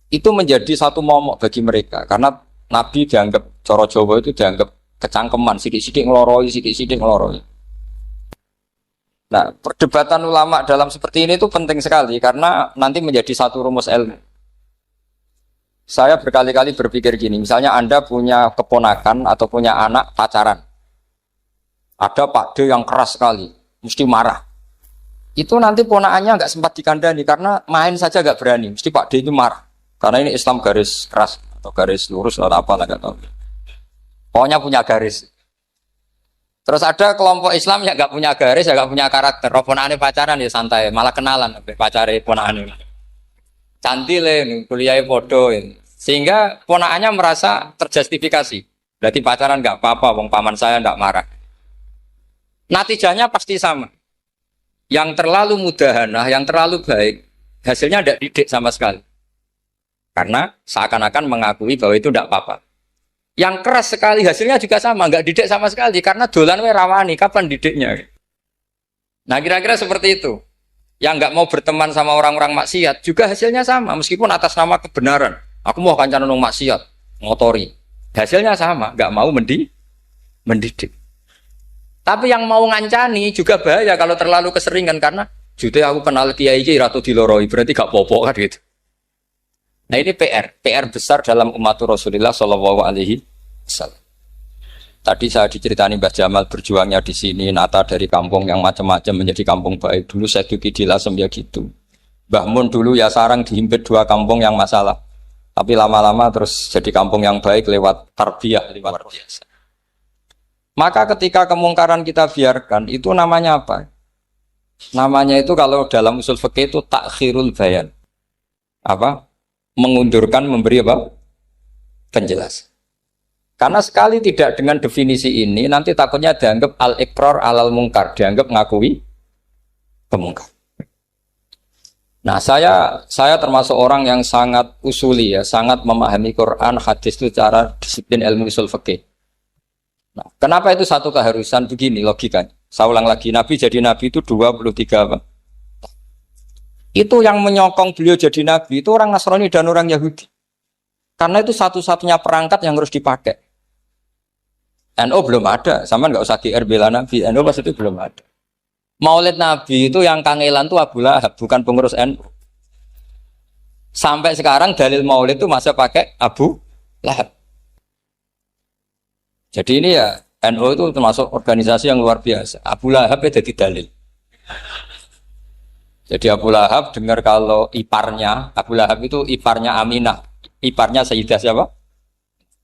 itu menjadi satu momok bagi mereka karena Nabi dianggap coro Jawa itu dianggap kecangkeman, sidik-sidik ngeloroi, sidik-sidik ngeloroi. Nah, perdebatan ulama dalam seperti ini itu penting sekali karena nanti menjadi satu rumus ilmu. Saya berkali-kali berpikir gini, misalnya Anda punya keponakan atau punya anak pacaran. Ada Pak D yang keras sekali, mesti marah. Itu nanti ponakannya nggak sempat dikandani karena main saja nggak berani, mesti Pak D itu marah. Karena ini Islam garis keras atau garis lurus atau apa lah nggak tahu. Pokoknya punya garis. Terus ada kelompok Islam yang nggak punya garis, ya nggak punya karakter. Ponakane pacaran ya santai, malah kenalan pacare ponakane. Cantile kuliah podo, sehingga ponakannya merasa terjustifikasi. Berarti pacaran nggak apa-apa, wong paman saya nggak marah. Natijahnya pasti sama. Yang terlalu mudahanah, yang terlalu baik, hasilnya tidak didik sama sekali. Karena seakan-akan mengakui bahwa itu tidak apa-apa. Yang keras sekali hasilnya juga sama, nggak didik sama sekali karena dolan we rawani, kapan didiknya? Nah kira-kira seperti itu. Yang nggak mau berteman sama orang-orang maksiat juga hasilnya sama, meskipun atas nama kebenaran. Aku mau kancan nang maksiat, ngotori. Hasilnya sama, nggak mau mendidik. Tapi yang mau ngancani juga bahaya kalau terlalu keseringan karena jute aku kenal kiai iki ratu diloroi, berarti gak popo kan gitu. Nah ini PR besar dalam umat Rasulullah Shallallahu Alaihi Wasallam. Tadi saya diceritani Mbah Jamal berjuangnya di sini, nata dari kampung yang macam-macam menjadi kampung baik. Dulu saya duki di Lasem ya gitu. Mbah Mun dulu ya sarang dihimpit 2 kampung yang masalah. Tapi lama-lama terus jadi kampung yang baik lewat tarbiyah, luar biasa. Maka ketika kemungkaran kita biarkan, itu namanya apa? Namanya itu kalau dalam usul fikih itu takhirul bayan. Apa? Mengundurkan memberi apa? Penjelasan. Karena sekali tidak dengan definisi ini, nanti takutnya dianggap al-iqrar alal mungkar, dianggap ngakui kemungkar. Nah, saya termasuk orang yang sangat usuli ya, sangat memahami Quran, hadis itu cara disiplin ilmu usul fikih. Nah, kenapa itu satu keharusan begini logikanya? Saya ulang lagi, Nabi jadi Nabi itu 23 apa? Itu yang menyokong beliau jadi Nabi itu orang Nasrani dan orang Yahudi. Karena itu satu-satunya perangkat yang harus dipakai. NU belum ada, sama nggak usah GR bela Nabi, NU pas itu belum ada. Maulid Nabi itu yang kangelan tuh Abu Lahab, bukan pengurus NU. Sampai sekarang dalil Maulid itu masih pakai Abu Lahab. Jadi ini ya NU itu termasuk organisasi yang luar biasa. Abu Lahab ya jadi dalil. Jadi Abu Lahab dengar kalau iparnya, Abu Lahab itu iparnya Aminah, iparnya Sayyidah siapa?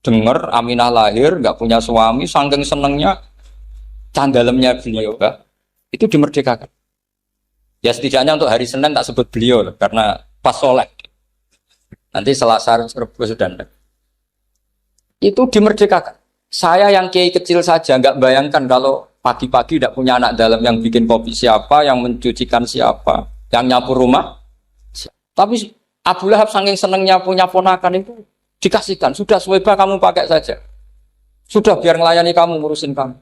Dengar Aminah lahir, nggak punya suami, saking senengnya candalemnya beliau, itu dimerdekakan. Ya setidaknya untuk hari Senin tak sebut beliau, karena pas soleh. Nanti Selasa Rabu sudah itu dimerdekakan. Saya yang kiai kecil saja nggak bayangkan kalau pagi-pagi tidak punya anak dalam yang bikin kopi siapa, yang mencucikan siapa, yang nyapu rumah. Tapi Abu Lahab saking senengnya punya ponakan itu dikasihkan. Sudah Suwaiba kamu pakai saja. Sudah biar melayani kamu, ngurusin kamu.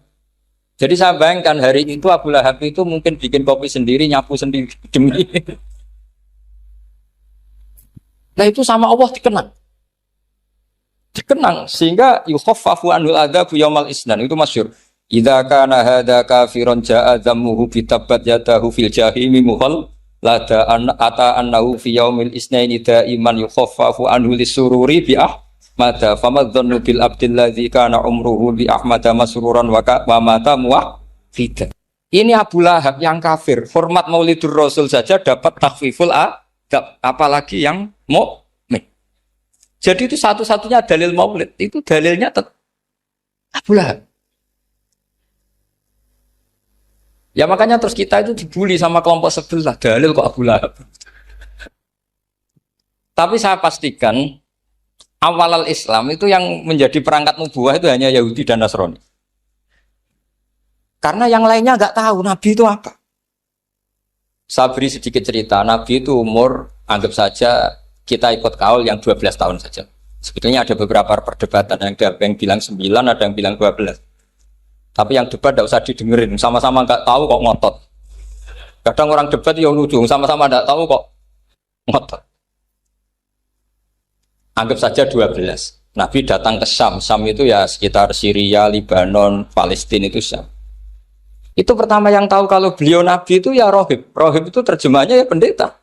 Jadi saya bayangkan hari itu Abu Lahab itu mungkin bikin kopi sendiri, nyapu sendiri demi. Nah itu sama Allah dikenang sehingga yukhaffafu anhul adzabu yaumal isnan itu masyhur. Idza kana hadza kafiron jaa dhammuhu bi tabbat yadahu fil jahimi muhal lada ata annahu fi yaumil isnaini daiman yukhaffafu anhu lisururi bi ahmada famadzannu bil abdil ladzi kana umruhu bi ahmada masruran wa mata muwahhida. Ini Abu Lahab yang kafir, hormat Maulidur Rasul saja dapat takhfiful adab, apalagi yang mukmin. Jadi itu satu-satunya dalil Maulid, itu dalilnya Abu Lahab. Ya makanya terus kita itu dibully sama kelompok sebelah, dalil kok Abu Lahab. Tapi saya pastikan awal Islam itu yang menjadi perangkat nubuwah itu hanya Yahudi dan Nasrani. Karena yang lainnya nggak tahu Nabi itu apa. Saya beri sedikit cerita, Nabi itu umur anggap saja kita ikut kaul yang 12 tahun saja. Sebetulnya ada beberapa perdebatan, ada yang bilang 9, ada yang bilang 12. Tapi yang debat tidak usah didengerin, sama-sama nggak tahu kok ngotot. Kadang orang debat yang lucu, sama-sama nggak tahu kok ngotot. Anggap saja 12. Nabi datang ke Syam. Syam itu ya sekitar Syria, Lebanon, Palestina itu Syam. Itu pertama yang tahu kalau beliau Nabi itu ya rohib. Rohib itu terjemahnya ya pendeta.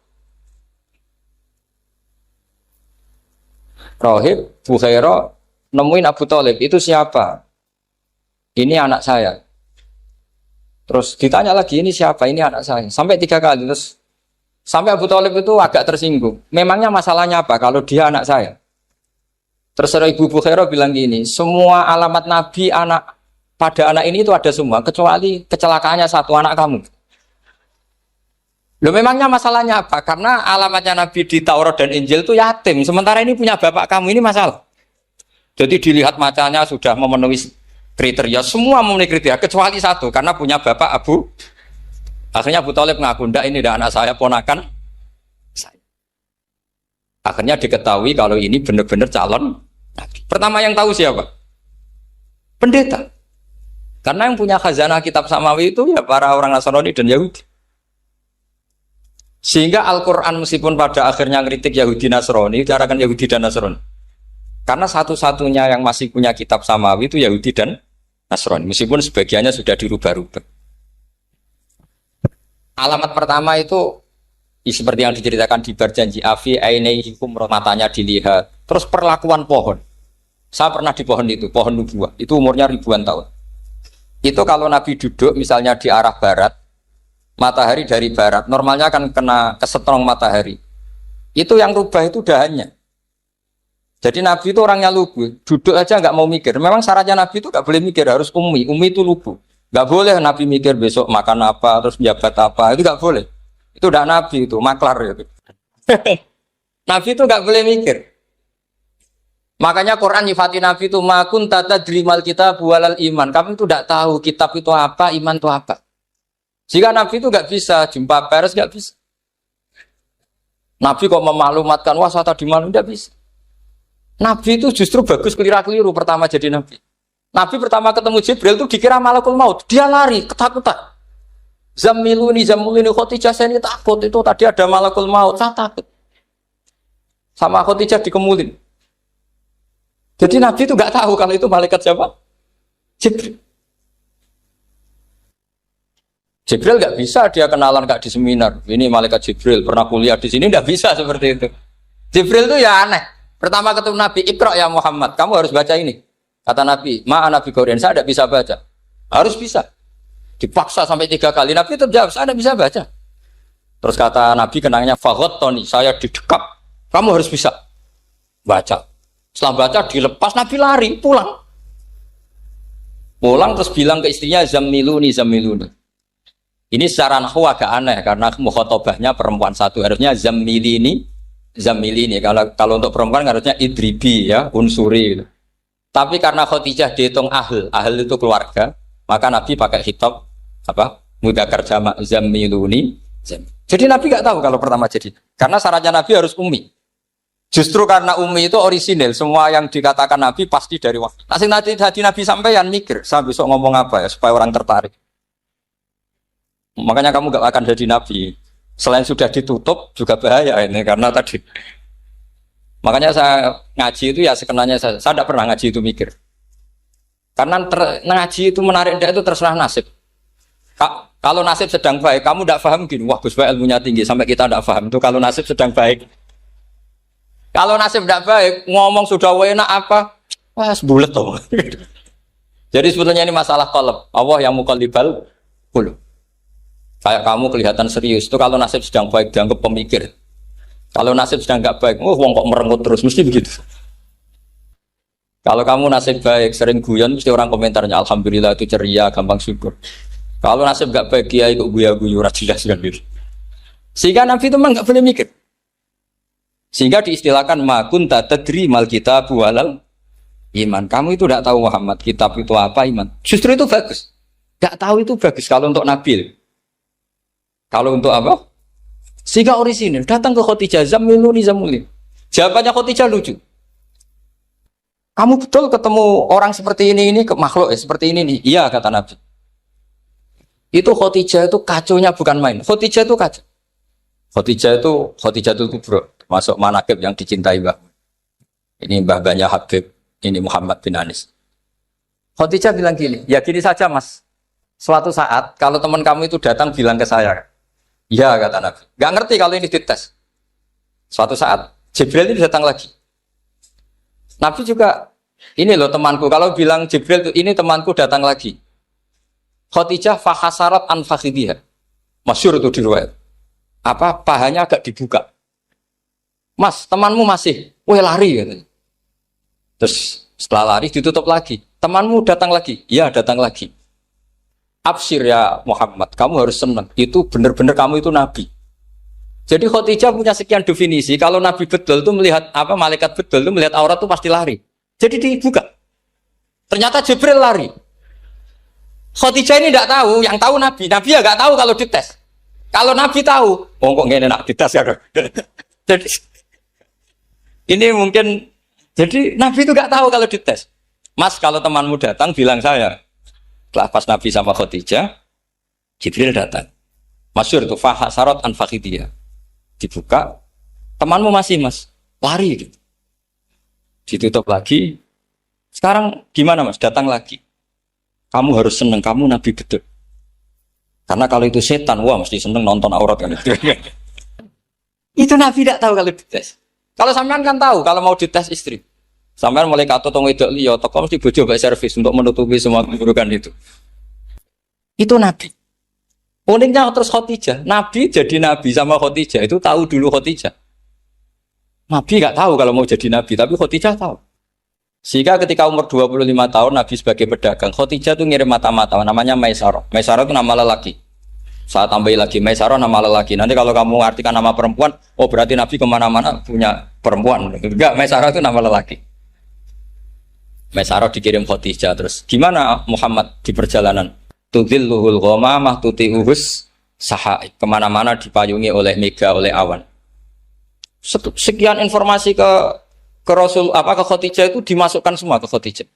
Rohib, Bukhaira nemuin Abu Thalib, itu siapa? Ini anak saya. Terus ditanya lagi, ini siapa? Ini anak saya. Sampai 3 kali. Terus sampai Abu Thalib itu agak tersinggung. Memangnya masalahnya apa kalau dia anak saya? Terus Ibu Bukhaira bilang gini, semua alamat Nabi pada anak ini itu ada semua, kecuali kecelakaannya satu, anak kamu. Loh, memangnya masalahnya apa? Karena alamatnya Nabi di Taurat dan Injil itu yatim, sementara ini punya bapak kamu, ini masalah. Jadi dilihat macanya sudah memenuhi kriteria, semua memenuhi kriteria, kecuali satu, karena punya bapak Abu. Akhirnya Abu Thalib ngaku, ndak, ini dah anak saya, ponakan saya. Akhirnya diketahui kalau ini benar-benar calon. Pertama yang tahu siapa? Pendeta. Karena yang punya khazanah kitab samawi itu ya para orang Nasrani dan Yahudi. Sehingga Al-Quran meskipun pada akhirnya ngeritik Yahudi Nasrani, diarahkan Yahudi dan Nasrani. Karena satu-satunya yang masih punya kitab samawi itu Yahudi dan Nasrani. Meskipun sebagiannya sudah dirubah-rubah. Alamat pertama itu seperti yang diceritakan di Berjanji Afi, Ainaihikum, matanya dilihat. Terus perlakuan pohon. Saya pernah di pohon itu, pohon nubuah. Itu umurnya ribuan tahun. Itu kalau Nabi duduk misalnya di arah barat, matahari dari barat, normalnya akan kena kesetrong matahari. Itu yang rubah itu dahannya. Jadi Nabi itu orangnya lugu, duduk aja nggak mau mikir. Memang syaratnya Nabi itu nggak boleh mikir, harus ummi. Ummi itu lugu. Nggak boleh Nabi mikir besok makan apa, terus jabat apa, itu nggak boleh. Itu udah Nabi itu, maklar itu. Nabi itu nggak boleh mikir. Makanya Quran nyifati Nabi itu makun tata drimal kita bualal iman. Kamu itu tidak tahu kitab itu apa, iman itu apa. Jika Nabi itu nggak bisa jumpa pers, nggak bisa. Nabi kok memaklumatkan wah saya tadi malu, nggak bisa. Nabi itu justru bagus keliru pertama jadi Nabi. Nabi pertama ketemu Jibril itu dikira malakul maut, dia lari ketakutan. Zamiluni Khotijah, saya ini takut, itu tadi ada malakul maut, saya takut. Sama Khotijah dikemulin. Jadi Nabi itu nggak tahu kalau itu malaikat siapa? Jibril. Jibril nggak bisa dia kenalan nggak di seminar. Ini malaikat Jibril pernah kuliah di sini, nggak bisa seperti itu. Jibril itu ya aneh. Pertama ketemu Nabi, Iqra ya Muhammad, kamu harus baca ini. Kata Nabi, Nabi Qur'an, saya tidak bisa baca. Harus bisa. Dipaksa sampai 3 kali. Nabi tetap jawab, saya tidak bisa baca. Terus kata Nabi kenangnya, Tony, saya didekap. Kamu harus bisa baca. Setelah baca dilepas, Nabi lari pulang. Pulang terus bilang ke istrinya Zamiluni. Ini secara nahwu agak aneh karena mukhotobahnya perempuan satu, harusnya Zamilini. Kalau untuk perempuan harusnya idribi ya, unsuri gitu. Tapi karena Khadijah dihitung ahl itu keluarga, maka Nabi pakai khitab mudzakkar jamak Zamiluni. Jadi Nabi nggak tahu kalau pertama jadi. Karena syaratnya Nabi harus ummi. Justru karena ummi itu orisinil, semua yang dikatakan Nabi pasti dari wahyu. Nanti Nabi sampaian mikir, saya besok ngomong apa ya supaya orang tertarik. Makanya kamu gak akan jadi Nabi. Selain sudah ditutup juga bahaya ini karena tadi. Makanya saya ngaji itu ya sekenanya saya tidak pernah ngaji itu mikir. Karena ngaji itu menarik itu terserah nasib. Kalau nasib sedang baik, kamu tidak paham gini, wah Gus Baik ilmunya tinggi sampai kita tidak paham itu kalau nasib sedang baik. Kalau nasib tidak baik, ngomong sudah enak apa? Wah, sebulet tuh. Jadi sebetulnya ini masalah qalb. Allah yang muqallibal qulub. Kayak kamu kelihatan serius. Itu kalau nasib sedang baik dianggap pemikir. Kalau nasib sedang nggak baik, wong kok merengut terus, mesti begitu. Kalau kamu nasib baik, sering guyon, mesti orang komentarnya alhamdulillah itu ceria, gampang syukur. Kalau nasib nggak baik, kiai kok guya-guyu, jelas kan gitu. Sehingga Nabi itu memang nggak boleh mikir. Sehingga diistilahkan makun tadri mal kitab walal iman. Kamu itu tidak tahu Muhammad kitab itu apa iman. Justru itu bagus. Tidak tahu itu bagus kalau untuk Nabi. Kalau untuk apa? Sehingga orisinil datang ke Khadijah Zamiluni. Jawabannya Khadijah lucu. Kamu betul ketemu orang seperti ini ke makhluk seperti ini nih. Iya kata Nabi. Itu Khadijah itu kacaunya bukan main. Khadijah itu kacau. Khadijah itu bro, masuk manaqib yang dicintai Mbah. Ini mbah-mbahnya Habib ini Muhammad bin Anis. Khadijah bilang gini, ya gini saja mas. Suatu saat kalau teman kamu itu datang bilang ke saya, ya kata Nabi. Gak ngerti kalau ini dites. Suatu saat Jibril itu datang lagi. Nabi juga, ini loh temanku. Kalau bilang Jibril itu ini temanku datang lagi. Khadijah fahasarat an fakhidhiha. Masyhur itu di riwayat. Apa pahanya agak dibuka. Mas, temanmu masih, weh lari katanya. Terus setelah lari ditutup lagi. Temanmu datang lagi. Iya, datang lagi. Absyir ya Muhammad, kamu harus senang. Itu benar-benar kamu itu nabi. Jadi Khadijah punya sekian definisi. Kalau nabi betul itu melihat apa malaikat betul itu melihat aurat itu pasti lari. Jadi dibuka. Ternyata Jibril lari. Khadijah ini tidak tahu, yang tahu nabi. Nabi ya nggak tahu kalau dites. Kalau nabi tahu, oh kok nggak enak dites ya. Jadi ini mungkin jadi nabi itu nggak tahu kalau dites. Mas, kalau temanmu datang bilang saya. Setelah pas Nabi sama Khadijah, Jibril datang. Masyhur itu fahasarat an fakhidhiha. Dibuka, temanmu masih mas, lari gitu. Ditutup lagi. Sekarang gimana mas? Datang lagi. Kamu harus seneng, kamu Nabi betul. Karena kalau itu setan, wah mesti seneng nonton aurat kan. Itu Nabi tidak tahu kalau dites. Kalau sampean kan tahu, kalau mau dites istri. Sampai mulai kata tong wedok liya toko mesti bojo mbak servis untuk menutupi semua keburukan itu. Itu Nabi. Uniknya terus Khadijah. Nabi jadi Nabi sama Khadijah itu tahu dulu Khadijah. Nabi nggak tahu kalau mau jadi Nabi, tapi Khadijah tahu. Sehingga ketika umur 25 tahun Nabi sebagai pedagang, Khadijah itu ngirim mata-mata namanya Maisarah. Maisarah itu nama lelaki. Saya tambahi lagi Maisarah nama lelaki. Nanti kalau kamu artikan nama perempuan, oh berarti Nabi kemana-mana punya perempuan. Enggak, Maisarah itu nama lelaki. Maisarah dikirim Khadijah. Terus gimana Muhammad di perjalanan? Tudhilluhul ghamamah tuti'uhus sahaik. Kemana-mana dipayungi oleh mega, oleh awan. Sekian informasi ke Rasul ke Khadijah itu dimasukkan semua ke Khadijah.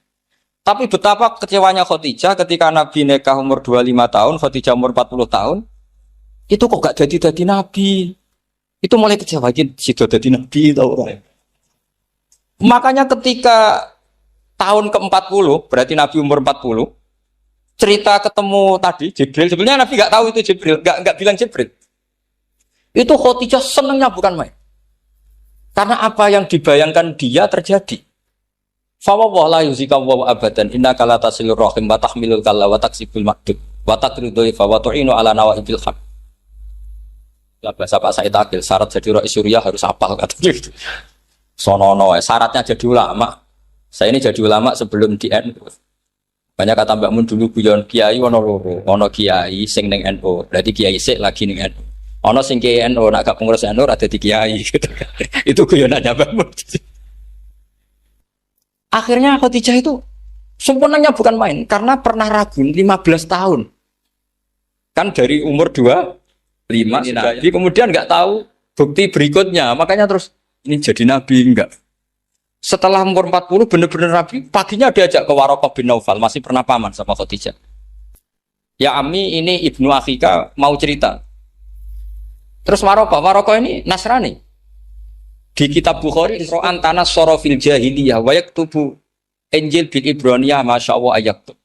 Tapi betapa kecewanya Khadijah ketika Nabi nikah umur 25 tahun, Khadijah umur 40 tahun. Itu kok gak jadi Nabi. Itu mulai kecewa sido jadi Nabi tahu. Makanya ketika tahun ke-40, berarti Nabi umur 40, cerita ketemu tadi, Jibril, sebenarnya Nabi nggak tahu itu Jibril, nggak bilang Jibril. Itu Khadijah senangnya bukan main. Karena apa yang dibayangkan dia terjadi. Fawwah la yuzika wa abadan, innaka la tasilur rahim wa tahmilul kalla wa taksibul ma'dud wa taqridu fa wa tu'inu ala nawaibil haq. Bahasa Pak Said Akil, syarat jadi rais Suriah harus hafal katanya gitu. Sonono, syaratnya jadi ulama. Saya ini jadi ulama sebelum di NU. Banyak kata Mbak Mun dulu guyon kiai ono loro, ono kiai sing ning NU, berarti kiai sik lagi ning NU. Ono sing kiai NU nak gak pengurus NU ada di kiai gitu. Itu guyonannya Mbak Mun. Akhirnya Khadijah itu sempurnanya bukan main karena pernah ragu 15 tahun. Kan dari umur 25 Nabi, kemudian nggak tahu bukti berikutnya, makanya terus ini jadi Nabi enggak. Setelah umur 40 benar-benar Nabi, paginya diajak ke Waraqah bin Naufal, masih pernah paman sama Khadijah. Ya Ami, ini ibnu Akhika mau cerita. Terus Waraqah ini Nasrani. Di kitab Bukhari, Ro'an tanah sorofil jahiliyah, wa yaktubu Injil bil Ibraniyah, Masya Allah ayaktub.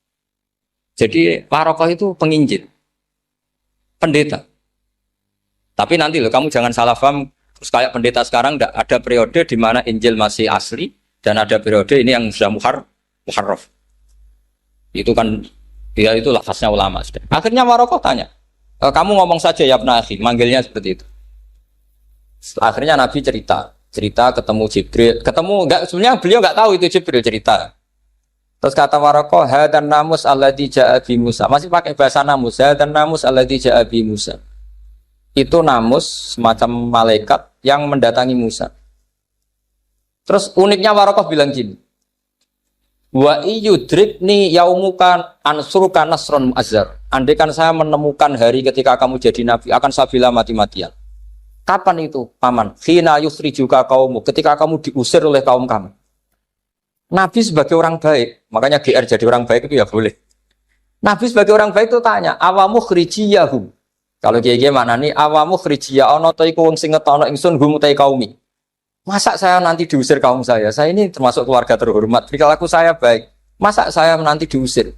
Jadi Waraqah itu penginjil, pendeta. Tapi nanti loh, kamu jangan salah paham. Terus kayak pendeta sekarang ada periode di mana Injil masih asli dan ada periode ini yang sudah muharraf. Itu kan dia itu lafaznya ulama sudah. Akhirnya Waraqah tanya, kamu ngomong saja ya Ibnu Akhi, manggilnya seperti itu. Akhirnya Nabi cerita ketemu Jibril, sebenarnya beliau nggak tahu itu Jibril cerita. Terus kata Waraqah, hadan namus alladzi ja'a bi Musa. Masih pakai bahasa namus, hadan namus alladzi ja'a bi Musa. Itu namus semacam malaikat yang mendatangi Musa. Terus uniknya Waraqah bilang gini, wa iyudrikni yaumukan ansuruka nasron mu'azzar. Andai kan saya menemukan hari ketika kamu jadi nabi, akan saya bilang mati-matian. Kapan itu paman? Khina yusrijuka kaumu, ketika kamu diusir oleh kaum kamu. Nabi sebagai orang baik, makanya GR jadi orang baik itu ya boleh. Nabi sebagai orang baik itu tanya, awamu khrijiyahum. Kalau kiai-kiai maknani awamu khrijiyah ana ta iku wong sing ngetono ingsun hum ta kaumi. Masa saya nanti diusir kaum saya? Saya ini termasuk keluarga terhormat. Perilaku saya baik. Masa saya nanti diusir?